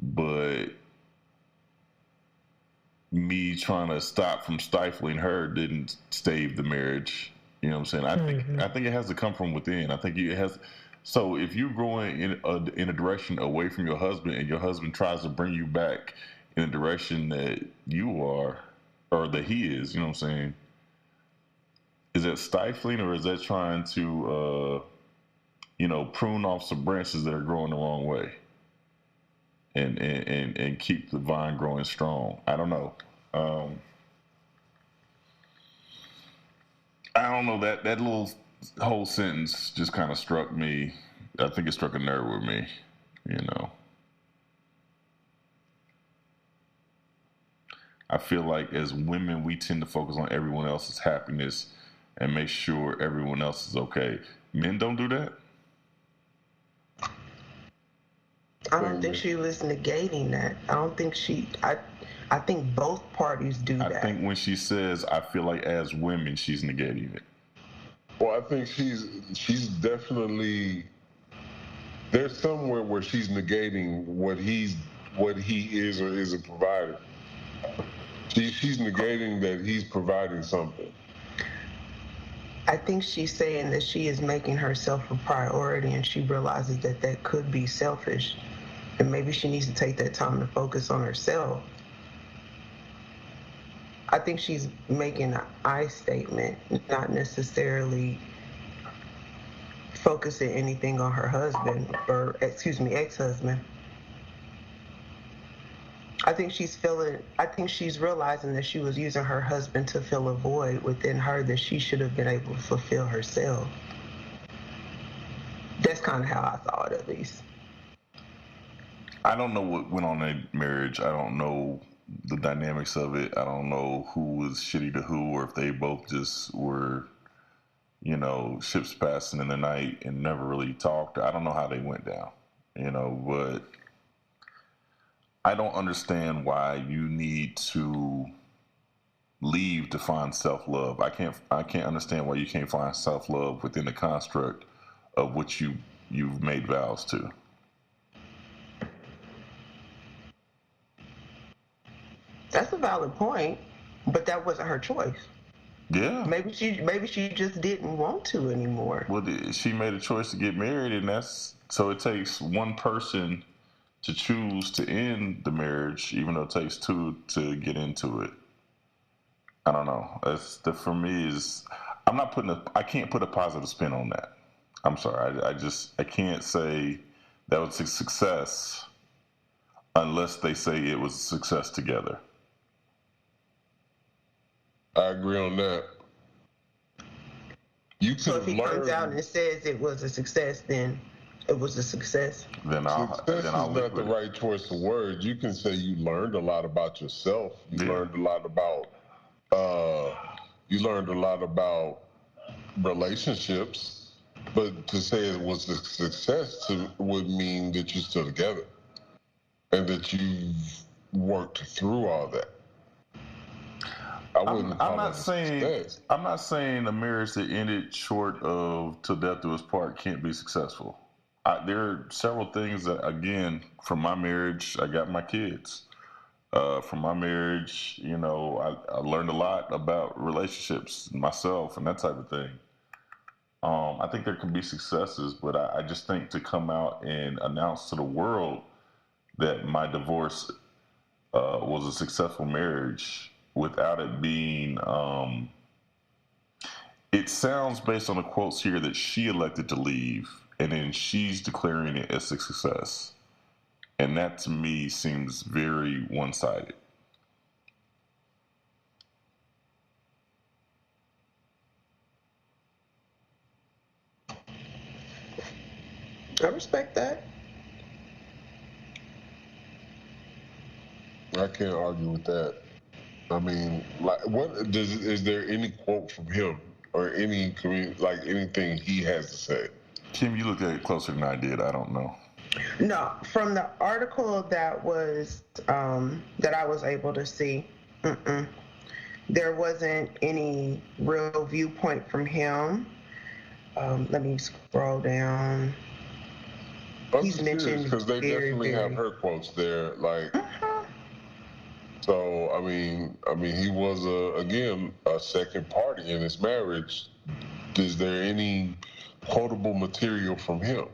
But me trying to stop from stifling her didn't stave the marriage. You know what I'm saying? I think it has to come from within. I think it has. So if you're going in a direction away from your husband, and your husband tries to bring you back in a direction that you are, or that he is, you know what I'm saying? Is that stifling, or is that trying to, prune off some branches that are growing the wrong way, and keep the vine growing strong? I don't know. I don't know, that little whole sentence just kind of struck me. I think it struck a nerve with me, I feel like as women, we tend to focus on everyone else's happiness and make sure everyone else is okay. Men don't do that? I don't think she was negating that. I don't think I think both parties do that. I think when she says, I feel like as women, she's negating it. Well, I think she's definitely, there's somewhere where she's negating what he is or isn't providing. She's negating that he's providing something. I think she's saying that she is making herself a priority, and she realizes that could be selfish, and maybe she needs to take that time to focus on herself. I think she's making an I statement, not necessarily focusing anything on her husband, or ex-husband. I think she's realizing that she was using her husband to fill a void within her that she should have been able to fulfill herself. That's kind of how I saw it, at least. I don't know what went on in their marriage. I don't know the dynamics of it. I don't know who was shitty to who, or if they both just were, ships passing in the night and never really talked. I don't know how they went down, but I don't understand why you need to leave to find self-love. I can't understand why you can't find self-love within the construct of what you've made vows to. That's a valid point, but that wasn't her choice. Yeah. Maybe she just didn't want to anymore. Well, she made a choice to get married, and so it takes one person to choose to end the marriage, even though it takes two to get into it. I don't know. For me is, I can't put a positive spin on that. I'm sorry. I can't say that was a success unless they say it was a success together. I agree on that. So if he comes out and says it was a success, then it was a success. Success is not the right choice of words. You can say you learned a lot about yourself. You learned a lot about relationships. But to say it was a success would mean that you're still together and that you've worked through all that. I'm not saying a marriage that ended short of till death do us part can't be successful. There are several things that, again, from my marriage, I got my kids. From my marriage, I learned a lot about relationships, myself, and that type of thing. I think there can be successes, but I just think to come out and announce to the world that my divorce was a successful marriage without it being, it sounds based on the quotes here that she elected to leave and then she's declaring it as a success. And that to me seems very one-sided. I respect that. I can't argue with that. I mean, is there any quote from him or anything he has to say? Kim, you looked at it closer than I did. I don't know. No, from the article that I was able to see, there wasn't any real viewpoint from him. Let me scroll down. He's mentioned because they definitely have her quotes there, So I mean, he was a second party in his marriage. Is there any quotable material from him?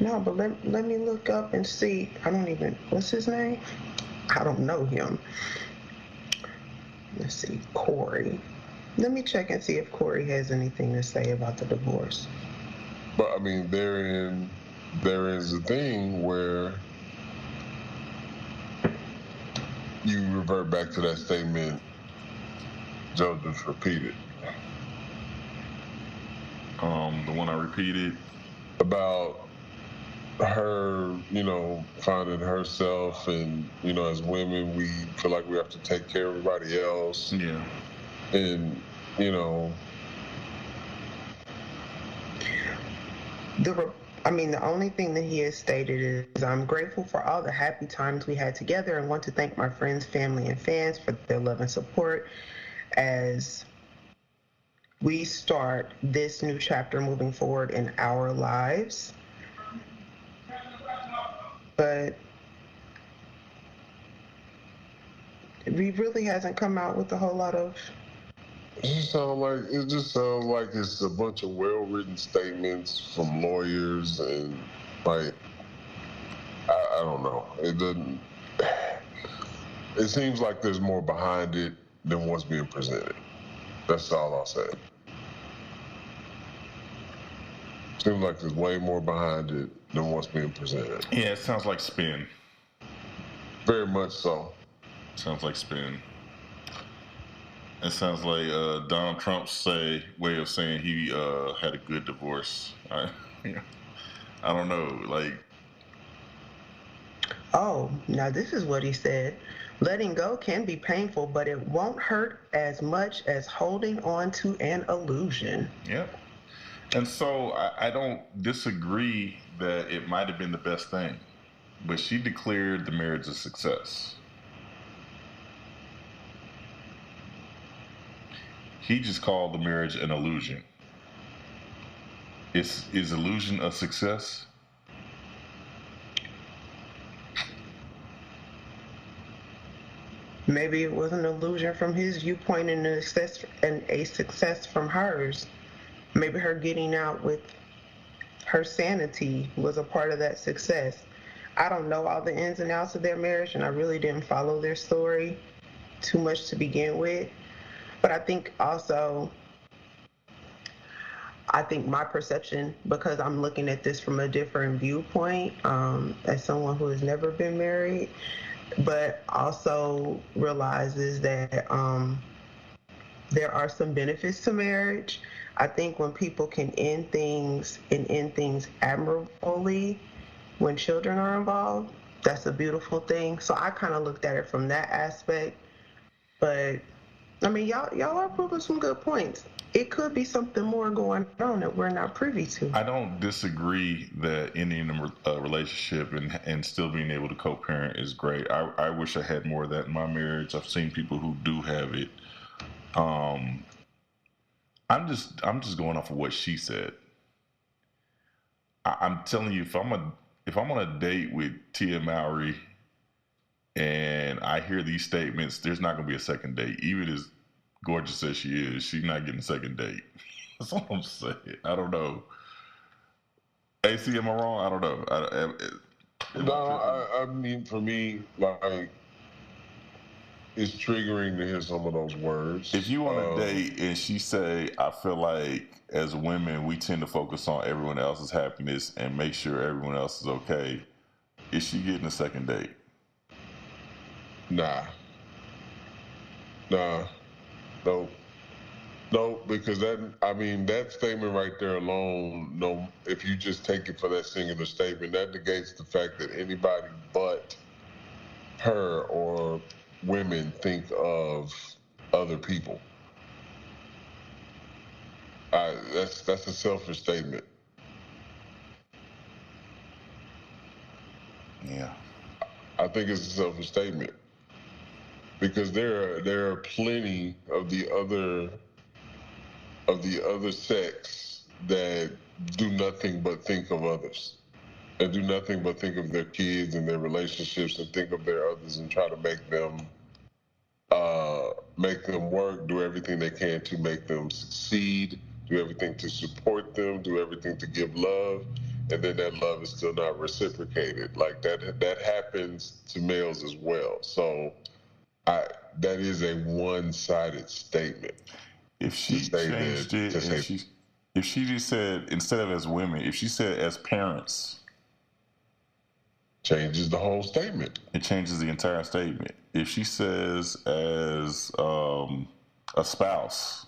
No, but let me look up and see. What's his name? I don't know him. Let's see, Corey. Let me check and see if Corey has anything to say about the divorce. But I mean, there is a thing where you revert back to that statement Joe just repeated. The one I repeated? About her, finding herself and, as women, we feel like we have to take care of everybody else. Yeah. And, the only thing that he has stated is, I'm grateful for all the happy times we had together and want to thank my friends, family, and fans for their love and support as we start this new chapter moving forward in our lives. But he really hasn't come out with a whole lot of... It just sounds like it's a bunch of well-written statements from lawyers and I don't know. It seems like there's more behind it than what's being presented. That's all I'll say. Seems like there's way more behind it than what's being presented. Yeah, it sounds like spin. Very much so. Sounds like spin. It sounds like Donald Trump's way of saying he had a good divorce. I don't know, Oh, now this is what he said. Letting go can be painful, but it won't hurt as much as holding on to an illusion. Yep. And so I don't disagree that it might have been the best thing, but she declared the marriage a success. He just called the marriage an illusion. Is illusion a success? Maybe it was an illusion from his viewpoint and a success from hers. Maybe her getting out with her sanity was a part of that success. I don't know all the ins and outs of their marriage, and I really didn't follow their story too much to begin with. But I think also, my perception, because I'm looking at this from a different viewpoint, as someone who has never been married, but also realizes that there are some benefits to marriage. I think when people can end things admirably when children are involved, that's a beautiful thing. So I kind of looked at it from that aspect. But I mean, y'all are proving some good points. It could be something more going on that we're not privy to. I don't disagree that ending a relationship and still being able to co-parent is great. I wish I had more of that in my marriage. I've seen people who do have it. I'm just going off of what she said. I'm telling you, if I'm on a date with Tia Mowry and I hear these statements, there's not going to be a second date. Even as gorgeous as she is, she's not getting a second date. That's all I'm saying. I don't know. AC, am I wrong? I don't know. No, I mean, for me, like, it's triggering to hear some of those words. If you on a date and she say, I feel like as women, we tend to focus on everyone else's happiness and make sure everyone else is okay, is she getting a second date? Nah. No, because that statement right there alone, no, if you just take it for that singular statement, that negates the fact that anybody but her or women think of other people. That's a selfish statement. Yeah. I think it's a selfish statement. Because there are plenty of the other sex that do nothing but think of others, and do nothing but think of their kids and their relationships and think of their others and try to make them work, do everything they can to make them succeed, do everything to support them, do everything to give love, and then that love is still not reciprocated. Like that happens to males as well. So that is a one-sided statement. If she changed it, if she just said, instead of as women, if she said as parents, changes the whole statement. It changes the entire statement. If she says as a spouse,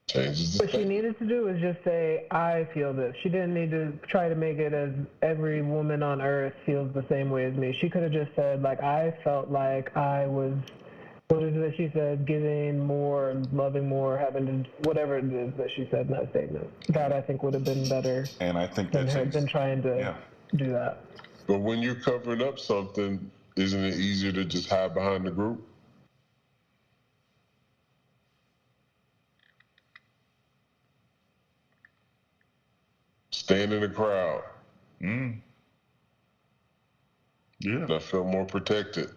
changes the What she needed to do is just say, I feel this. She didn't need to try to make it as every woman on earth feels the same way as me. She could have just said, like, I felt like I was, what is it that she said, giving more, loving more, having to, whatever it is that she said in that statement. That, I think, would have been better and I think than her been trying to do that. But when you're covering up something, isn't it easier to just hide behind the group? Stand in the crowd. Yeah. I feel more protected.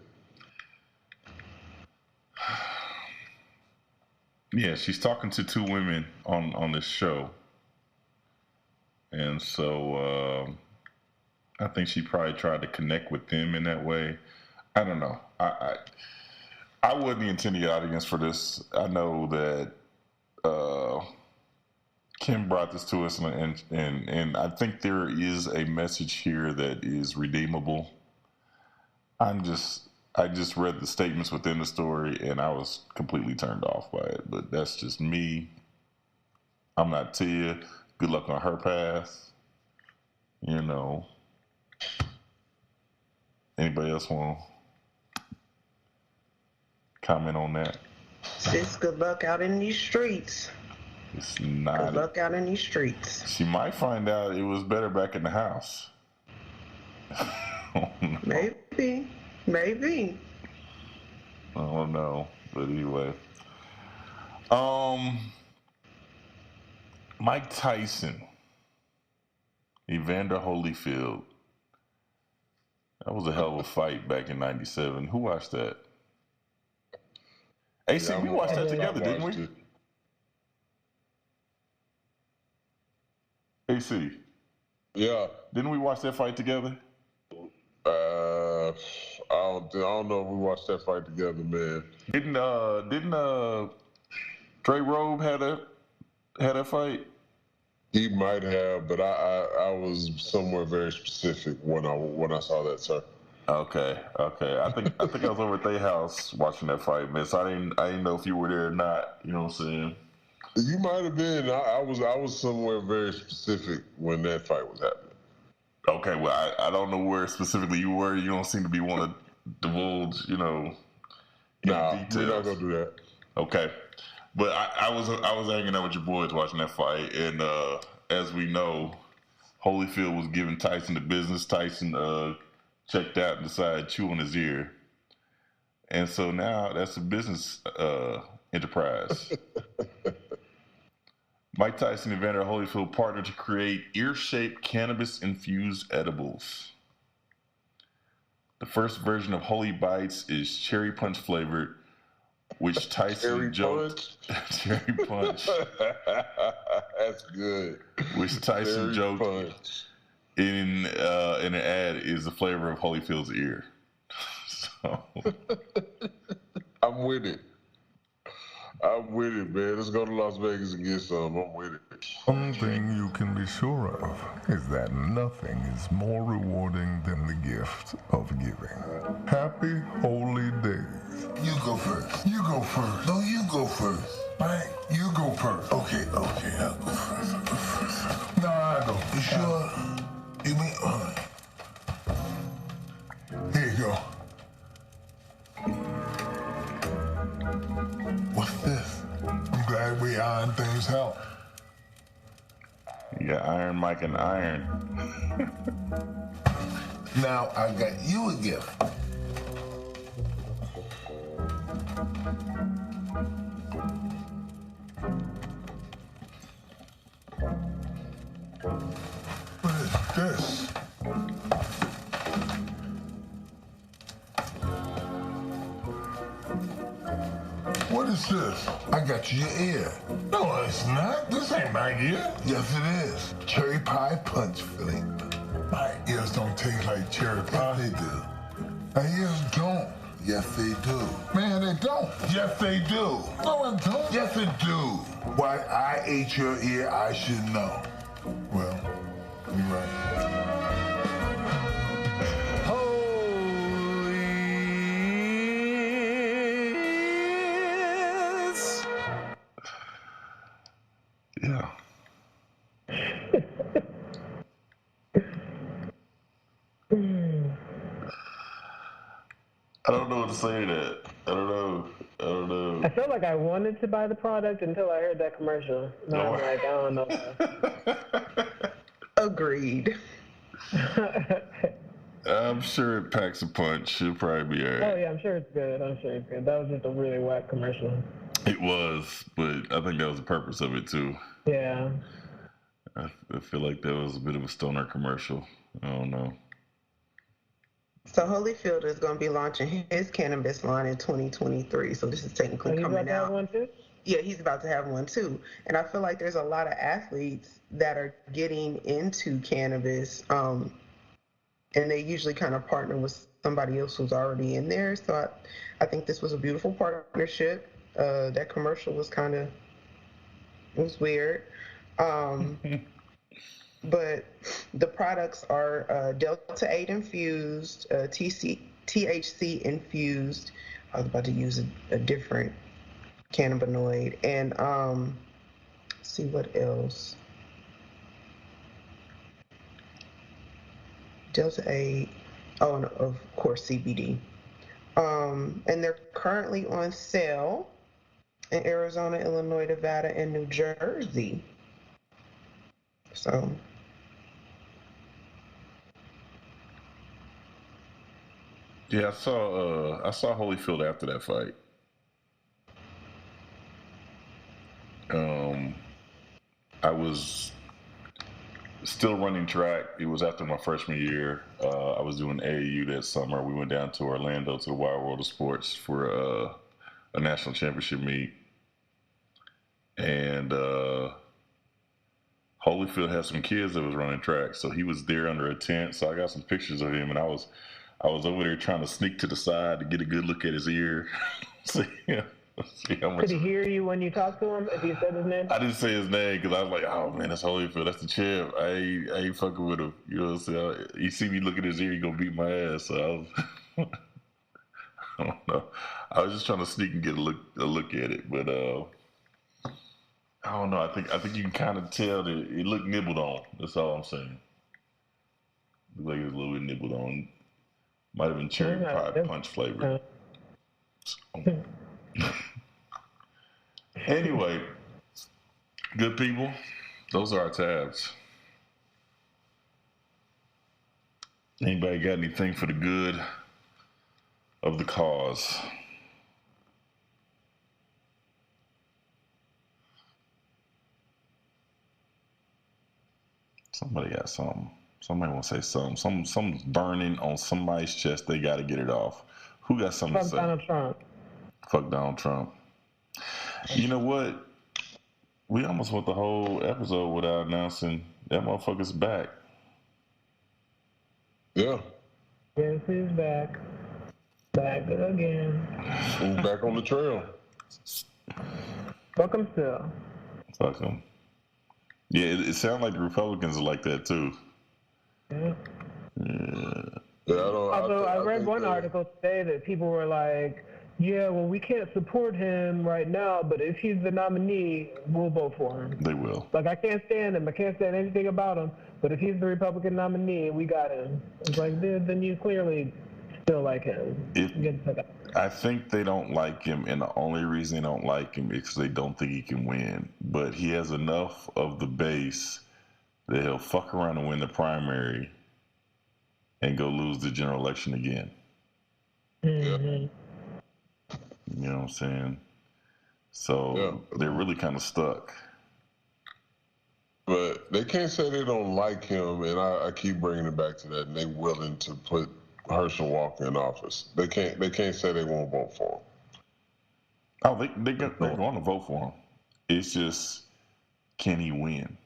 Yeah, she's talking to two women on this show. And so I think she probably tried to connect with them in that way. I don't know. I wasn't the intended audience for this. I know that Kim brought this to us, and I think there is a message here that is redeemable. I just read the statements within the story, and I was completely turned off by it. But that's just me. I'm not Tia. Good luck on her path. You know. Anybody else want to comment on that? Sis, good luck out in these streets. It's not. Good luck out in these streets. She might find out it was better back in the house. Maybe. I don't know, but anyway. Mike Tyson, Evander Holyfield. That was a hell of a fight back in '97. Who watched that? AC, we watched that together, didn't we? AC. Yeah. Didn't we watch that fight together? I don't know if we watched that fight together, man. Didn't Trey Robe had a fight? He might have, but I was somewhere very specific when I saw that, sir. Okay. I think I was over at their house watching that fight, man. So I didn't know if you were there or not. You know what I'm saying? You might have been. I was somewhere very specific when that fight was happening. Okay, well, I don't know where specifically you were. You don't seem to be wanting to divulge, details. We're not gonna do that. Okay, but I was hanging out with your boys watching that fight, and as we know, Holyfield was giving Tyson the business. Tyson checked out and decided to chew on his ear, and so now that's a business enterprise. Mike Tyson and Evander Holyfield partnered to create ear-shaped cannabis-infused edibles. The first version of Holy Bites is cherry punch flavored, which Tyson joked. Cherry punch. That's good. Which Tyson Cherry joked punch. in an ad is the flavor of Holyfield's ear. So I'm with it. I'm with it, man. Let's go to Las Vegas and get some. I'm with it. One thing you can be sure of is that nothing is more rewarding than the gift of giving. Happy holy days. You go first. You go first. No, you go first. Right? You go first. Okay, I'll go first. I'll go first. No, I go. You sure? You mean, Here you go. what's this? I'm glad we iron things out. you got Iron Mike and Iron. Now I got you a gift. What is this? What is this? I got you your ear. No, it's not. This ain't my ear. Yes, it is. Cherry pie punch flavor. My ears don't taste like cherry pie. Yes, they do. My ears don't. Yes, they do. Man, they don't. Yes, they do. No, it don't. Yes, it do. Why I ate your ear, I should know. Well, you're right. Yeah. I don't know what to say to that. I don't know. I felt like I wanted to buy the product until I heard that commercial. Now I'm like, I don't know. Agreed. I'm sure it packs a punch. It'll probably be all right. Oh yeah, I'm sure it's good. That was just a really whack commercial. It was, but I think that was the purpose of it too. Yeah. I feel like that was a bit of a stoner commercial. I don't know. So Holyfield is going to be launching his cannabis line in 2023. So this is technically coming out. One too? Yeah, he's about to have one too. And I feel like there's a lot of athletes that are getting into cannabis, and they usually kind of partner with somebody else who's already in there. So I think this was a beautiful partnership. That commercial was it was weird. But the products are Delta 8 infused, THC infused. I was about to use a different cannabinoid. And let's see what else. Delta 8, oh, and of course CBD. And they're currently on sale in Arizona, Illinois, Nevada, and New Jersey. So yeah, I saw Holyfield after that fight. I was still running track. It was after my freshman year. I was doing AAU that summer. We went down to Orlando to the Wild World of Sports for a national championship meet. And Holyfield had some kids that was running track, so he was there under a tent. So I got some pictures of him, and I was over there trying to sneak to the side to get a good look at his ear. See how much. Could he hear you when you talked to him? If you said his name? I didn't say his name because I was like, "Oh man, that's Holyfield. That's the champ. I ain't fucking with him." You know what I'm saying? You see me look at his ear, he gonna beat my ass. So I was, I don't know. I was just trying to sneak and get a look at it, but I don't know. I think you can kind of tell that it looked nibbled on. That's all I'm saying. Looked like it was a little bit nibbled on. Might have been cherry pie punch flavored. Anyway, good people, those are our tabs. Anybody got anything for the good of the cause? Somebody got something. Somebody want to say something. Something's burning on somebody's chest. They got to get it off. Who got something to say? Donald Trump. Fuck Donald Trump. You know what? We almost went the whole episode without announcing that motherfucker's back. Yeah. Yes, he's back. Back again. He's back on the trail. Fuck him still. Fuck him. Yeah, it sounds like the Republicans are like that too. Yeah. Yeah, Although I read one article today that people were like, yeah, well, we can't support him right now, but if he's the nominee, we'll vote for him. They will. Like, I can't stand him. I can't stand anything about him. But if he's the Republican nominee, we got him. It's like, dude, then you clearly still like him. I think they don't like him, and the only reason they don't like him is because they don't think he can win. But he has enough of the base that he'll fuck around and win the primary and go lose the general election again. Mm-hmm. You know what I'm saying? So they're really kind of stuck. But they can't say they don't like him, and I keep bringing it back to that, and they're willing to put Herschel Walker in office. They can't say they won't vote for him. Oh, they're going to vote for him. It's just, can he win?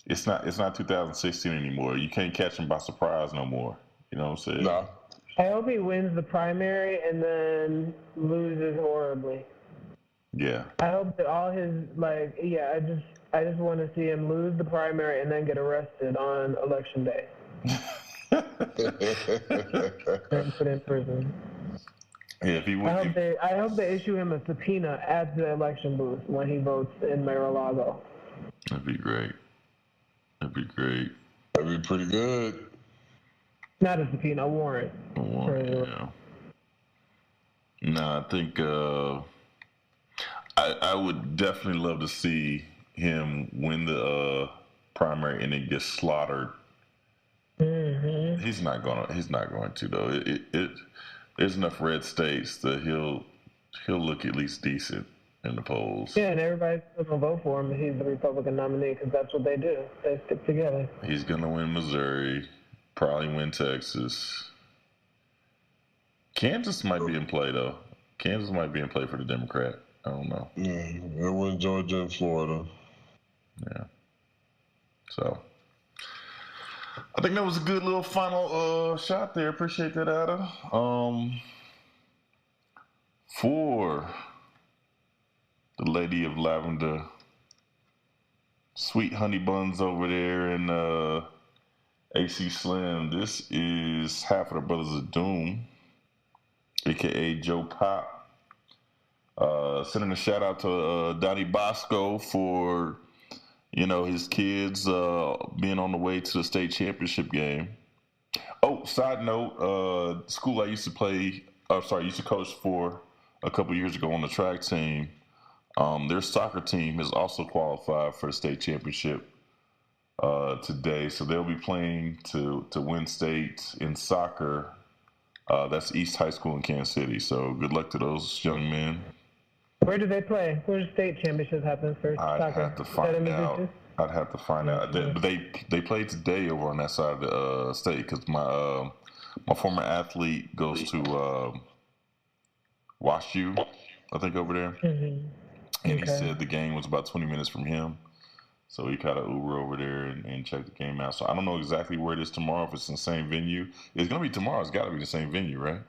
It's not 2016 anymore. You can't catch him by surprise no more. You know what I'm saying? No. I hope he wins the primary and then loses horribly. Yeah. I hope that all his, I just want to see him lose the primary and then get arrested on election day. And put in prison. Yeah, if he would, I hope they issue him a subpoena at the election booth when he votes in Mar-a-Lago. That'd be great. That'd be great. That'd be pretty good. Not a subpoena, a warrant. A warrant, yeah. No, I think I would definitely love to see him win the primary and then get slaughtered. Mm-hmm. He's not going to though. There's enough red states that he'll look at least decent in the polls. Yeah, and everybody's going to vote for him if he's the Republican nominee because that's what they do. They stick together. He's going to win Missouri, probably win Texas. Kansas might be in play though. Kansas might be in play for the Democrat. I don't know. Yeah, they win Georgia and Florida. Yeah. So, I think that was a good little final shot there. Appreciate that, Ada. For the Lady of Lavender, Sweet Honey Buns over there in AC Slim, this is half of the Brothers of Doom, a.k.a. Joe Pop. Sending a shout out to Donnie Bosco for, his kids being on the way to the state championship game. Oh, side note, school I used to coach for a couple years ago on the track team, their soccer team has also qualified for the state championship today. So they'll be playing to win state in soccer. That's East High School in Kansas City. So good luck to those young men. Where do they play? Where does state championship happen for soccer? I'd have to find out. But they played today over on that side of the state because my former athlete goes to WashU, I think, over there. Mm-hmm. And he said the game was about 20 minutes from him. So he kind of Uber over there and check the game out. So I don't know exactly where it is tomorrow, if it's in the same venue. It's going to be tomorrow. It's got to be the same venue, right?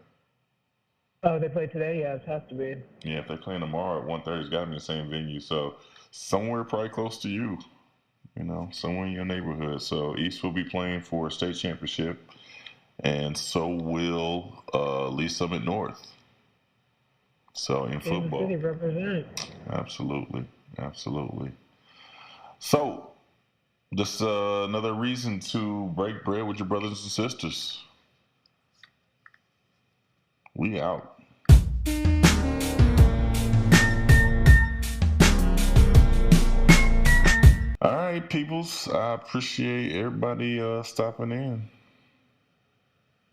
Oh, they play today? Yeah, it has to be. Yeah, if they're playing tomorrow at 1:30, it's got to be the same venue. So somewhere probably close to you, somewhere in your neighborhood. So East will be playing for a state championship, and so will Lee Summit North. So in football. City represent. Absolutely. So, just another reason to break bread with your brothers and sisters. We out. All right, peoples. I appreciate everybody stopping in.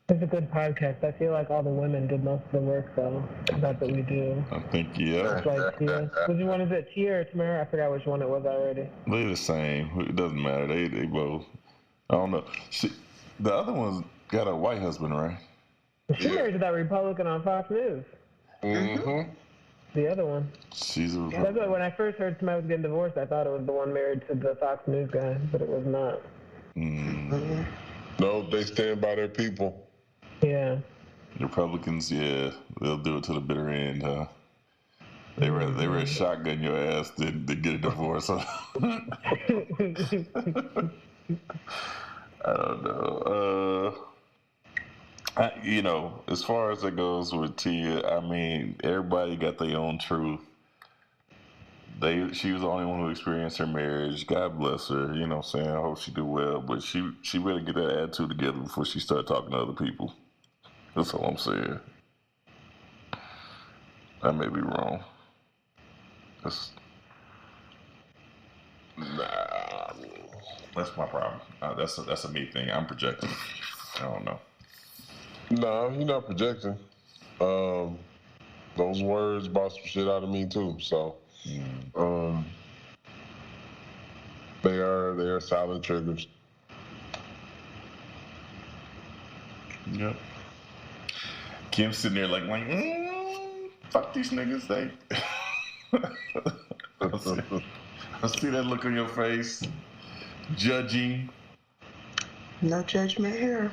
It's a good podcast. I feel like all the women did most of the work, though. Not that we do. I think, yeah. It's like Tia. Which one is it? Tia or Tamara? I forgot which one it was already. They're the same. It doesn't matter. They both. I don't know. The other one's got a white husband, right? She married to that Republican on Fox News. Mm-hmm. The other one. She's a That's why when I first heard somebody was getting divorced, I thought it was the one married to the Fox News guy, but it was not. Mm. No, they stand by their people. Yeah. Republicans, yeah, they'll do it to the bitter end, huh? They were shotgun your ass than to get a divorce. Huh? I don't know. You know, as far as it goes with Tia, I mean, everybody got their own truth. She was the only one who experienced her marriage. God bless her. You know what I'm saying? I hope she do well. But she better get that attitude together before she start talking to other people. That's all I'm saying. I may be wrong. That's my problem. That's a me thing. I'm projecting. I don't know. No, you're not projecting. Those words brought some shit out of me too. So, they are silent triggers. Yep. Kim's sitting there like fuck these niggas. I see that look on your face, judging. No judgment here.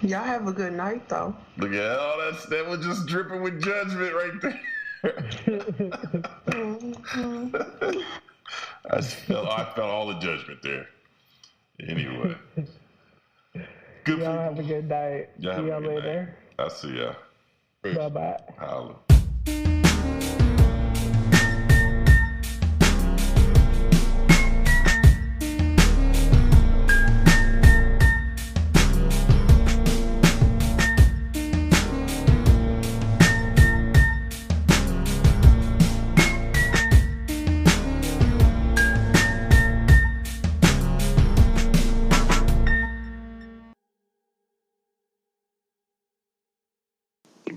Y'all have a good night, though. Look at all that was just dripping with judgment right there. I felt all the judgment there. Anyway. Good y'all have a good night. See y'all later. I'll see ya. Bye-bye. Holla.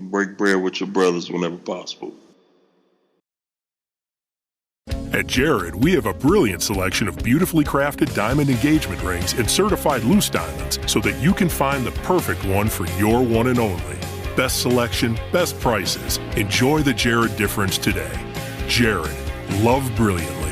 Break bread with your brothers whenever possible. At Jared, we have a brilliant selection of beautifully crafted diamond engagement rings and certified loose diamonds so that you can find the perfect one for your one and only. Best selection, best prices. Enjoy the Jared difference today. Jared, love brilliantly.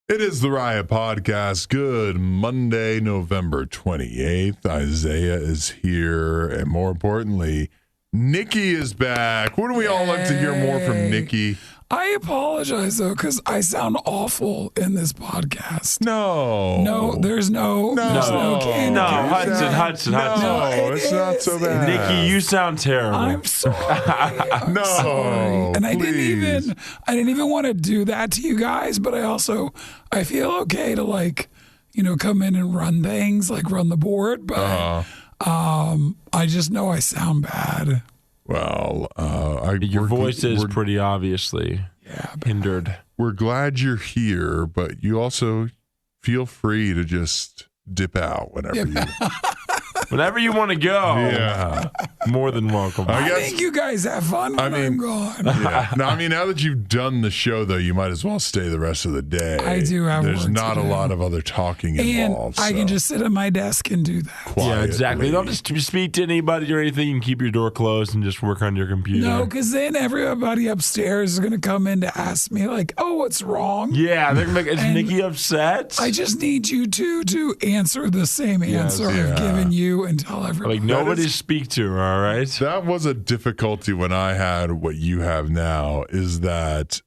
It is the Riot Podcast. Good Monday, November 28th. Isaiah is here. And more importantly, Nikki is back. Wouldn't we all like to hear more from Nikki? I apologize, though, because I sound awful in this podcast. No, there's no candy. No, Hudson. No, it's not so bad. Nikki, you sound terrible. I'm sorry. I'm sorry. And please. I didn't even want to do that to you guys, but I feel okay to come in and run things, like run the board, but I just know I sound bad. Well, your voice is pretty obviously hindered. We're glad you're here, but you also feel free to just dip out whenever you want to go. Yeah, more than welcome. I think you guys have fun when I'm gone. Yeah. No, now that you've done the show, though, you might as well stay the rest of the day. I do have There's work not to a do. lot of other talking And involved. I can just sit at my desk and do that. Quietly. Yeah, exactly. Don't just speak to anybody or anything. You can keep your door closed and just work on your computer. No, because then everybody upstairs is going to come in to ask me, oh, what's wrong? Yeah, they're going to is Nikki upset? I just need you to answer the same answer I've given you and tell everybody. Nobody to speak to her, all right? That was a difficulty when I had what you have now, is that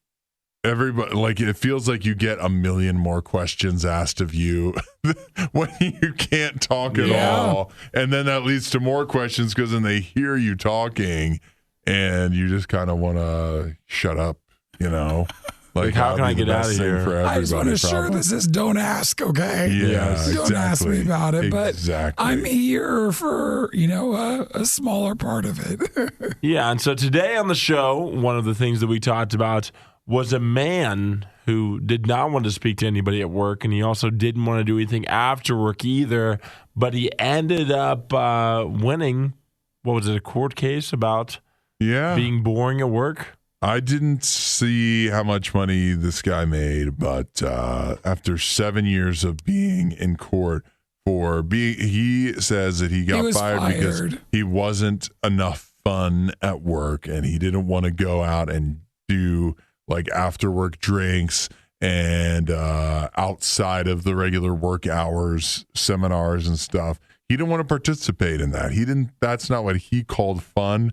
everybody, like, it feels like you get a million more questions asked of you when you can't talk at all. And then that leads to more questions because then they hear you talking and you just kind of want to shut up, you know? Like, how can I get out of here? I just want to assure this is don't ask, okay? Yeah, Don't ask me about it, but Exactly. I'm here for, a smaller part of it. Yeah, and so today on the show, one of the things that we talked about was a man who did not want to speak to anybody at work, and he also didn't want to do anything after work either, but he ended up winning, what was it, a court case about being boring at work? I didn't see how much money this guy made, but after 7 years of being in court he says that he got fired because he wasn't enough fun at work and he didn't want to go out and do like after work drinks and outside of the regular work hours, seminars and stuff. He didn't want to participate in that. That's not what he called fun.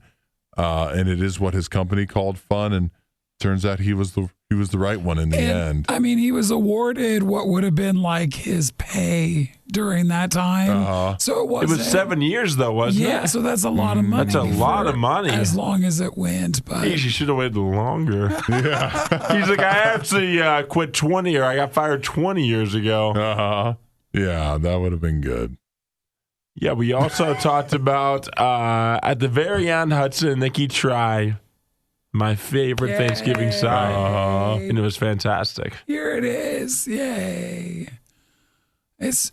And it is what his company called fun, and turns out he was the right one in the end. I mean, he was awarded what would have been like his pay during that time. So it was 7 years, though, wasn't it? Yeah, so that's a lot of money. That's a lot of money. As long as it went. But he should have waited longer. Yeah. He's like, I actually quit 20 or I got fired 20 years ago. Yeah, that would have been good. Yeah, we also talked about, at the very end, Hudson and Nikki try my favorite Thanksgiving side. And it was fantastic. Here it is. Yay.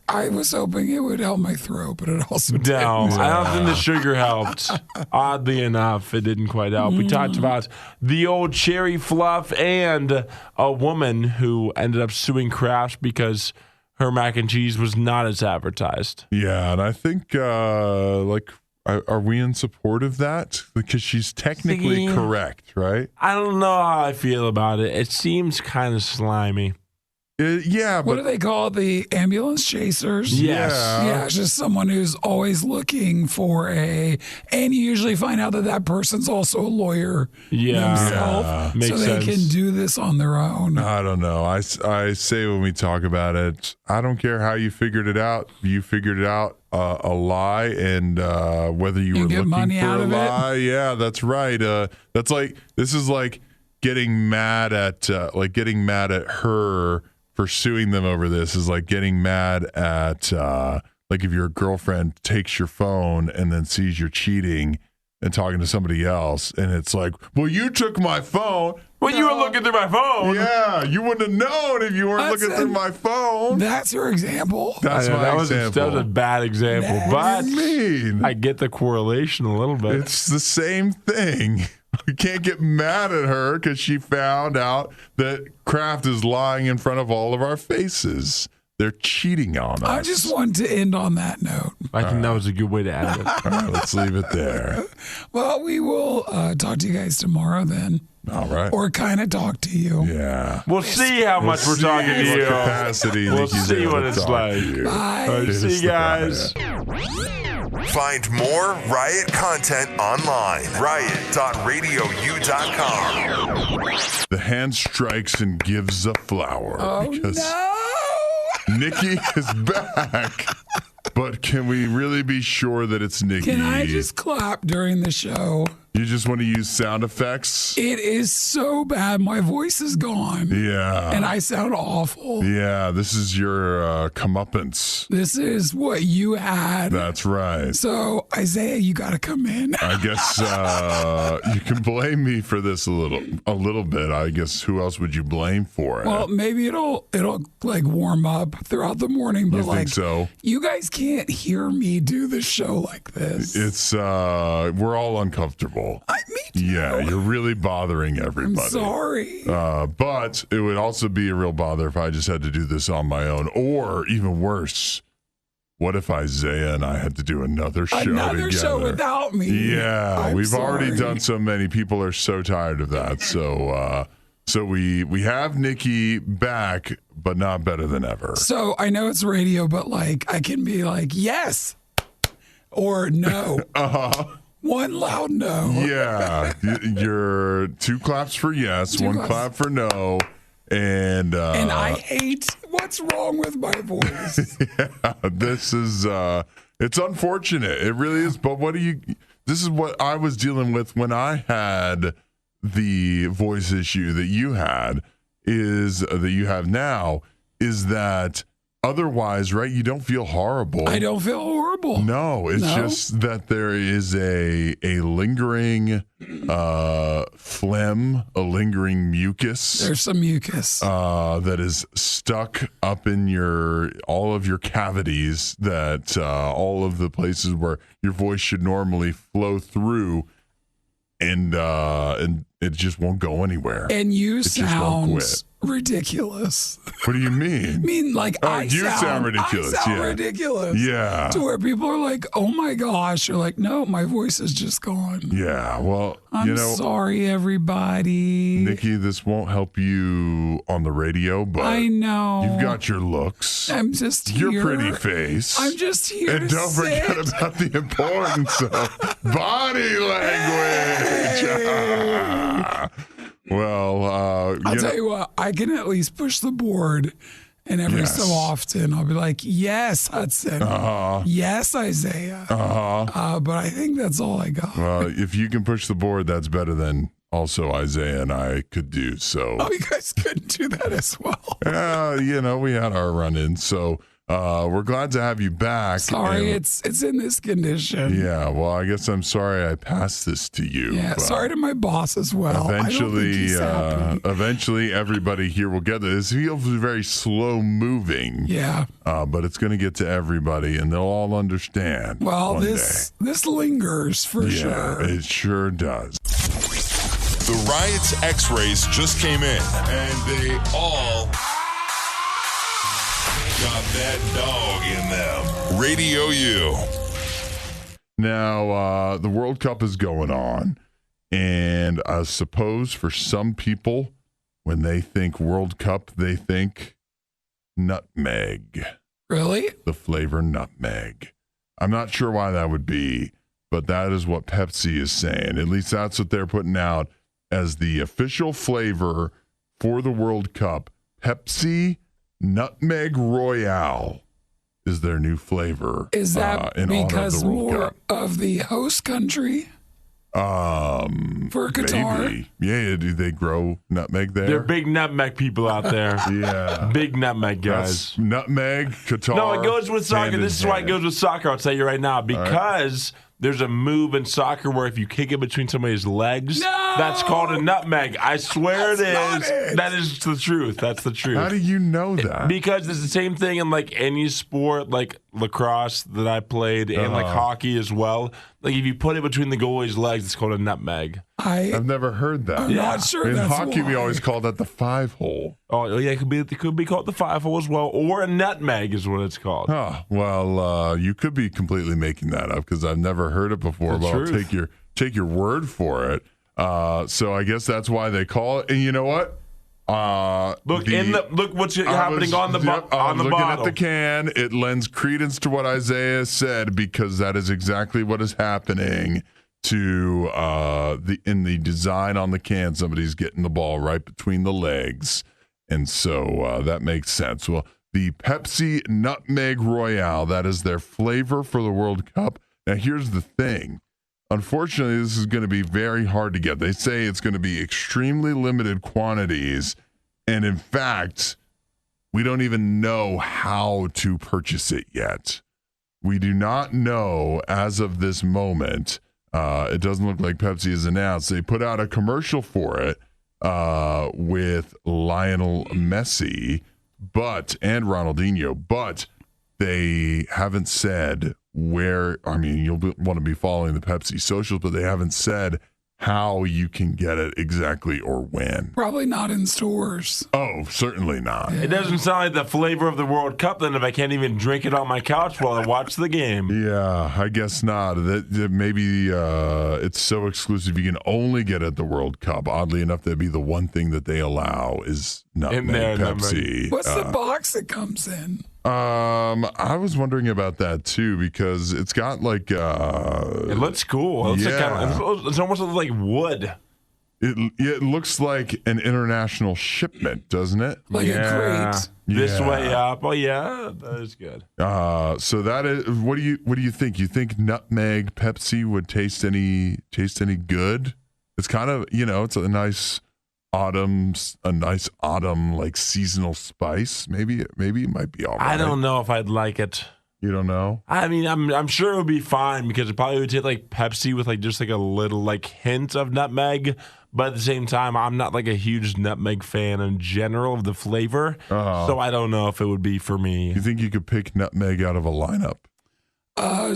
I was hoping it would help my throat, but it also didn't. No, I don't think the sugar helped. Oddly enough, it didn't quite help. We talked about the old cherry fluff and a woman who ended up suing Kraft because her mac and cheese was not as advertised. Yeah, and I think, are we in support of that? Because she's technically correct, right? I don't know how I feel about it. It seems kind of slimy. Yeah, what do they call it? The ambulance chasers? Yes. Yeah, it's just someone who's always looking for and you usually find out that person's also a lawyer himself. Makes so they sense. can do this on their own. I don't know. I say when we talk about it, I don't care how you figured it out. You figured it out a lie, and whether you were looking money for out a of lie. Yeah, that's right. This is like getting mad at her for suing them over this is like getting mad at like if your girlfriend takes your phone and then sees you're cheating and talking to somebody else, and it's like, well, you took my phone. Well, you were looking through my phone. Yeah, you wouldn't have known if you weren't looking through my phone. That's your example. That's my example. That was a bad example, What do you mean? I get the correlation a little bit. It's the same thing. We can't get mad at her because she found out that Kraft is lying in front of all of our faces. They're cheating on us. I just want to end on that note. I think that was a good way to end it. All right, let's leave it there. Well, we will talk to you guys tomorrow then. All right. Or kind of talk to you. Yeah. We'll see how much we're talking to you. Capacity We'll Nikki's see able what to it's talk like. to you. Bye. All right, see you guys. Find more Riot content online. Riot.radiou.com. The hand strikes and gives a flower because no! Nikki is back. But can we really be sure that it's Nikki? Can I just clap during the show? You just want to use sound effects? It is so bad. My voice is gone. Yeah. And I sound awful. Yeah, this is your comeuppance. This is what you had. That's right. So, Isaiah, you got to come in. I guess you can blame me for this a little bit. I guess who else would you blame for it? Well, maybe it'll like warm up throughout the morning, but you think so? You guys can't hear me do the show like this. It's we're all uncomfortable. Me too. Yeah, you're really bothering everybody. I'm sorry. But it would also be a real bother if I just had to do this on my own, or even worse. What if Isaiah and I had to do another show together? Show without me. Yeah, we've already done so many. People are so tired of that. So we have Nikki back, but not better than ever. So I know it's radio, but like I can be like, yes or no. One loud no. Yeah. You're 2 claps for yes, 2 1 claps. clap for no. And I hate what's wrong with my voice. yeah, this is it's unfortunate. It really is. But this is what I was dealing with when I had the voice issue that you had that you have now, is that otherwise, right, you don't feel horrible. I don't feel horrible. No, it's just that there is a lingering phlegm, a lingering mucus. There's some mucus that is stuck up in all of your cavities, that all of the places where your voice should normally flow through, and it just won't go anywhere. And you it just won't sound quit. ridiculous. What do you mean? I mean, like, you sound ridiculous. I sound yeah. ridiculous. Yeah. To where people are like, oh my gosh. You're like, no, my voice is just gone. Yeah. Well, I'm sorry, everybody. Nikki, this won't help you on the radio, but I know. You've got your looks. I'm just here. Your pretty face. I'm just here And to don't forget about the importance of body language. Well, I'll tell you what, I can at least push the board, and every so often I'll be like, yes, Hudson. Yes, Isaiah. But I think that's all I got. Well, if you can push the board, that's better than also Isaiah and I could do. So, oh, you guys couldn't do that as well. We had our run-in. So we're glad to have you back. Sorry, it's in this condition. Yeah, well, I guess I'm sorry I passed this to you. Yeah, sorry to my boss as well. Eventually, everybody here will get this. It feels very slow moving. Yeah. But it's going to get to everybody, and they'll all understand. Well, one this lingers for sure. It sure does. The Riot's X-rays just came in, and they all got that dog in them. Radio U. Now, the World Cup is going on, and I suppose for some people, when they think World Cup, they think nutmeg. Really? The flavor nutmeg. I'm not sure why that would be, but that is what Pepsi is saying. At least that's what they're putting out as the official flavor for the World Cup. Pepsi Nutmeg Royale is their new flavor. Is that because more of the host country? For Qatar? Maybe. Yeah, do they grow nutmeg there? They're big nutmeg people out there. Yeah. Big nutmeg guys. That's nutmeg, Qatar. No, it goes with soccer. This is why it goes with soccer, I'll tell you right now. Because there's a move in soccer where if you kick it between somebody's legs, that's called a nutmeg. I swear it is. That is the truth. That's the truth. How do you know that? Because it's the same thing in like any sport, like lacrosse that I played, and like hockey as well. Like if you put it between the goalie's legs, it's called a nutmeg. I've never heard that. I'm not sure. In that's hockey, why. we always call that the 5-hole. Oh yeah, it could be called the 5-hole as well, or a nutmeg is what it's called. Oh well, you could be completely making that up because I've never heard it before. But I'll take your word for it. So I guess that's why they call it. And you know what? Look what's happening on the I'm looking bottle. at the can. It lends credence to what Isaiah said because that is exactly what is happening to in the design on the can. Somebody's getting the ball right between the legs, and so that makes sense. Well, the Pepsi Nutmeg Royale, that is their flavor for the World Cup. Now, here's the thing. Unfortunately, this is going to be very hard to get. They say it's going to be extremely limited quantities. And in fact, we don't even know how to purchase it yet. We do not know as of this moment. It doesn't look like Pepsi has announced. They put out a commercial for it with Lionel Messi and Ronaldinho, but they haven't said where. I mean, you'll want to be following the Pepsi socials, but they haven't said how you can get it exactly or when. Probably not in stores. Oh, certainly not. It doesn't sound like the flavor of the World Cup then if I can't even drink it on my couch while I watch the game. Yeah, I guess not. That maybe it's so exclusive you can only get it at the World Cup. Oddly enough, that'd be the one thing that they allow is nutmeg Pepsi. What's the box it comes in? I was wondering about that too because it's got like it looks cool. It's almost like wood. It looks like an international shipment, doesn't it? Like a crate. This way up. Oh yeah, that is good. So that is. What do you think? You think nutmeg Pepsi would taste any good? It's kind of it's a nice autumn like seasonal spice. Maybe it might be all right. I don't know if I'd like it. You don't know? I mean, I'm sure it would be fine because it probably would taste like Pepsi with like just like a little like hint of nutmeg. But at the same time, I'm not like a huge nutmeg fan in general of the flavor. So I don't know if it would be for me. You think you could pick nutmeg out of a lineup?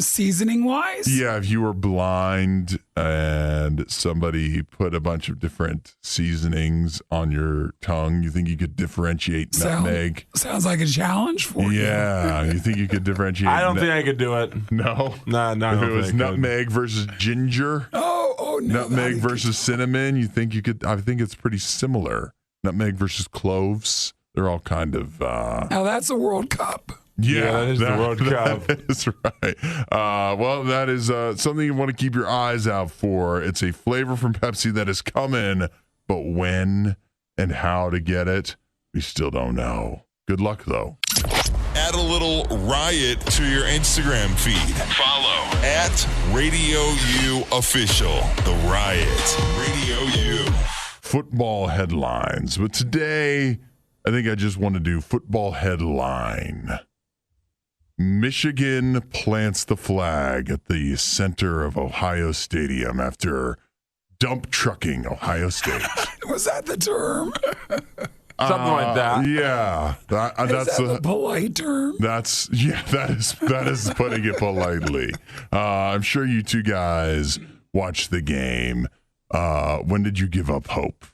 Seasoning wise? Yeah, if you were blind and somebody put a bunch of different seasonings on your tongue, you think you could differentiate nutmeg? Sounds like a challenge for you. Yeah, you think you could differentiate? I don't think I could do it. No? No. If it was nutmeg versus ginger? Oh, no. Nutmeg versus cinnamon, you think you could? I think it's pretty similar. Nutmeg versus cloves, they're all kind of... Now that's a World Cup. Yeah, that is the World Cup. That is right. Well, that is something you want to keep your eyes out for. It's a flavor from Pepsi that is coming, but when and how to get it, we still don't know. Good luck, though. Add a little riot to your Instagram feed. Follow @RadioUOfficial. The Riot. Radio U. Football headlines. But today, I think I just want to do football headline. Michigan plants the flag at the center of Ohio Stadium after dump trucking Ohio State. Was that the term? Something like that. Yeah, that's the polite term. That is putting it politely. I'm sure you two guys watched the game. When did you give up hope?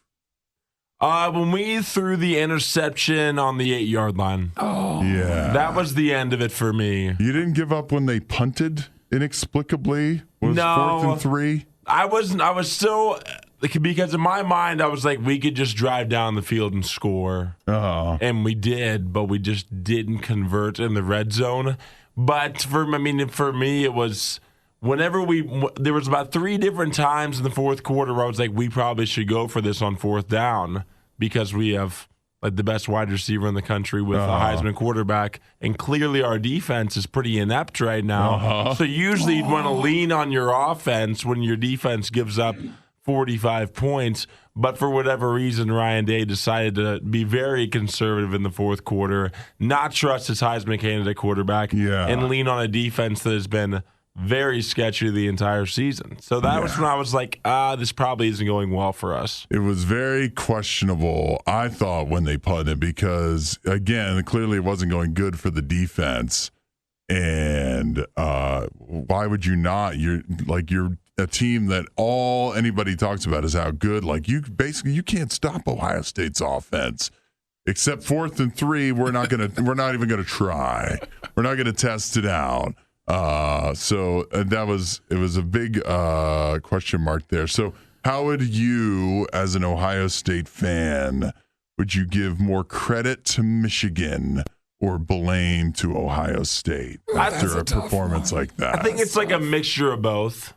When we threw the interception on the 8-yard line. Oh, yeah, that was the end of it for me. You didn't give up when they punted inexplicably. Was 4th and 3? I was still, because in my mind I was like, we could just drive down the field and score, and we did, but we just didn't convert in the red zone. But for me, it was. Whenever there was about 3 different times in the fourth quarter where I was like, we probably should go for this on 4th down because we have like the best wide receiver in the country with a Heisman quarterback, and clearly our defense is pretty inept right now. So usually you'd want to lean on your offense when your defense gives up 45 points. But for whatever reason, Ryan Day decided to be very conservative in the fourth quarter, not trust his Heisman candidate quarterback, and lean on a defense that has been very sketchy the entire season. So that was when I was like, this probably isn't going well for us. It was very questionable, I thought, when they punted because, again, clearly it wasn't going good for the defense. And why would you not? You're a team that all anybody talks about is how good. Like, you can't stop Ohio State's offense. Except 4th and 3, we're not even gonna try. We're not gonna test it out. So it was a big question mark there. So how would you, as an Ohio State fan, would you give more credit to Michigan or blame to Ohio State after a performance like that? I think it's like a mixture of both.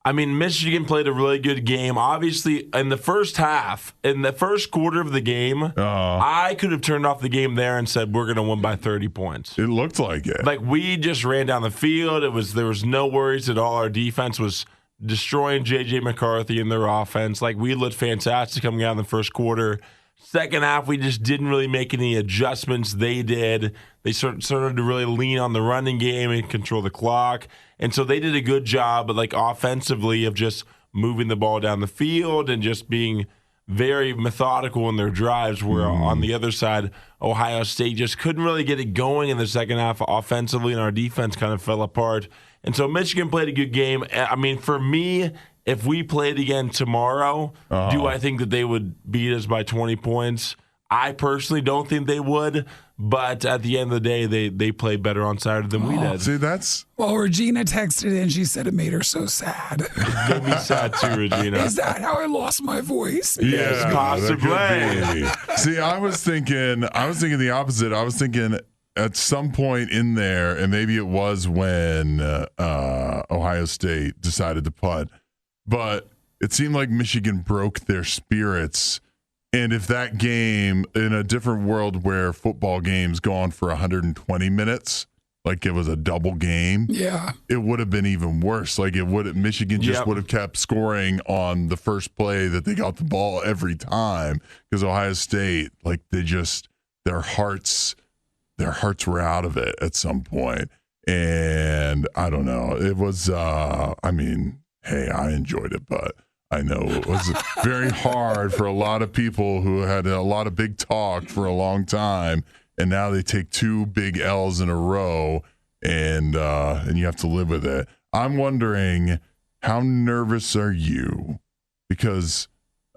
I mean, Michigan played a really good game. Obviously, in the first half, in the first quarter of the game, I could have turned off the game there and said, we're going to win by 30 points. It looked like it. Like, we just ran down the field. There was no worries at all. Our defense was destroying J.J. McCarthy and their offense. Like, we looked fantastic coming out in the first quarter. Second half, we just didn't really make any adjustments. They did. They started to really lean on the running game and control the clock. And so they did a good job, like, offensively of just moving the ball down the field and just being very methodical in their drives, where on the other side, Ohio State just couldn't really get it going in the second half offensively, and our defense kind of fell apart. And so Michigan played a good game. I mean, for me, if we played again tomorrow, do I think that they would beat us by 20 points? I personally don't think they would, but at the end of the day, they played better on Saturday than we did. See, that's... Well, Regina texted in. She said it made her so sad. It made me sad too, Regina. Is that how I lost my voice? Yes, possibly. See, I was thinking the opposite. I was thinking at some point in there, and maybe it was when Ohio State decided to punt, but it seemed like Michigan broke their spirits. And if that game, in a different world where football games go on for 120 minutes, like it was a double game, it would have been even worse. Like Michigan just would have kept scoring on the first play that they got the ball every time, because Ohio State, like their hearts were out of it at some point. And I don't know. It was, I enjoyed it, but I know it was very hard for a lot of people who had a lot of big talk for a long time. And now they take 2 big L's in a row, and you have to live with it. I'm wondering, how nervous are you? Because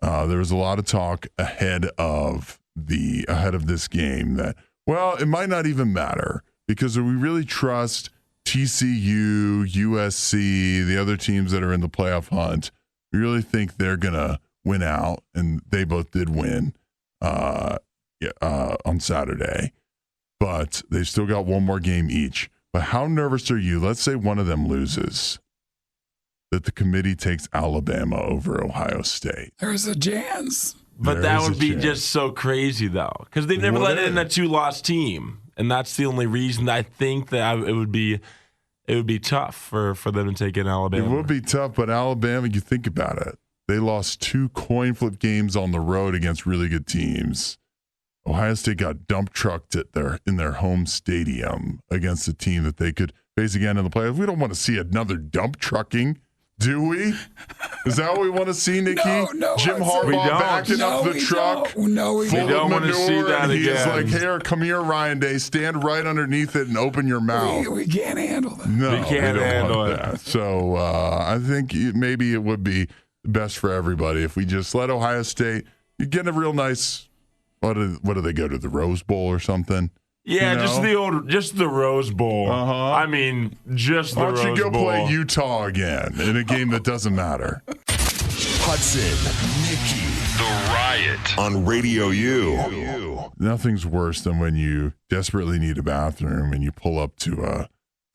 there was a lot of talk ahead of this game that, well, it might not even matter, because we really trust TCU, USC, the other teams that are in the playoff hunt. We really think they're gonna win out, and they both did win on Saturday, but they've still got one more game each. But how nervous are you? Let's say one of them loses, that the committee takes Alabama over Ohio State. There's a chance. But that would be just so crazy, though, because they've never let in a 2-loss team, and that's the only reason I think that it would be tough for them to take in Alabama. It would be tough, but Alabama, you think about it, they lost 2 coin flip games on the road against really good teams. Ohio State got dump trucked in their home stadium against a team that they could face again in the playoffs. We don't want to see another dump trucking, do we? Is that what we want to see, Nikki? No, Jim Harbaugh backing up the truck. No, we don't want to see that again. He's like, "Here, come here, Ryan Day. Stand right underneath it and open your mouth." We can't handle that. No, we can't handle it. That. So I think maybe it would be best for everybody if we just let Ohio State. You get a real nice. What do they go to, the Rose Bowl or something? Yeah, you know? just the Rose Bowl. I mean, just the Rose Bowl. Why don't you go play Utah again in a game that doesn't matter? Hudson, Nikki, The Riot on Radio U. Nothing's worse than when you desperately need a bathroom and you pull up to a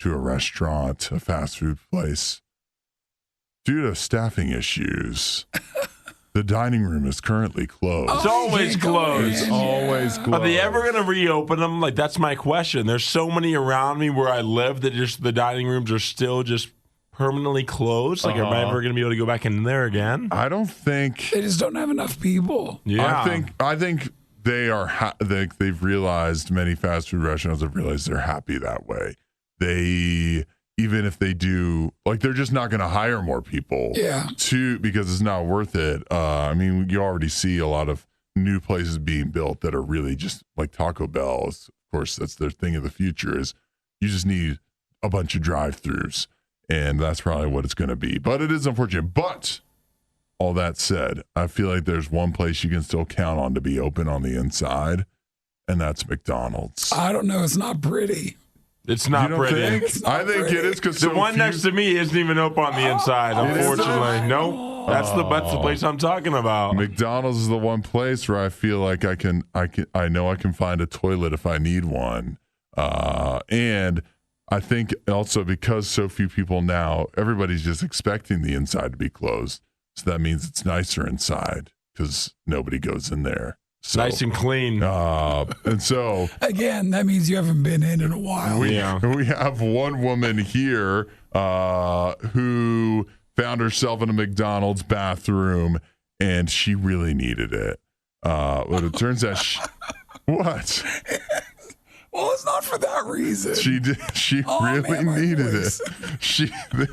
restaurant, a fast food place. Due to staffing issues, the dining room is currently closed. It's always closed. It's always closed. Are they ever going to reopen them? Like, that's my question. There's so many around me where I live that just the dining rooms are still just permanently closed. Like, am I ever going to be able to go back in there again? I don't think. They just don't have enough people. Yeah. I think they are. They've realized, many fast food restaurants have realized they're happy that way. Even if they do, like, they're just not going to hire more people. Because it's not worth it. I mean, you already see a lot of new places being built that are really just like Taco Bell's. Of course, that's their thing of the future, is you just need a bunch of drive-thrus, and that's probably what it's going to be. But it is unfortunate. But all that said, I feel like there's one place you can still count on to be open on the inside, and that's McDonald's. I don't know. It's not pretty. It's not pretty. I think it is, because the one next to me isn't even open on the inside, unfortunately. Nope. That's the place I'm talking about. McDonald's is the one place where I feel like I know I can find a toilet if I need one. And I think also because so few people now, everybody's just expecting the inside to be closed. So that means it's nicer inside because nobody goes in there. So, nice and clean. And so, again, that means you haven't been in a while. We have one woman here who found herself in a McDonald's bathroom, and she really needed it. But it turns out what? Well, it's not for that reason. She did. She really needed it.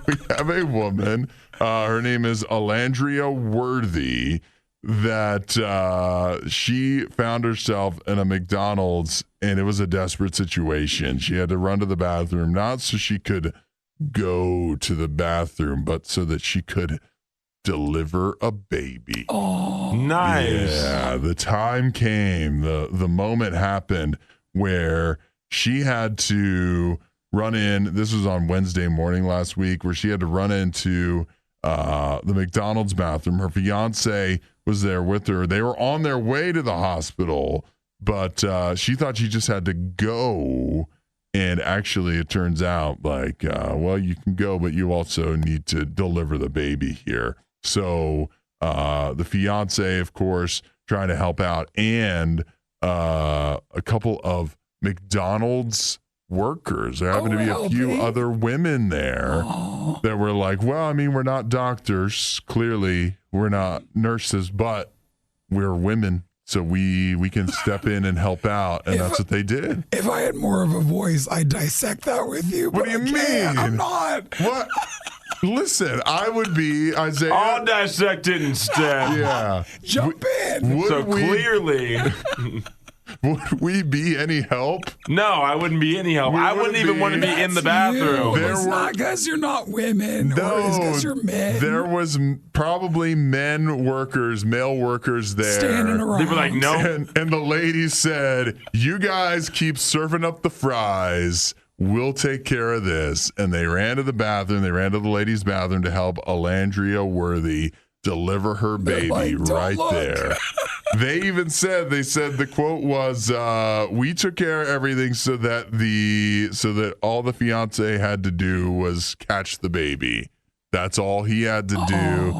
We have a woman. Her name is Alandria Worthy. That she found herself in a McDonald's, and it was a desperate situation. She had to run to the bathroom, not so she could go to the bathroom, but so that she could deliver a baby. Oh, nice. Yeah, the time came. The moment happened where she had to run in. This was on Wednesday morning last week, where she had to run into the McDonald's bathroom. Her fiance was there with her. They were on their way to the hospital but she thought she just had to go. And actually, it turns out like, well, you can go, but you also need to deliver the baby here. So the fiance, of course, trying to help out, and a couple of McDonald's workers. There happened to be a few other women there that were like, well, I mean, we're not doctors. Clearly, we're not nurses, but we're women. So we can step in and help out, and that's what they did. If I had more of a voice, I'd dissect that with you. What do you mean? I'm not. What? Listen, I would be Isaiah. I'll dissect it instead. Yeah. Jump in. So clearly. Would we be any help? No, I wouldn't be any help. I wouldn't even want to be in the bathroom. It's not because you're not women, or it's because you're men. There was probably male workers there. Standing around. They were like, no. And the lady said, you guys keep serving up the fries. We'll take care of this. And they ran to the bathroom. They ran to the ladies' bathroom to help Alandria Worthy deliver her baby right there. They even said, the quote was, we took care of everything so that all the fiance had to do was catch the baby. That's all he had to do.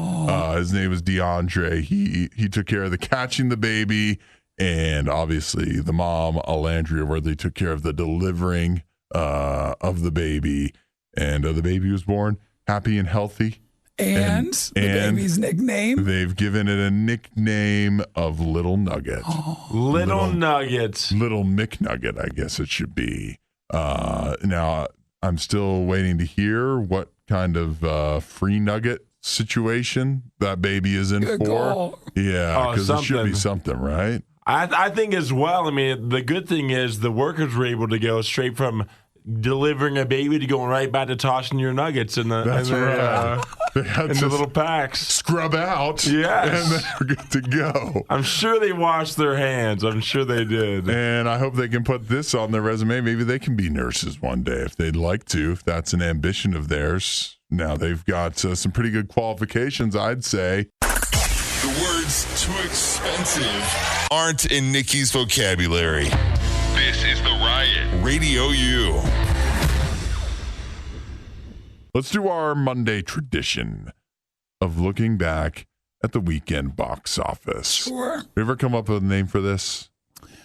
His name was DeAndre. He took care of the catching the baby, and obviously the mom, Alandria Worthy, took care of the delivering of the baby, and the baby was born happy and healthy. And the baby's nickname? They've given it a nickname of Little Nugget. Little Nugget. Little McNugget, I guess it should be. Now, I'm still waiting to hear what kind of free nugget situation that baby is in Good for. call. Yeah, because it should be something, right? I think as well. I mean, the good thing is the workers were able to go straight from delivering a baby to going right back to tossing your nuggets in the, the little packs. Scrub out. Yes. And then we're good to go. I'm sure they washed their hands. I'm sure they did. And I hope they can put this on their resume. Maybe they can be nurses one day if they'd like to, if that's an ambition of theirs. Now, they've got some pretty good qualifications, I'd say. The words too expensive aren't in Nikki's vocabulary. This is The Riot. Radio U. Let's do our Monday tradition of looking back at the weekend box office. Sure. You ever come up with a name for this?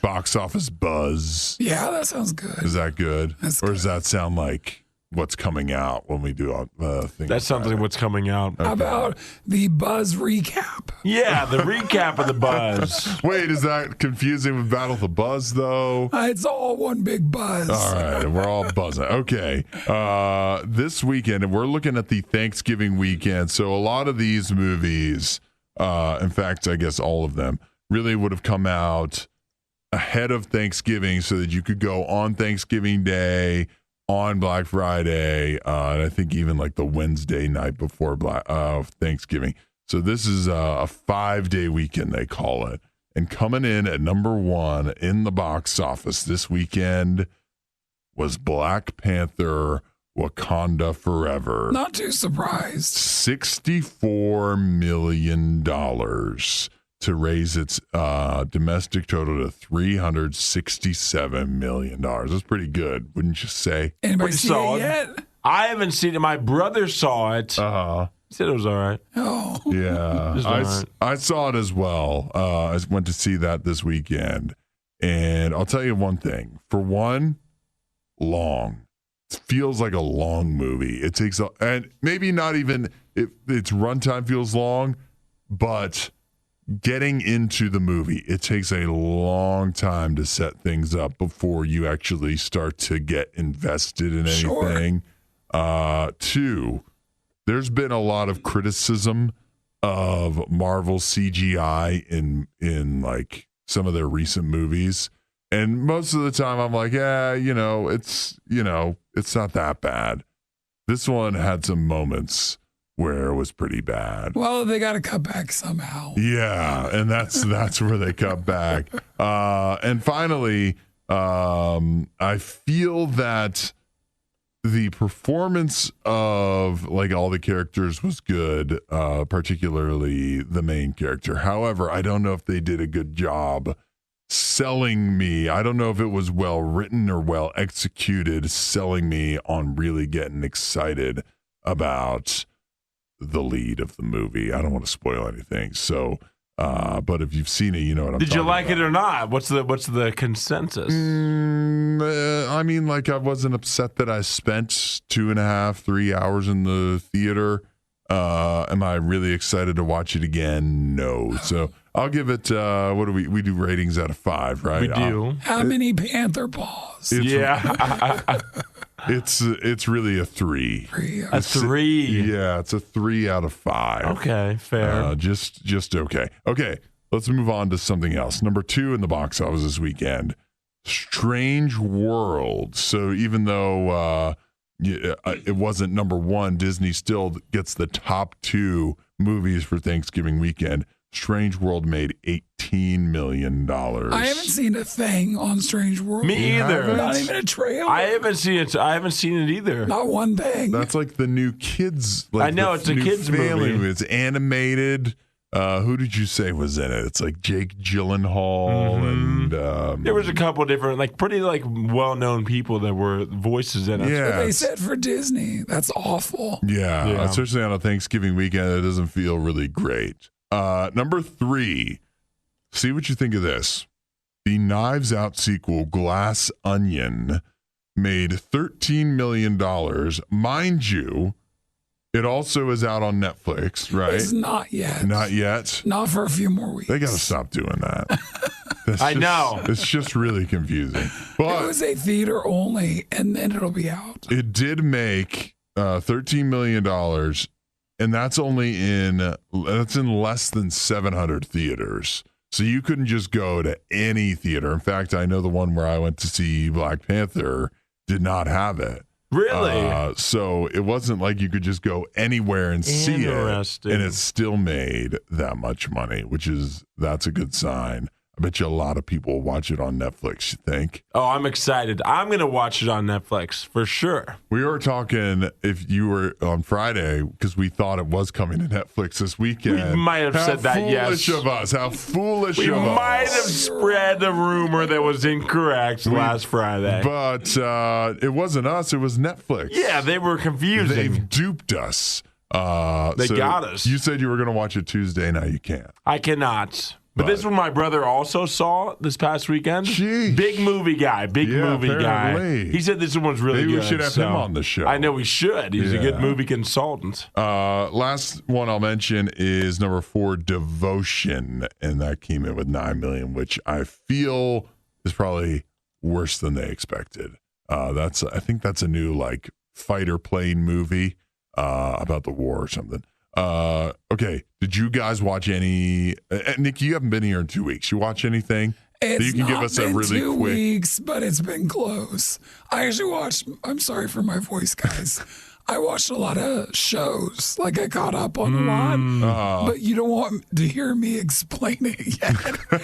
Box office buzz. Yeah, that sounds good. Is that good? That's or good. does that sound like what's coming out when we do things? That sounds like what's coming out. Okay. How about the buzz recap? Yeah, the recap of the buzz. Wait, is that confusing with Battle of the Buzz, though? It's all one big buzz. All right, we're all buzzing. Okay, this weekend, we're looking at the Thanksgiving weekend. So a lot of these movies, in fact, I guess all of them, really would have come out ahead of Thanksgiving so that you could go on Thanksgiving Day, on Black Friday, and I think even like the Wednesday night before Thanksgiving. So this is a 5-day weekend, they call it. And coming in at number 1 in the box office this weekend was Black Panther Wakanda Forever. Not too surprised. $64 million to raise its domestic total to $367 million. That's pretty good, wouldn't you say? Anybody see it yet? I haven't seen it. My brother saw it. He said it was all right. Oh. Yeah. I saw it as well. I went to see that this weekend. And I'll tell you one thing. For one, long. It feels like a long movie. It takes and maybe not even its runtime feels long, but getting into the movie, it takes a long time to set things up before you actually start to get invested in anything. Sure. 2, there's been a lot of criticism of Marvel CGI in like some of their recent movies. And most of the time I'm like, yeah, it's not that bad. This one had some moments where it was pretty bad. Well, they got to cut back somehow. Yeah, and that's where they cut back. And finally, I feel that the performance of like all the characters was good, particularly the main character. However, I don't know if they did a good job selling me. I don't know if it was well written or well executed, selling me on really getting excited about the lead of the movie. I don't want to spoil anything. So, but if you've seen it, you know what I'm talking about. Did you like it or not? What's the consensus? I mean, like, I wasn't upset that I spent 2.5, 3 hours in the theater. Am I really excited to watch it again? No. So I'll give it, what do we do ratings out of 5, right? We do. How many Panther paws? It's really a 3. A 3. Yeah, it's a 3 out of 5. Okay, fair. Just okay. Okay, let's move on to something else. Number 2 in the box office this weekend, Strange World. So even though it wasn't number 1, Disney still gets the top 2 movies for Thanksgiving weekend. Strange World made $18 million. I haven't seen a thing on Strange World. Me either. Not even a trailer. I haven't seen it. I haven't seen it either. Not one thing. That's like the new kids. Like I know, it's a kids movie. It's animated. Who did you say was in it? It's like Jake Gyllenhaal and there was a couple different, like pretty like well-known people that were voices in it. Yeah, but they said for Disney. That's awful. Yeah, especially on a Thanksgiving weekend, it doesn't feel really great. Number 3, see what you think of this. The Knives Out sequel, Glass Onion, made $13 million. Mind you, it also is out on Netflix, right? It's not yet. Not yet? Not for a few more weeks. They got to stop doing that. I know. It's just really confusing. But it was a theater only, and then it'll be out. It did make $13 million. And that's in less than 700 theaters. So you couldn't just go to any theater. In fact, I know the one where I went to see Black Panther did not have it. Really? So it wasn't like you could just go anywhere and see it. And it still made that much money, that's a good sign. I bet you a lot of people will watch it on Netflix, you think? Oh, I'm excited. I'm going to watch it on Netflix for sure. We were talking, if you were on Friday, because we thought it was coming to Netflix this weekend. We might have said that, yes. How foolish of us. How foolish of us. We might have spread a rumor that was incorrect last Friday. But it wasn't us. It was Netflix. Yeah, they were confusing. They've duped us. They got us. You said you were going to watch it Tuesday. Now you can't. I cannot. But this one my brother also saw this past weekend. Jeez. Big movie guy. Guy. He said this one's really good. Maybe we should have him on the show. I know we should. He's a good movie consultant. Last one I'll mention is number 4, Devotion. And that came in with $9 million, which I feel is probably worse than they expected. I think that's a new like fighter plane movie about the war or something. Okay, did you guys watch any? Nick, you haven't been here in 2 weeks. You watch anything? It's you can give us a really 2 quick. weeks, but it's been close. I actually watched. I'm sorry for my voice, guys. I watched a lot of shows. Like I caught up on a lot, but you don't want to hear me explain it yet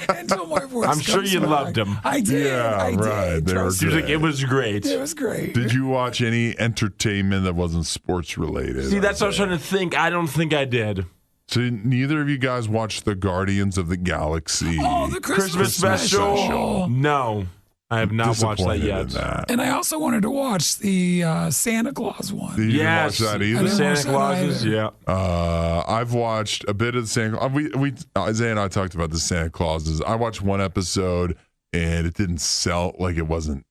until my voice. I'm sure you back. loved them. I did. Yeah, I right. did. Seems like it was great. It was great. Did you watch any entertainment that wasn't sports related? See, that's what I was trying to think. I don't think I did. So neither of you guys watched the Guardians of the Galaxy? Oh, the Christmas special. No, I have not watched that yet. And I also wanted to watch the Santa Claus one. You didn't watch that either? Santa Clauses, yeah. I've watched a bit of the Santa Claus. Isaiah and I talked about the Santa Clauses. I watched one episode, and it didn't sell. Like, it wasn't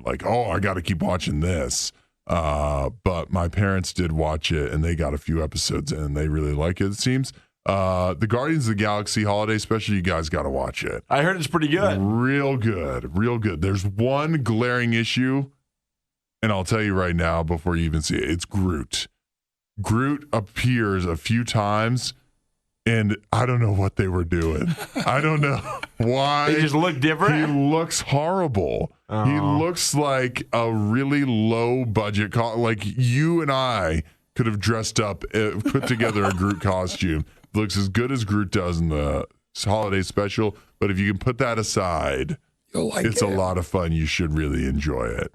like, oh, I got to keep watching this. But my parents did watch it, and they got a few episodes in, and they really like it seems. The Guardians of the Galaxy Holiday Special, you guys got to watch it. I heard it's pretty good. Real good. There's one glaring issue, and I'll tell you right now before you even see it. It's Groot. Groot appears a few times, and I don't know what they were doing. I don't know why. They just look different? He looks horrible. Oh. He looks like a really low budget, like you and I could have dressed up, put together a Groot costume. Looks as good as Groot does in the holiday special, but if you can put that aside, it's a lot of fun. You should really enjoy it.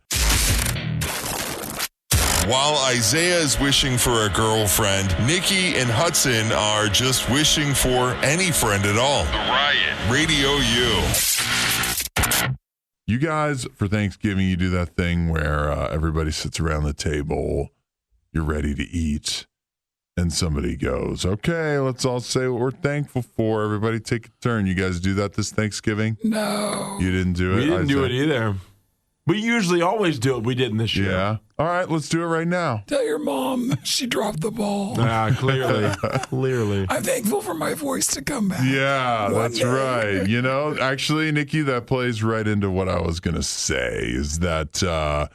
While Isaiah is wishing for a girlfriend, Nikki and Hudson are just wishing for any friend at all. The Riot. Radio U. You guys, for Thanksgiving, you do that thing where everybody sits around the table, you're ready to eat, and somebody goes, okay, let's all say what we're thankful for. Everybody take a turn. You guys do that this Thanksgiving? No. You didn't do it? We didn't do it either. We usually always do it. We didn't this year. Yeah. All right, let's do it right now. Tell your mom she dropped the ball. Clearly. Clearly. I'm thankful for my voice to come back. Yeah, that's right. You know, actually, Nikki, that plays right into what I was going to say is that,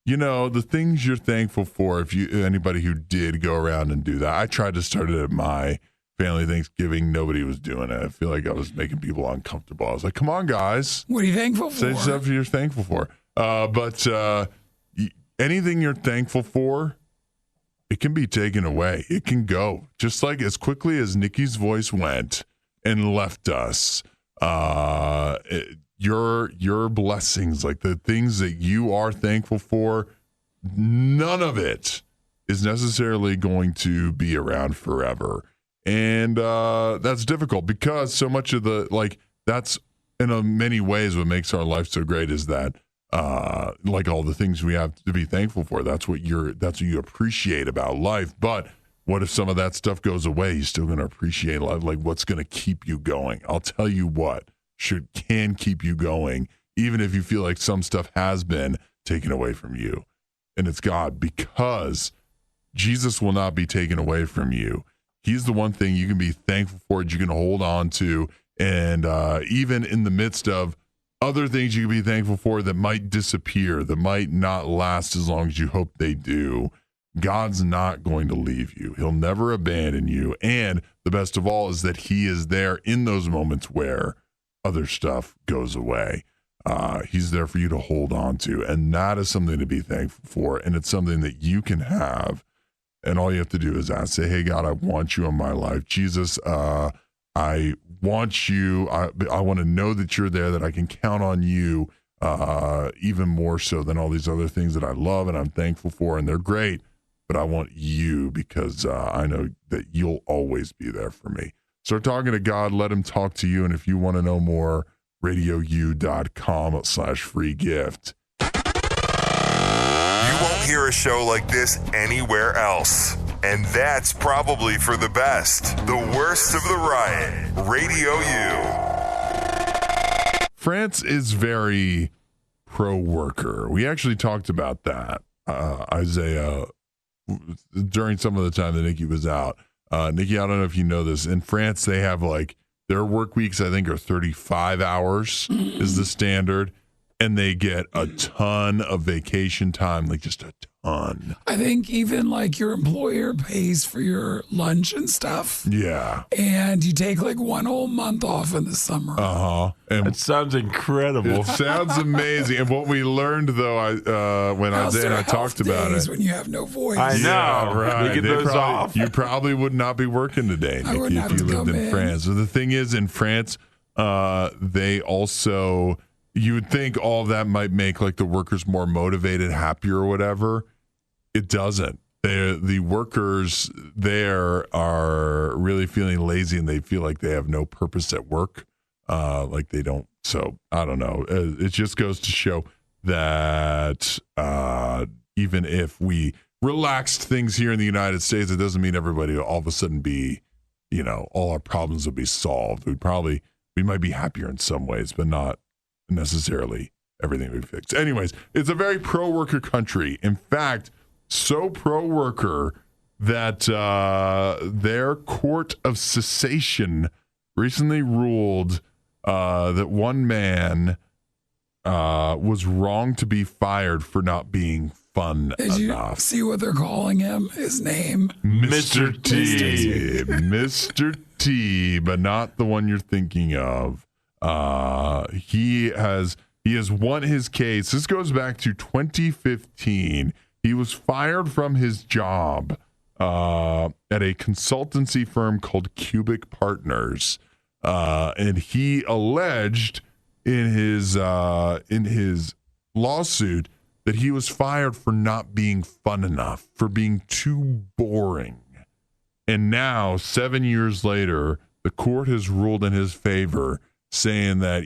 you know, the things you're thankful for, if anybody who did go around and do that, I tried to start it at my family Thanksgiving. Nobody was doing it. I feel like I was making people uncomfortable. I was like, come on, guys. What are you thankful for? Say stuff you're thankful for. But anything you're thankful for, it can be taken away. It can go just like as quickly as Nikki's voice went and left us. Your blessings, like the things that you are thankful for, none of it is necessarily going to be around forever. And that's difficult because so much of that's in many ways what makes our life so great is that like all the things we have to be thankful for. That's what you appreciate about life. But what if some of that stuff goes away? You're still going to appreciate life. Like what's going to keep you going? I'll tell you what can keep you going, even if you feel like some stuff has been taken away from you. And it's God, because Jesus will not be taken away from you. He's the one thing you can be thankful for, that you can hold on to. And even in the midst of other things you can be thankful for that might disappear, that might not last as long as you hope they do, God's not going to leave you. He'll never abandon you. And the best of all is that he is there in those moments where other stuff goes away. He's there for you to hold on to. And that is something to be thankful for. And it's something that you can have. And all you have to do is say, hey, God, I want you in my life. Jesus, I want you. I want to know that you're there, that I can count on you even more so than all these other things that I love and I'm thankful for. And they're great, but I want you because I know that you'll always be there for me. Start talking to God. Let him talk to you. And if you want to know more, radiou.com/free gift. You won't hear a show like this anywhere else. And that's probably for the best. The worst of the riot. Radio U. France is very pro-worker. We actually talked about that, Isaiah, during some of the time that Nikki was out. Nikki, I don't know if you know this. In France, they have their work weeks, I think, are 35 hours is the standard. And they get a ton of vacation time, like just a ton. I think even your employer pays for your lunch and stuff. Yeah. And you take one whole month off in the summer. And it sounds incredible. It sounds amazing. And what we learned, though, when Isaiah and I talked about it. When you have no voice. I know. Yeah, right. We get those off. You probably would not be working today, Nikki, if you lived in France. So the thing is, in France, they also... You would think all of that might make the workers more motivated, happier, or whatever. It doesn't. The workers there are really feeling lazy, and they feel like they have no purpose at work. They don't. So I don't know. It just goes to show that even if we relaxed things here in the United States, it doesn't mean everybody will all of a sudden be, all our problems will be solved. We might be happier in some ways, but not necessarily everything we fixed. Anyways, it's a very pro-worker country. In fact, so pro-worker that their court of cessation recently ruled that one man was wrong to be fired for not being fun Did enough. You see what they're calling him? His name? Mr. T. Mr. T, but not the one you're thinking of. He has won his case. This goes back to 2015. He was fired from his job at a consultancy firm called Cubic Partners, and he alleged in his lawsuit that he was fired for not being fun enough, for being too boring. And now, 7 years later, the court has ruled in his favor, saying that,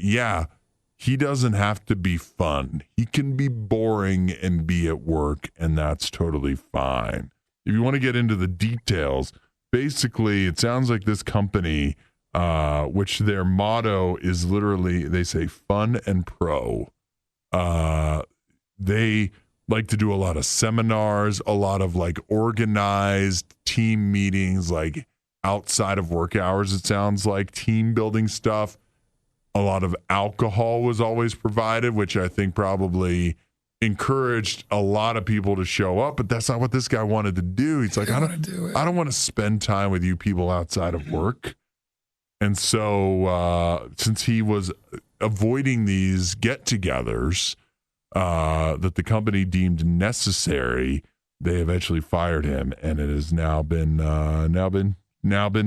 he doesn't have to be fun. He can be boring and be at work, and that's totally fine. If you want to get into the details, basically, it sounds like this company, which their motto is literally, they say fun and pro. They like to do a lot of seminars, a lot of like organized team meetings, like outside of work hours, it sounds like team building stuff. A lot of alcohol was always provided, which I think probably encouraged a lot of people to show up, but that's not what this guy wanted to do. He's like, I don't want to spend time with you people outside of work. And so since he was avoiding these get-togethers that the company deemed necessary, they eventually fired him, and it has now been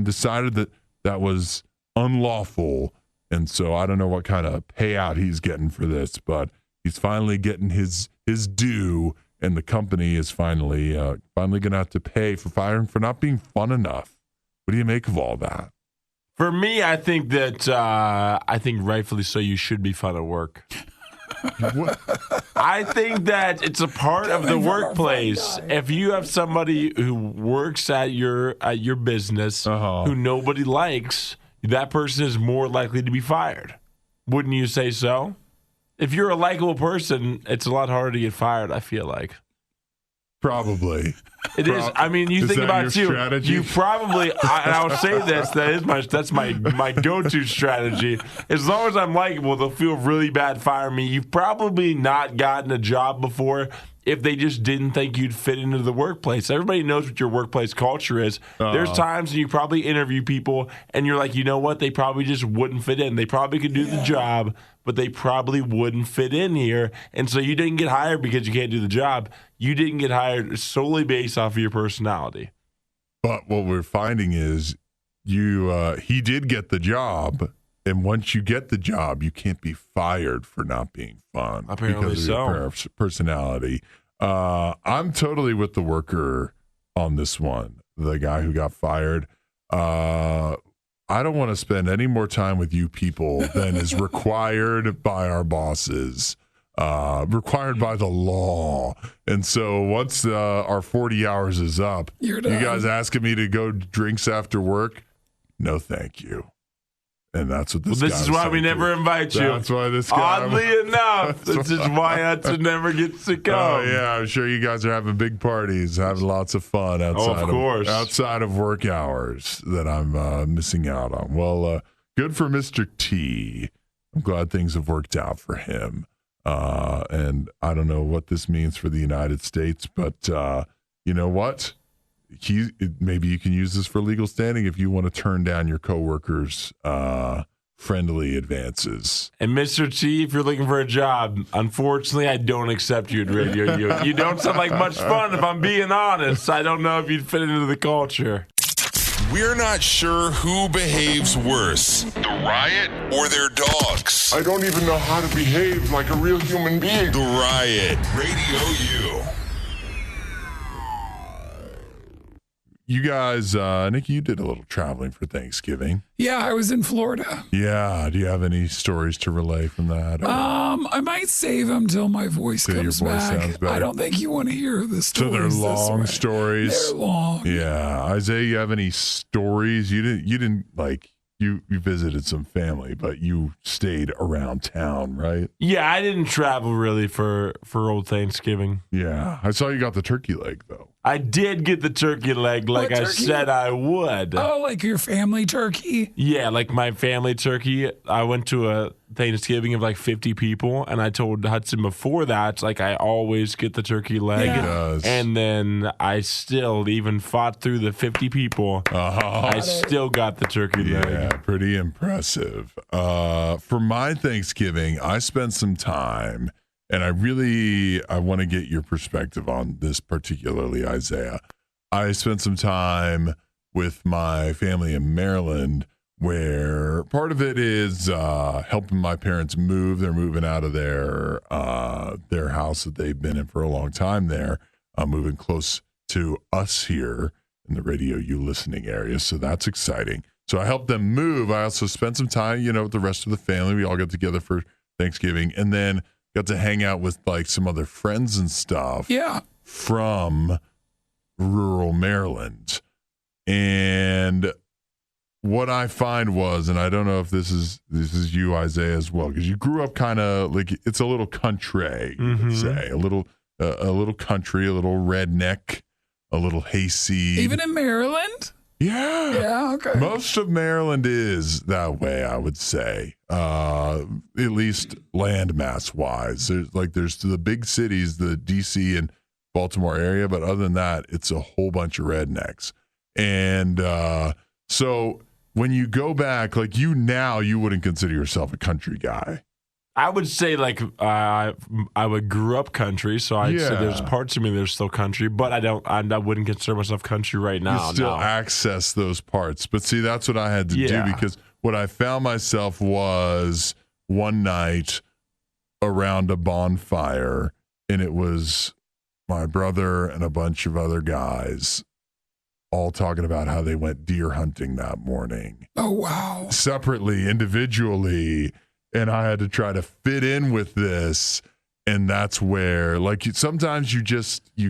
decided that that was unlawful. And so I don't know what kind of payout he's getting for this, but he's finally getting his due, and the company is finally going to have to pay for firing for not being fun enough. What do you make of all that? For me, I think that rightfully so, you should be fun at work. I think that it's a part of the workplace. If you have somebody who works at your business who nobody likes, that person is more likely to be fired. Wouldn't you say so? If you're a likable person, it's a lot harder to get fired, I feel like. Probably. It is. I mean, you think about you. Strategy? You probably, and I'll say this, that's my go-to strategy. As long as I'm likable, they'll feel really bad firing me. You've probably not gotten a job before if they just didn't think you'd fit into the workplace. Everybody knows what your workplace culture is. There's times when you probably interview people and you're like, you know what? They probably just wouldn't fit in. They probably could do the job, but they probably wouldn't fit in here. And so you didn't get hired because you can't do the job. You didn't get hired solely based off of your personality. But what we're finding is he did get the job. And once you get the job, you can't be fired for not being fun. Apparently because of your personality. I'm totally with the worker on this one. The guy who got fired. I don't want to spend any more time with you people than is required by our bosses, required by the law. And so once our 40 hours is up, you guys asking me to go drinks after work? No, thank you. And that's what this guy is why we never invite you. That's why this guy. Oddly enough, this is why Hudson never gets to come. Oh, yeah. I'm sure you guys are having big parties, having lots of fun outside of work hours that I'm missing out on. Well, good for Mr. T. I'm glad things have worked out for him. And I don't know what this means for the United States, but you know what? Maybe you can use this for legal standing if you want to turn down your coworkers' friendly advances. And Mr. T, if you're looking for a job, unfortunately, I don't accept you at Radio U. You don't sound like much fun, if I'm being honest. I don't know if you'd fit into the culture. We're not sure who behaves worse, the Riot or their dogs. I don't even know how to behave like a real human being. The Riot, Radio U. You guys, Nikki, you did a little traveling for Thanksgiving. Yeah, I was in Florida. Yeah. Do you have any stories to relay from that? I might save them till my voice comes back. Sounds better. I don't think you want to hear the stories. So they're long stories. They're long. Yeah. Isaiah, you have any stories? You didn't like you visited some family, but you stayed around town, right? Yeah, I didn't travel really for old Thanksgiving. Yeah. I saw you got the turkey leg though. I did get the turkey leg like I said I would. Oh, like your family turkey? Yeah, like my family turkey. I went to a Thanksgiving of like 50 people, and I told Hudson before that, like, I always get the turkey leg. Yeah. And then I still even fought through the 50 people. I still got the turkey leg. Yeah, pretty impressive. For my Thanksgiving, I spent some time, and I want to get your perspective on this, particularly, Isaiah. I spent some time with my family in Maryland, where part of it is helping my parents move. They're moving out of their house that they've been in for a long time there, moving close to us here in the Radio U listening area. So that's exciting. So I helped them move. I also spent some time, with the rest of the family. We all got together for Thanksgiving, and then got to hang out with like some other friends and stuff. Yeah. From rural Maryland. And what I find was, and I don't know if this is you, Isaiah, as well, because you grew up kind of like it's a little country, you would say, a little country, a little redneck, a little hayseed. Even in Maryland? Yeah. Yeah, okay. Most of Maryland is that way, I would say. At least landmass wise. There's the big cities, the DC and Baltimore area, but other than that, it's a whole bunch of rednecks. And so when you go back, like you wouldn't consider yourself a country guy. I would say I grew up country, so I'd say there's parts of me that are still country, but I wouldn't consider myself country right now. You still access those parts. But see, that's what I had to do, because what I found myself was one night around a bonfire, and it was my brother and a bunch of other guys all talking about how they went deer hunting that morning. Oh, wow. Separately, individually. And I had to try to fit in with this. And that's where, like, sometimes you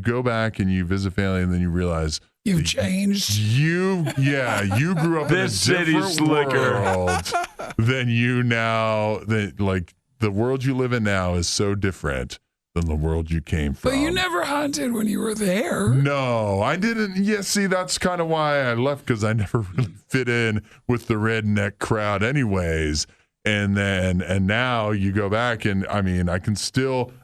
go back and you visit family and then you realize you've changed. You grew up in a different world than you now. Like, the world you live in now is so different than the world you came from. But you never hunted when you were there. No, I didn't. Yeah, see, that's kind of why I left, because I never really fit in with the redneck crowd anyways. And now you go back, and I mean, I think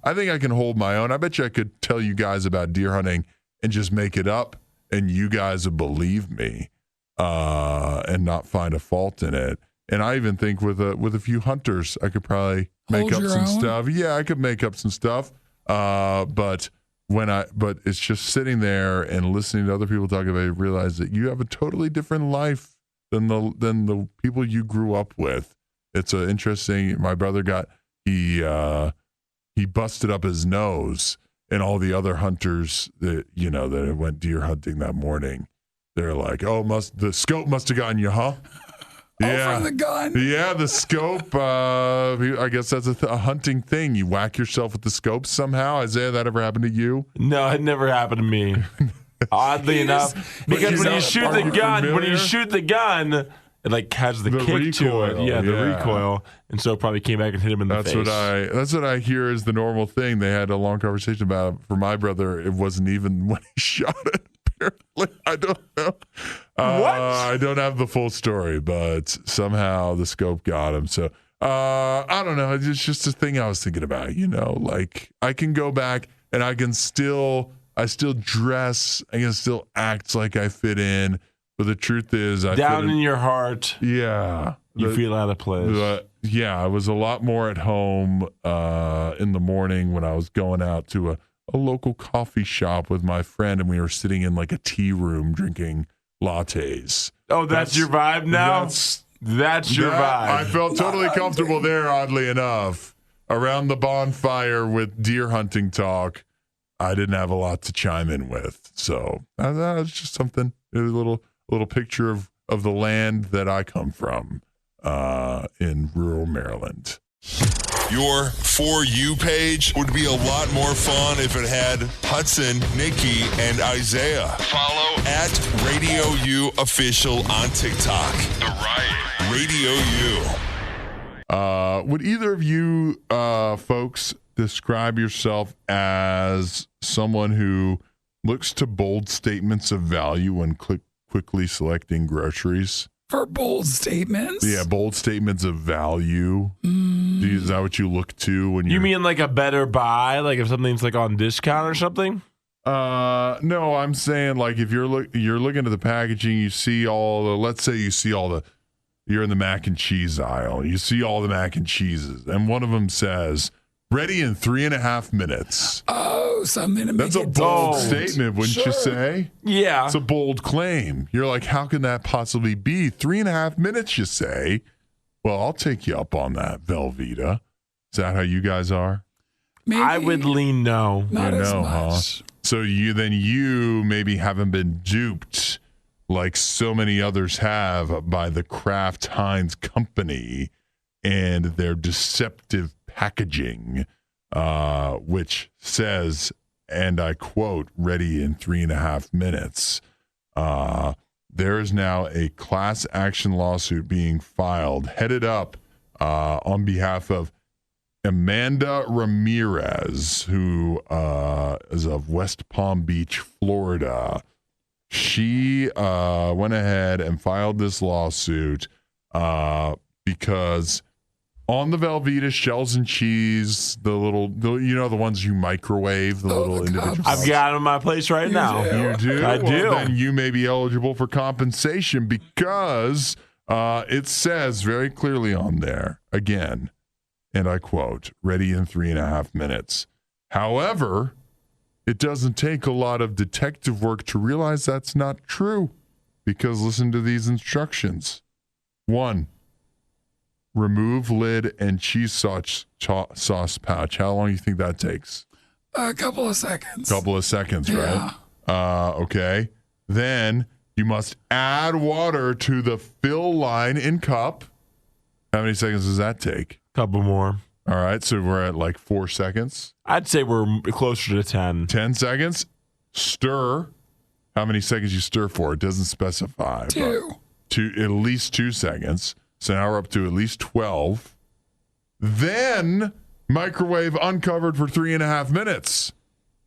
I can hold my own. I bet you I could tell you guys about deer hunting and just make it up, and you guys would believe me and not find a fault in it. And I even think with a few hunters, I could probably make up some stuff. Yeah, I could make up some stuff. But it's just sitting there and listening to other people talk about it, you realize that you have a totally different life than the people you grew up with. It's interesting. My brother he busted up his nose, and all the other hunters that went deer hunting that morning, they're like, "Oh, the scope must have gotten you, huh?" Yeah, from the gun. Yeah, the scope. I guess that's a hunting thing. You whack yourself with the scope somehow. Isaiah, that ever happened to you? No, it never happened to me. Oddly enough, because when you shoot the gun, it like has the kick recoil, to it. Yeah, the recoil. And so it probably came back and hit him in the face. That's what I hear is the normal thing. They had a long conversation about it. For my brother, it wasn't even when he shot it. Apparently, I don't know. What? I don't have the full story, but somehow the scope got him. So I don't know. It's just a thing I was thinking about. Like I can go back and I still dress. I can still act like I fit in. But the truth is, down in your heart, you feel out of place. I was a lot more at home in the morning when I was going out to a local coffee shop with my friend, and we were sitting in like a tea room drinking lattes. Oh, that's your vibe now? That's your vibe. I felt totally comfortable there, oddly enough. Around the bonfire with deer hunting talk, I didn't have a lot to chime in with. So that was just something, a little picture of the land that I come from in rural Maryland. Your For You page would be a lot more fun if it had Hudson, Nikki, and Isaiah. Follow at Radio U Official on TikTok. The Riot. Radio U. Would either of you folks describe yourself as someone who looks to bold statements of value when quickly selecting groceries? For bold statements? Yeah, bold statements of value. Is that what you look to when you mean like a better buy? Like if something's like on discount or something? No, I'm saying like if you're looking at the packaging, you see you're in the mac and cheese aisle. You see all the mac and cheeses, and one of them says, "Ready in 3.5 minutes." Oh, something to make That's a bold statement, wouldn't you say? Yeah. It's a bold claim. You're like, how can that possibly be? 3.5 minutes, you say? Well, I'll take you up on that, Velveeta. Is that how you guys are? Maybe. I would lean no. Not as much. Huh? So you maybe haven't been duped like so many others have by the Kraft Heinz company and their deceptive packaging, which says, and I quote, ready in 3.5 minutes. There is now a class action lawsuit being filed, headed up on behalf of Amanda Ramirez, who is of West Palm Beach, Florida. She went ahead and filed this lawsuit because on the Velveeta shells and cheese, the ones you microwave, the little individual. I've got them in my place right now. You do? I do. Then you may be eligible for compensation because it says very clearly on there, again, and I quote, ready in 3.5 minutes. However, it doesn't take a lot of detective work to realize that's not true, because listen to these instructions. 1, remove lid and cheese sauce pouch. How long do you think that takes? A couple of seconds. Couple of seconds, right? Okay. Then you must add water to the fill line in cup. How many seconds does that take? Couple more. All right, so we're at like 4 seconds. I'd say we're closer to 10. 10 seconds. Stir. How many seconds you stir for? It doesn't specify. 2. At least 2 seconds. So now we're up to at least 12. Then microwave uncovered for 3.5 minutes.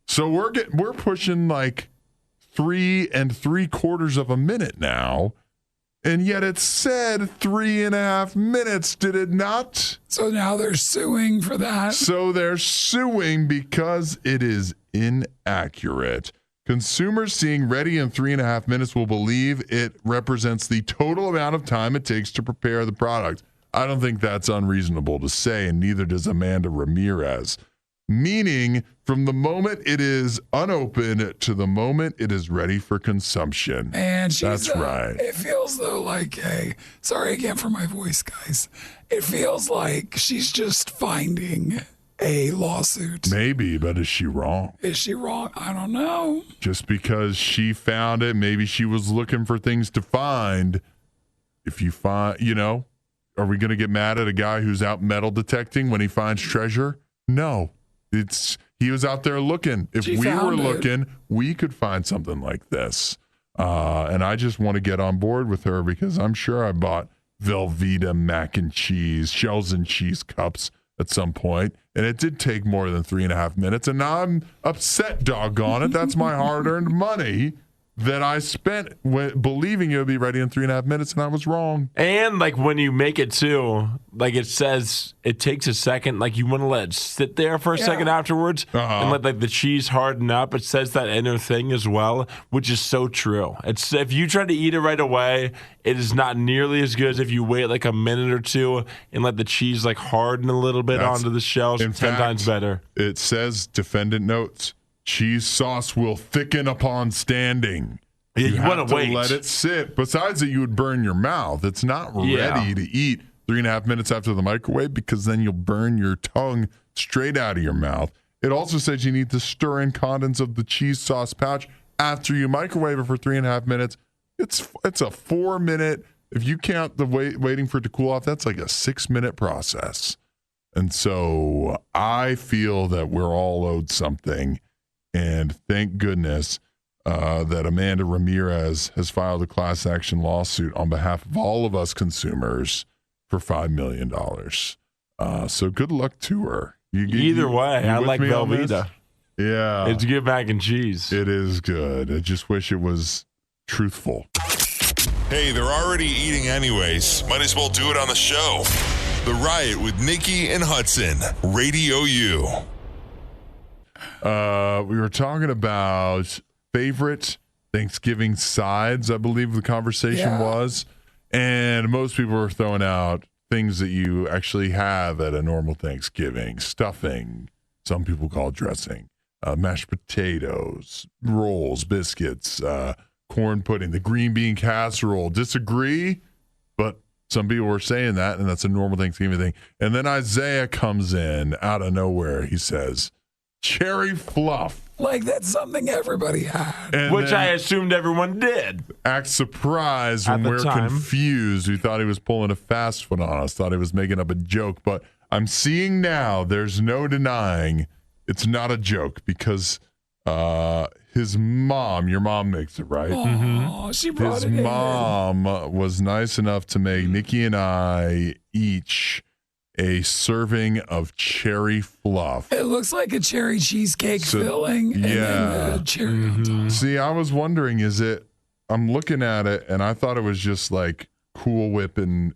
So we're pushing like 3 3/4 of a minute now. And yet it said 3.5 minutes, did it not? So now they're suing for that. So they're suing because it is inaccurate. Consumers seeing ready in 3.5 minutes will believe it represents the total amount of time it takes to prepare the product. I don't think that's unreasonable to say, and neither does Amanda Ramirez. Meaning, from the moment it is unopened to the moment it is ready for consumption. And she's, that's right. It feels though like sorry again for my voice, guys. It feels like she's just finding a lawsuit. Maybe, but is she wrong? Is she wrong? I don't know. Just because she found it, maybe she was looking for things to find. If you find, are we going to get mad at a guy who's out metal detecting when he finds treasure? No. He was out there looking. If we were looking, we could find something like this. And I just want to get on board with her because I'm sure I bought Velveeta mac and cheese, shells and cheese cups at some point, and it did take more than 3.5 minutes. And now I'm upset, doggone it. That's my hard-earned money that I spent believing it would be ready in 3.5 minutes, and I was wrong. And like when you make it too, like it says it takes a second. Like you want to let it sit there for a second afterwards and let like the cheese harden up. It says that inner thing as well, which is so true. It's if you try to eat it right away, it is not nearly as good as if you wait like a minute or two and let the cheese like harden a little bit onto the shells. 10 times better. It says defendant notes. Cheese sauce will thicken upon standing. Yeah, you want to wait. Let it sit. Besides that, you would burn your mouth. It's not ready to eat 3.5 minutes after the microwave because then you'll burn your tongue straight out of your mouth. It also says you need to stir in contents of the cheese sauce pouch after you microwave it for 3.5 minutes. It's a 4-minute. If you count the waiting for it to cool off, that's like a 6-minute process. And so I feel that we're all owed something. And thank goodness that Amanda Ramirez has filed a class action lawsuit on behalf of all of us consumers for $5 million. So good luck to her. Either way, I like Velveeta. Yeah. It's good mac and cheese. It is good. I just wish it was truthful. Hey, they're already eating anyways. Might as well do it on the show. The Riot with Nikki and Hudson. Radio U. We were talking about favorite Thanksgiving sides, I believe the conversation was. And most people were throwing out things that you actually have at a normal Thanksgiving. Stuffing, some people call dressing, mashed potatoes, rolls, biscuits, corn pudding, the green bean casserole. Disagree, but some people were saying that, and that's a normal Thanksgiving thing. And then Isaiah comes in out of nowhere. He says, cherry fluff. Like that's something everybody had. And which I assumed everyone did. Act surprised when we're confused. We thought he was pulling a fast one on us, thought he was making up a joke. But I'm seeing now. There's no denying it's not a joke because his mom, your mom makes it, right? Oh, she brought His it in. mom was nice enough to make Nikki and I each a serving of cherry fluff. It looks like a cherry cheesecake filling. And then the cherry on top. See, I was wondering, I'm looking at it and I thought it was just like Cool Whip and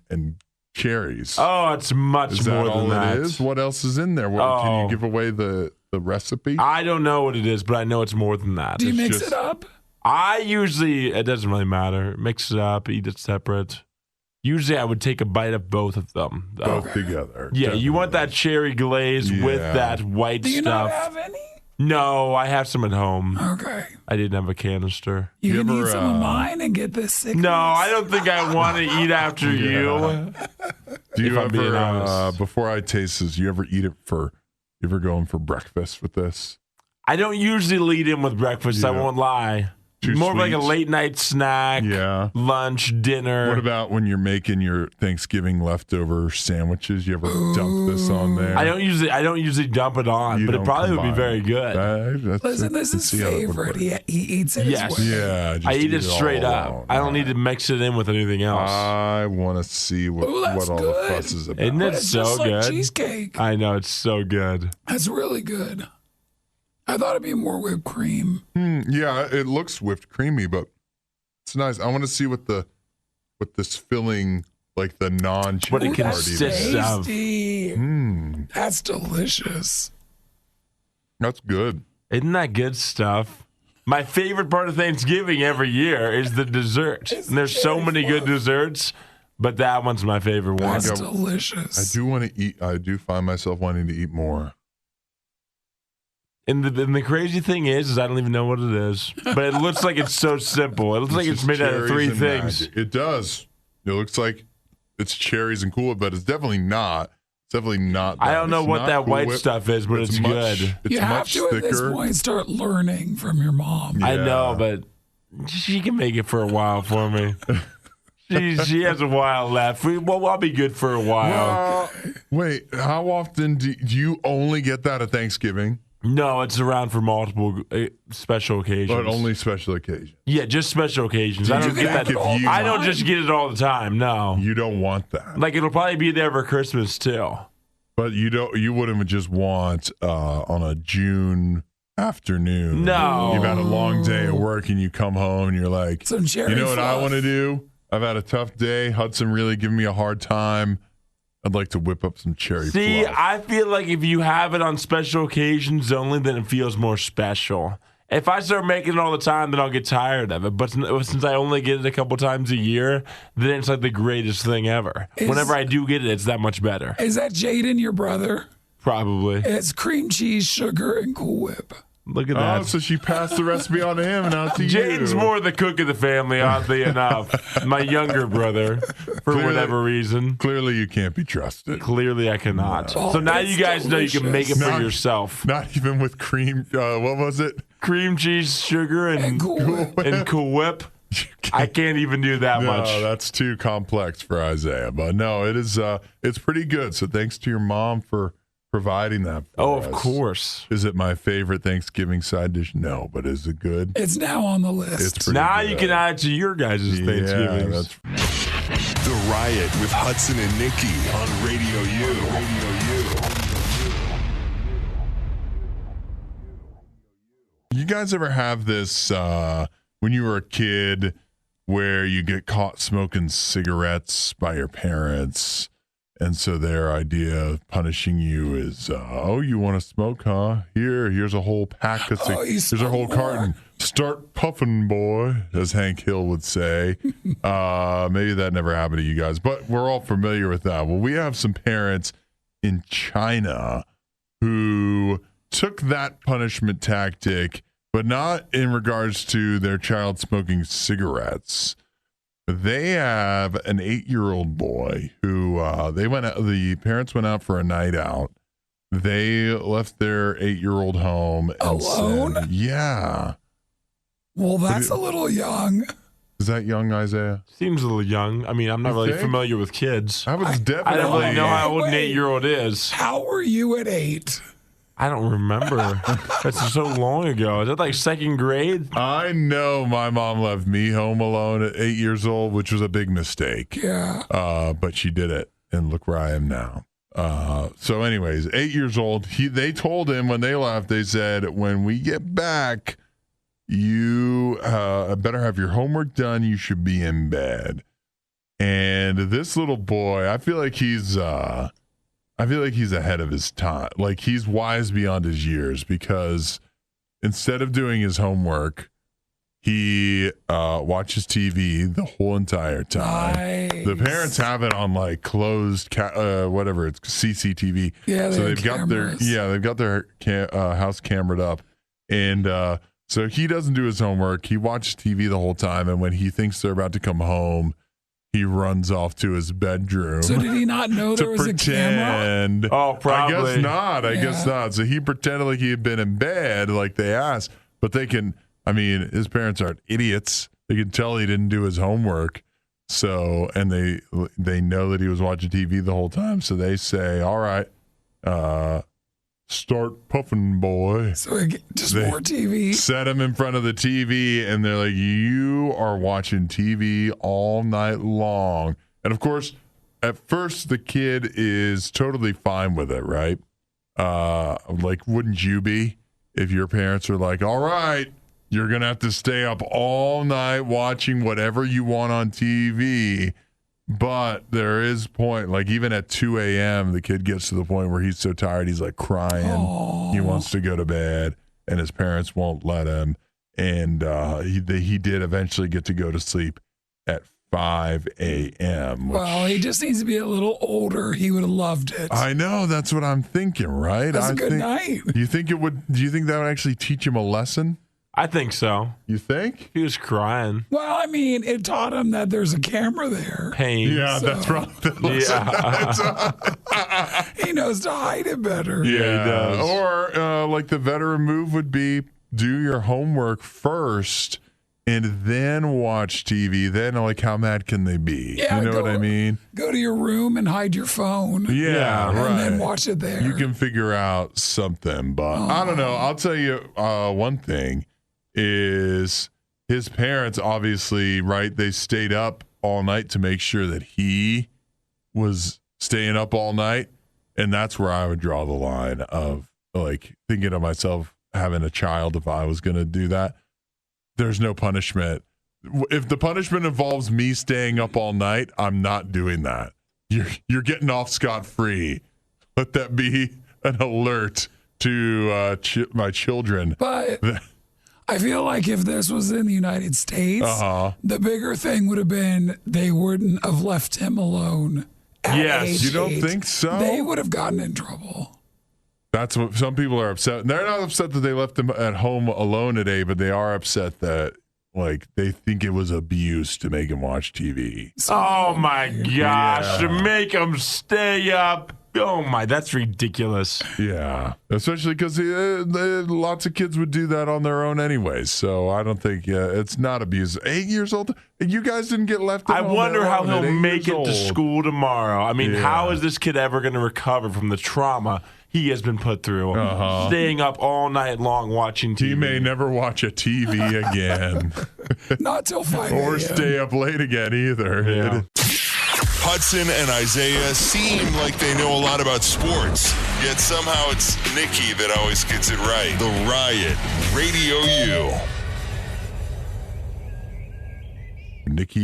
cherries. Oh, it's much more than that. It is? What else is in there? Can you give away the recipe? I don't know what it is, but I know it's more than that. Do you mix it up? It doesn't really matter. Mix it up, eat it separate. Usually I would take a bite of both of them. Both together. Yeah, you want that cherry glaze with that white Do you stuff. not have any? No, I have some at home. Okay. I didn't have a canister. You can eat some of mine and get this sickness. No, I don't think I want to eat after you. Do you If I'm being ever, honest. before I taste this, you ever go in for breakfast with this? I don't usually lead in with breakfast, I won't lie. Too More of like a sweet? late night snack, lunch, dinner. What about when you're making your Thanksgiving leftover sandwiches? You ever dump this on there? I don't usually dump it on, but it probably would be very good. Listen, this is favorite. He eats it Yes. as well. Yeah, just I eat it all straight up. alone. I don't need to mix it in with anything else. I want to see what all the fuss is about. Isn't it It's so just like good? cheesecake. I know, it's so good. That's really good. I thought it'd be more whipped cream. Yeah, it looks whipped creamy, but it's nice. I want to see what this filling, like the non-cherry What it part consists of. Tasty. That's delicious. That's good. Isn't that good stuff? My favorite part of Thanksgiving every year is the dessert. And there's so many good desserts, but that one's my favorite one. That's delicious. I do want to eat. I do find myself wanting to eat more. And the crazy thing is I don't even know what it is. But it looks like it's so simple. It looks like it's made out of three Cherries and things. magic. It does. It looks like it's cherries and Cool Whip, but it's definitely not. It's definitely not. I that. don't know It's what not that Cool white Whip. stuff is, but it's much, good. It's You have much to at this thicker. point start learning from your mom. I know, but she can make it for a while for me. She has a while left. I'll be good for a while. Wait, how often do you only get that at Thanksgiving? No, it's around for multiple special occasions. But only special occasions. Yeah, just special occasions. Do I you don't get think that. if you I don't want- just get it all the time. No, you don't want that. Like it'll probably be there for Christmas too. But you don't. You wouldn't just want on a June afternoon. No. You've had a long day at work and you come home and you're like, Some cherry you know what I fluff. want to do? I've had a tough day. Hudson really giving me a hard time. I'd like to whip up some cherry See, fluff. I feel like if you have it on special occasions only, then it feels more special. If I start making it all the time, then I'll get tired of it. But since I only get it a couple times a year, then it's like the greatest thing ever. Whenever I do get it, it's that much better. Is that Jaden, your brother? Probably. It's cream cheese, sugar, and Cool Whip. Look at Oh, that. so she passed the recipe on to him and not to you. Jaden's more the cook of the family, oddly enough. My younger brother, for whatever reason. Clearly, you can't be trusted. Clearly, I cannot. No. So now It's you guys know you can make it for Not- yourself. Not even with cream. What was it? Cream cheese, sugar, and Cool Whip. I can't even do that much. No, that's too complex for Isaiah. But no, it is. It's pretty good. So thanks to your mom for providing that. For of us. course. Is it my favorite Thanksgiving side dish? No, but is it good? It's now on the list. It's pretty Now good. you can add it to your guys' Thanksgiving. that's The Riot with Hudson and Nikki on Radio U. You guys ever have this when you were a kid where you get caught smoking cigarettes by your parents? And so their idea of punishing you is, you want to smoke, huh? Here's a whole pack of cigarettes. Here's a whole carton. Start puffing, boy, as Hank Hill would say. Maybe that never happened to you guys, but we're all familiar with that. Well, we have some parents in China who took that punishment tactic, but not in regards to their child smoking cigarettes. They have an 8-year-old boy who the parents went out for a night out. They left their 8-year-old home and alone. yeah. Well, that's a little young. Is that young, Isaiah? Seems a little young. I mean, I'm not You really think? familiar with kids. I was definitely. I don't really know how old an Wait. 8-year-old is. How were you at 8? I don't remember. That's so long ago. Is that like second grade? I know my mom left me home alone at 8 years old, which was a big mistake. Yeah. But she did it, and look where I am now. So anyways, 8 years old, they told him when they left, they said, when we get back, you better have your homework done. You should be in bed. And this little boy, I feel like he's ahead of his time. Like, he's wise beyond his years, because instead of doing his homework, he watches TV the whole entire time. Nice. The parents have it on like closed, whatever it's CCTV. Yeah, so they they've got their house cameraed up, and so he doesn't do his homework. He watches TV the whole time, and when he thinks they're about to come home, he runs off to his bedroom. So did he not know there was a camera? Oh, probably. I guess not. So he pretended like he had been in bed, like they asked. But they can, I mean, his parents aren't idiots. They can tell he didn't do his homework. So, and they know that he was watching TV the whole time. So they say, all right, start puffing, boy. So just more TV. Set him in front of the TV, and they're like, you are watching TV all night long. And of course, at first, the kid is totally fine with it, right? Like, wouldn't you be if your parents are like, all right, you're going to have to stay up all night watching whatever you want on TV. But there is point, like even at 2 a.m., the kid gets to the point where he's so tired, he's like crying. Aww. He wants to go to bed, and his parents won't let him. And he did eventually get to go to sleep at 5 a.m. Well, he just needs to be a little older. He would have loved it. I know, that's what I'm thinking, right? That's a good night. Do you think that would actually teach him a lesson? I think so. You think? He was crying. Well, I mean, it taught him that there's a camera there. Pain. Yeah, So- that's right. He knows to hide it better. Yeah, he does. Or like the veteran move would be, do your homework first and then watch TV. Then, like, how mad can they be? Yeah, you know what I mean? Go to your room and hide your phone. Yeah, and right. then watch it there. You can figure out something, but I don't know. I'll tell you one thing is his parents, obviously, right? They stayed up all night to make sure that he was staying up all night. And that's where I would draw the line of, like, thinking of myself having a child if I was going to do that. There's no punishment. If the punishment involves me staying up all night, I'm not doing that. You're getting off scot-free. Let that be an alert to my children. But I feel like if this was in the United States, the bigger thing would have been they wouldn't have left him alone. Yes, you don't think so? They would have gotten in trouble. That's what some people are upset. They're not upset that they left him at home alone today, but they are upset that, like, they think it was abuse to make him watch TV. Oh my gosh, to make him stay up. Oh my, that's ridiculous. Yeah, especially because lots of kids would do that on their own anyways. So I don't think it's not abuse. 8 years old, you guys didn't get left at I home wonder how alone at he'll 8 make years it to old. school tomorrow. I mean, Yeah. how is this kid ever going to recover from the trauma he has been put through? Staying up all night long watching TV. He may never watch a TV again. Not till 5 Or a.m. stay up late again either. Yeah. Hudson and Isaiah seem like they know a lot about sports, yet somehow it's Nikki that always gets it right. The Riot, Radio U. Nikki,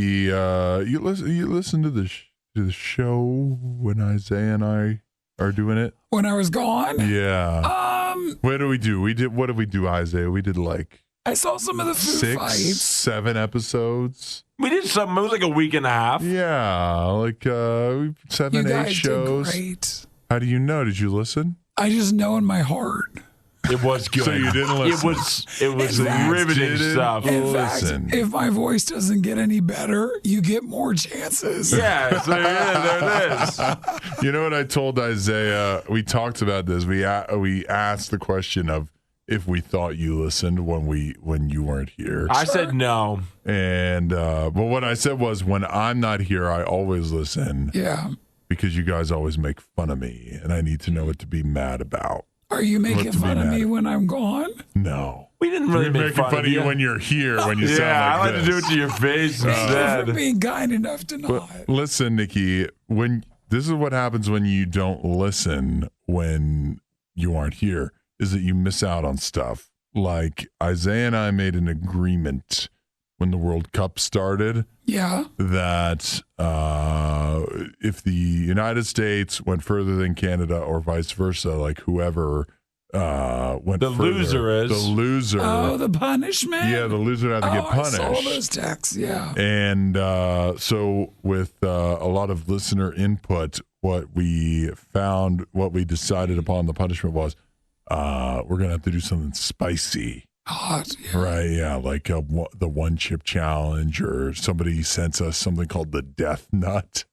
you listen to the show when Isaiah and I are doing it? When I was gone? Yeah. What do we do? What did we do, Isaiah? We did like I saw some of the food 6, fights. 7 episodes. We did something. It was like a week and a half. Yeah, like 7, You 8 guys shows. did great. How do you know? Did you listen? I just know in my heart. It was good. So you didn't listen. It was In fact, riveting stuff. In fact, Listen. if my voice doesn't get any better, you get more chances. Yeah, so there it is. You know what I told Isaiah? We talked about this. We asked the question of, if we thought you listened when you weren't here. I said no. And but what I said was, when I'm not here, I always listen. Yeah. Because you guys always make fun of me, and I need to know what to be mad about. Are you making fun of me when I'm gone? No. We didn't really make fun of you when you're here, when you sound like I like this. to do it to your face Thank instead. you for being kind enough to not. But listen, Nikki, this is what happens when you don't listen when you aren't here, is that you miss out on stuff. Like Isaiah and I made an agreement when the World Cup started. Yeah. That if the United States went further than Canada or vice versa, like whoever went the further, loser is. the loser. Oh, the punishment? Yeah, the loser had to get punished. I saw those texts, yeah. And so with a lot of listener input, what we decided upon the punishment was we're going to have to do something spicy. Hot, yeah. Right, yeah, like the one chip challenge, or somebody sends us something called the death nut.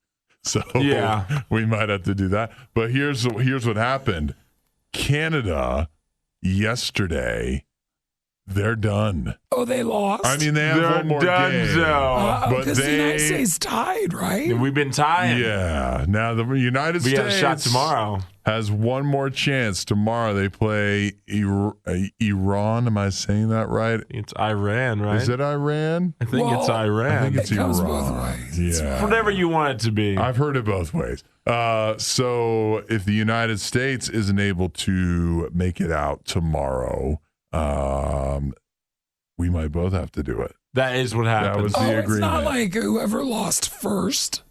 So yeah, we might have to do that. But here's what happened. Canada yesterday, they're done. Oh, they lost? I mean, they have one more game. But because the United States tied, right? We've been tied. Yeah. Now the United States have a shot tomorrow. Has one more chance. Tomorrow they play Iran. Am I saying that right? It's Iran, right? Is it Iran? I think it's Iran. I think it's it comes Iran. both ways. Yeah. Whatever you want it to be. I've heard it both ways. So if the United States isn't able to make it out tomorrow, we might both have to do it. That is what happened. That was the agreement. It's not like whoever lost first.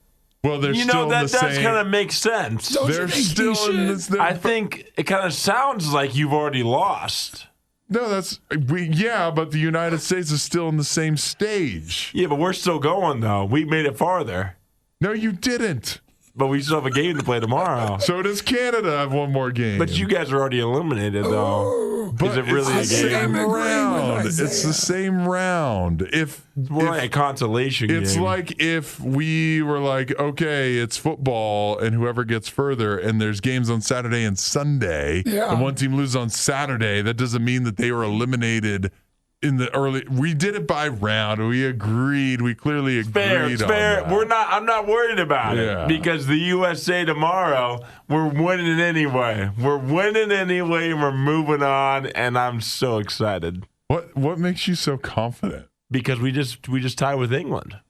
Well, they're still that in the does same. kind of make sense. Don't you They're think still he in should? this. I think it kind of sounds like you've already lost. No, but the United States is still in the same stage. Yeah, but we're still going though. We made it farther. No, you didn't. But we still have a game to play tomorrow. So does Canada have one more game? But you guys are already eliminated though. But is it really a it's the game? same round. It's the same round. It's more like a consolation game. It's like if we were like, okay, it's football, and whoever gets further, and there's games on Saturday and Sunday, and one team loses on Saturday, that doesn't mean that they were eliminated in the early. We did it by round. We agreed. We clearly agreed. It's fair. On that. I'm not worried about it because the USA tomorrow, we're winning anyway. We're winning anyway, and we're moving on. And I'm so excited. What makes you so confident? Because we just tied with England.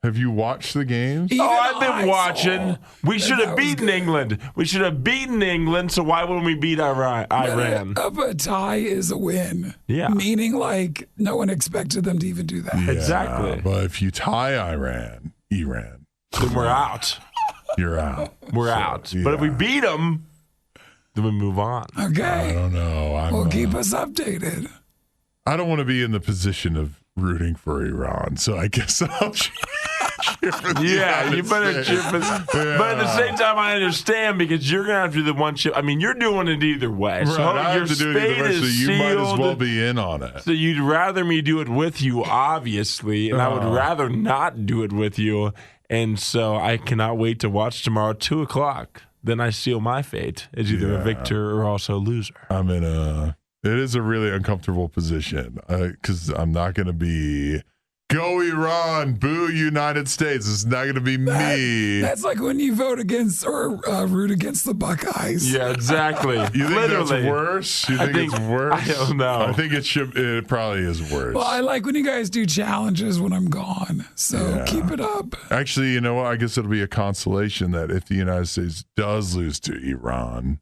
Have you watched the games? I've been watching. We should have beaten England. We should have beaten England, so why wouldn't we beat Iran? A tie is a win. Yeah. Meaning, like, no one expected them to even do that. Yeah, Exactly. But if you tie Iran, then we're out. You're out. We're out. But if we beat them, then we move on. Okay. I don't know. Well, keep us updated. I don't want to be in the position of rooting for Iran, so I guess I'll cheer for the United you better States. cheer for them. Yeah. But at the same time, I understand because you're going to have to do the one chip. I mean, you're doing it either way. Right, So I your have to do it either fate way, so is you might as sealed. well be in on it. So you'd rather me do it with you, obviously, and I would rather not do it with you. And so I cannot wait to watch tomorrow, 2:00. Then I seal my fate as either a victor or also a loser. I'm in it is a really uncomfortable position because I'm not going to be go Iran, boo United States. It's not going to be me. That's like when you vote against or root against the Buckeyes. Yeah, exactly. You think that's worse? You think it's worse? I don't know. I think it probably is worse. Well, I like when you guys do challenges when I'm gone. So keep it up. Actually, you know what? I guess it'll be a consolation that if the United States does lose to Iran,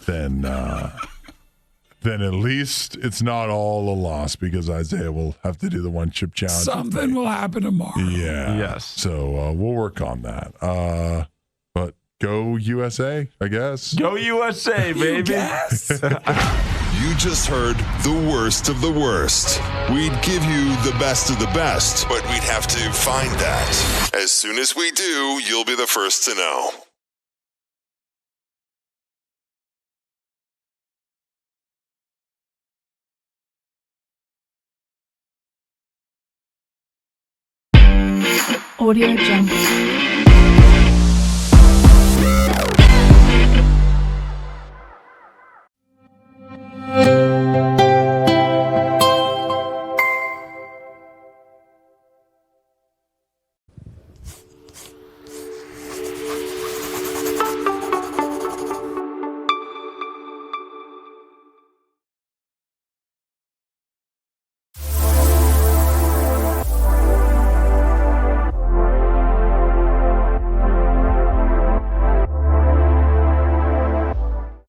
then at least it's not all a loss because Isaiah will have to do the one chip challenge. Something will happen tomorrow. Yeah. Yes. So we'll work on that. But go USA, I guess. Go USA, baby. You just heard the worst of the worst. We'd give you the best of the best, but we'd have to find that. As soon as we do, you'll be the first to know. Audio Jungle.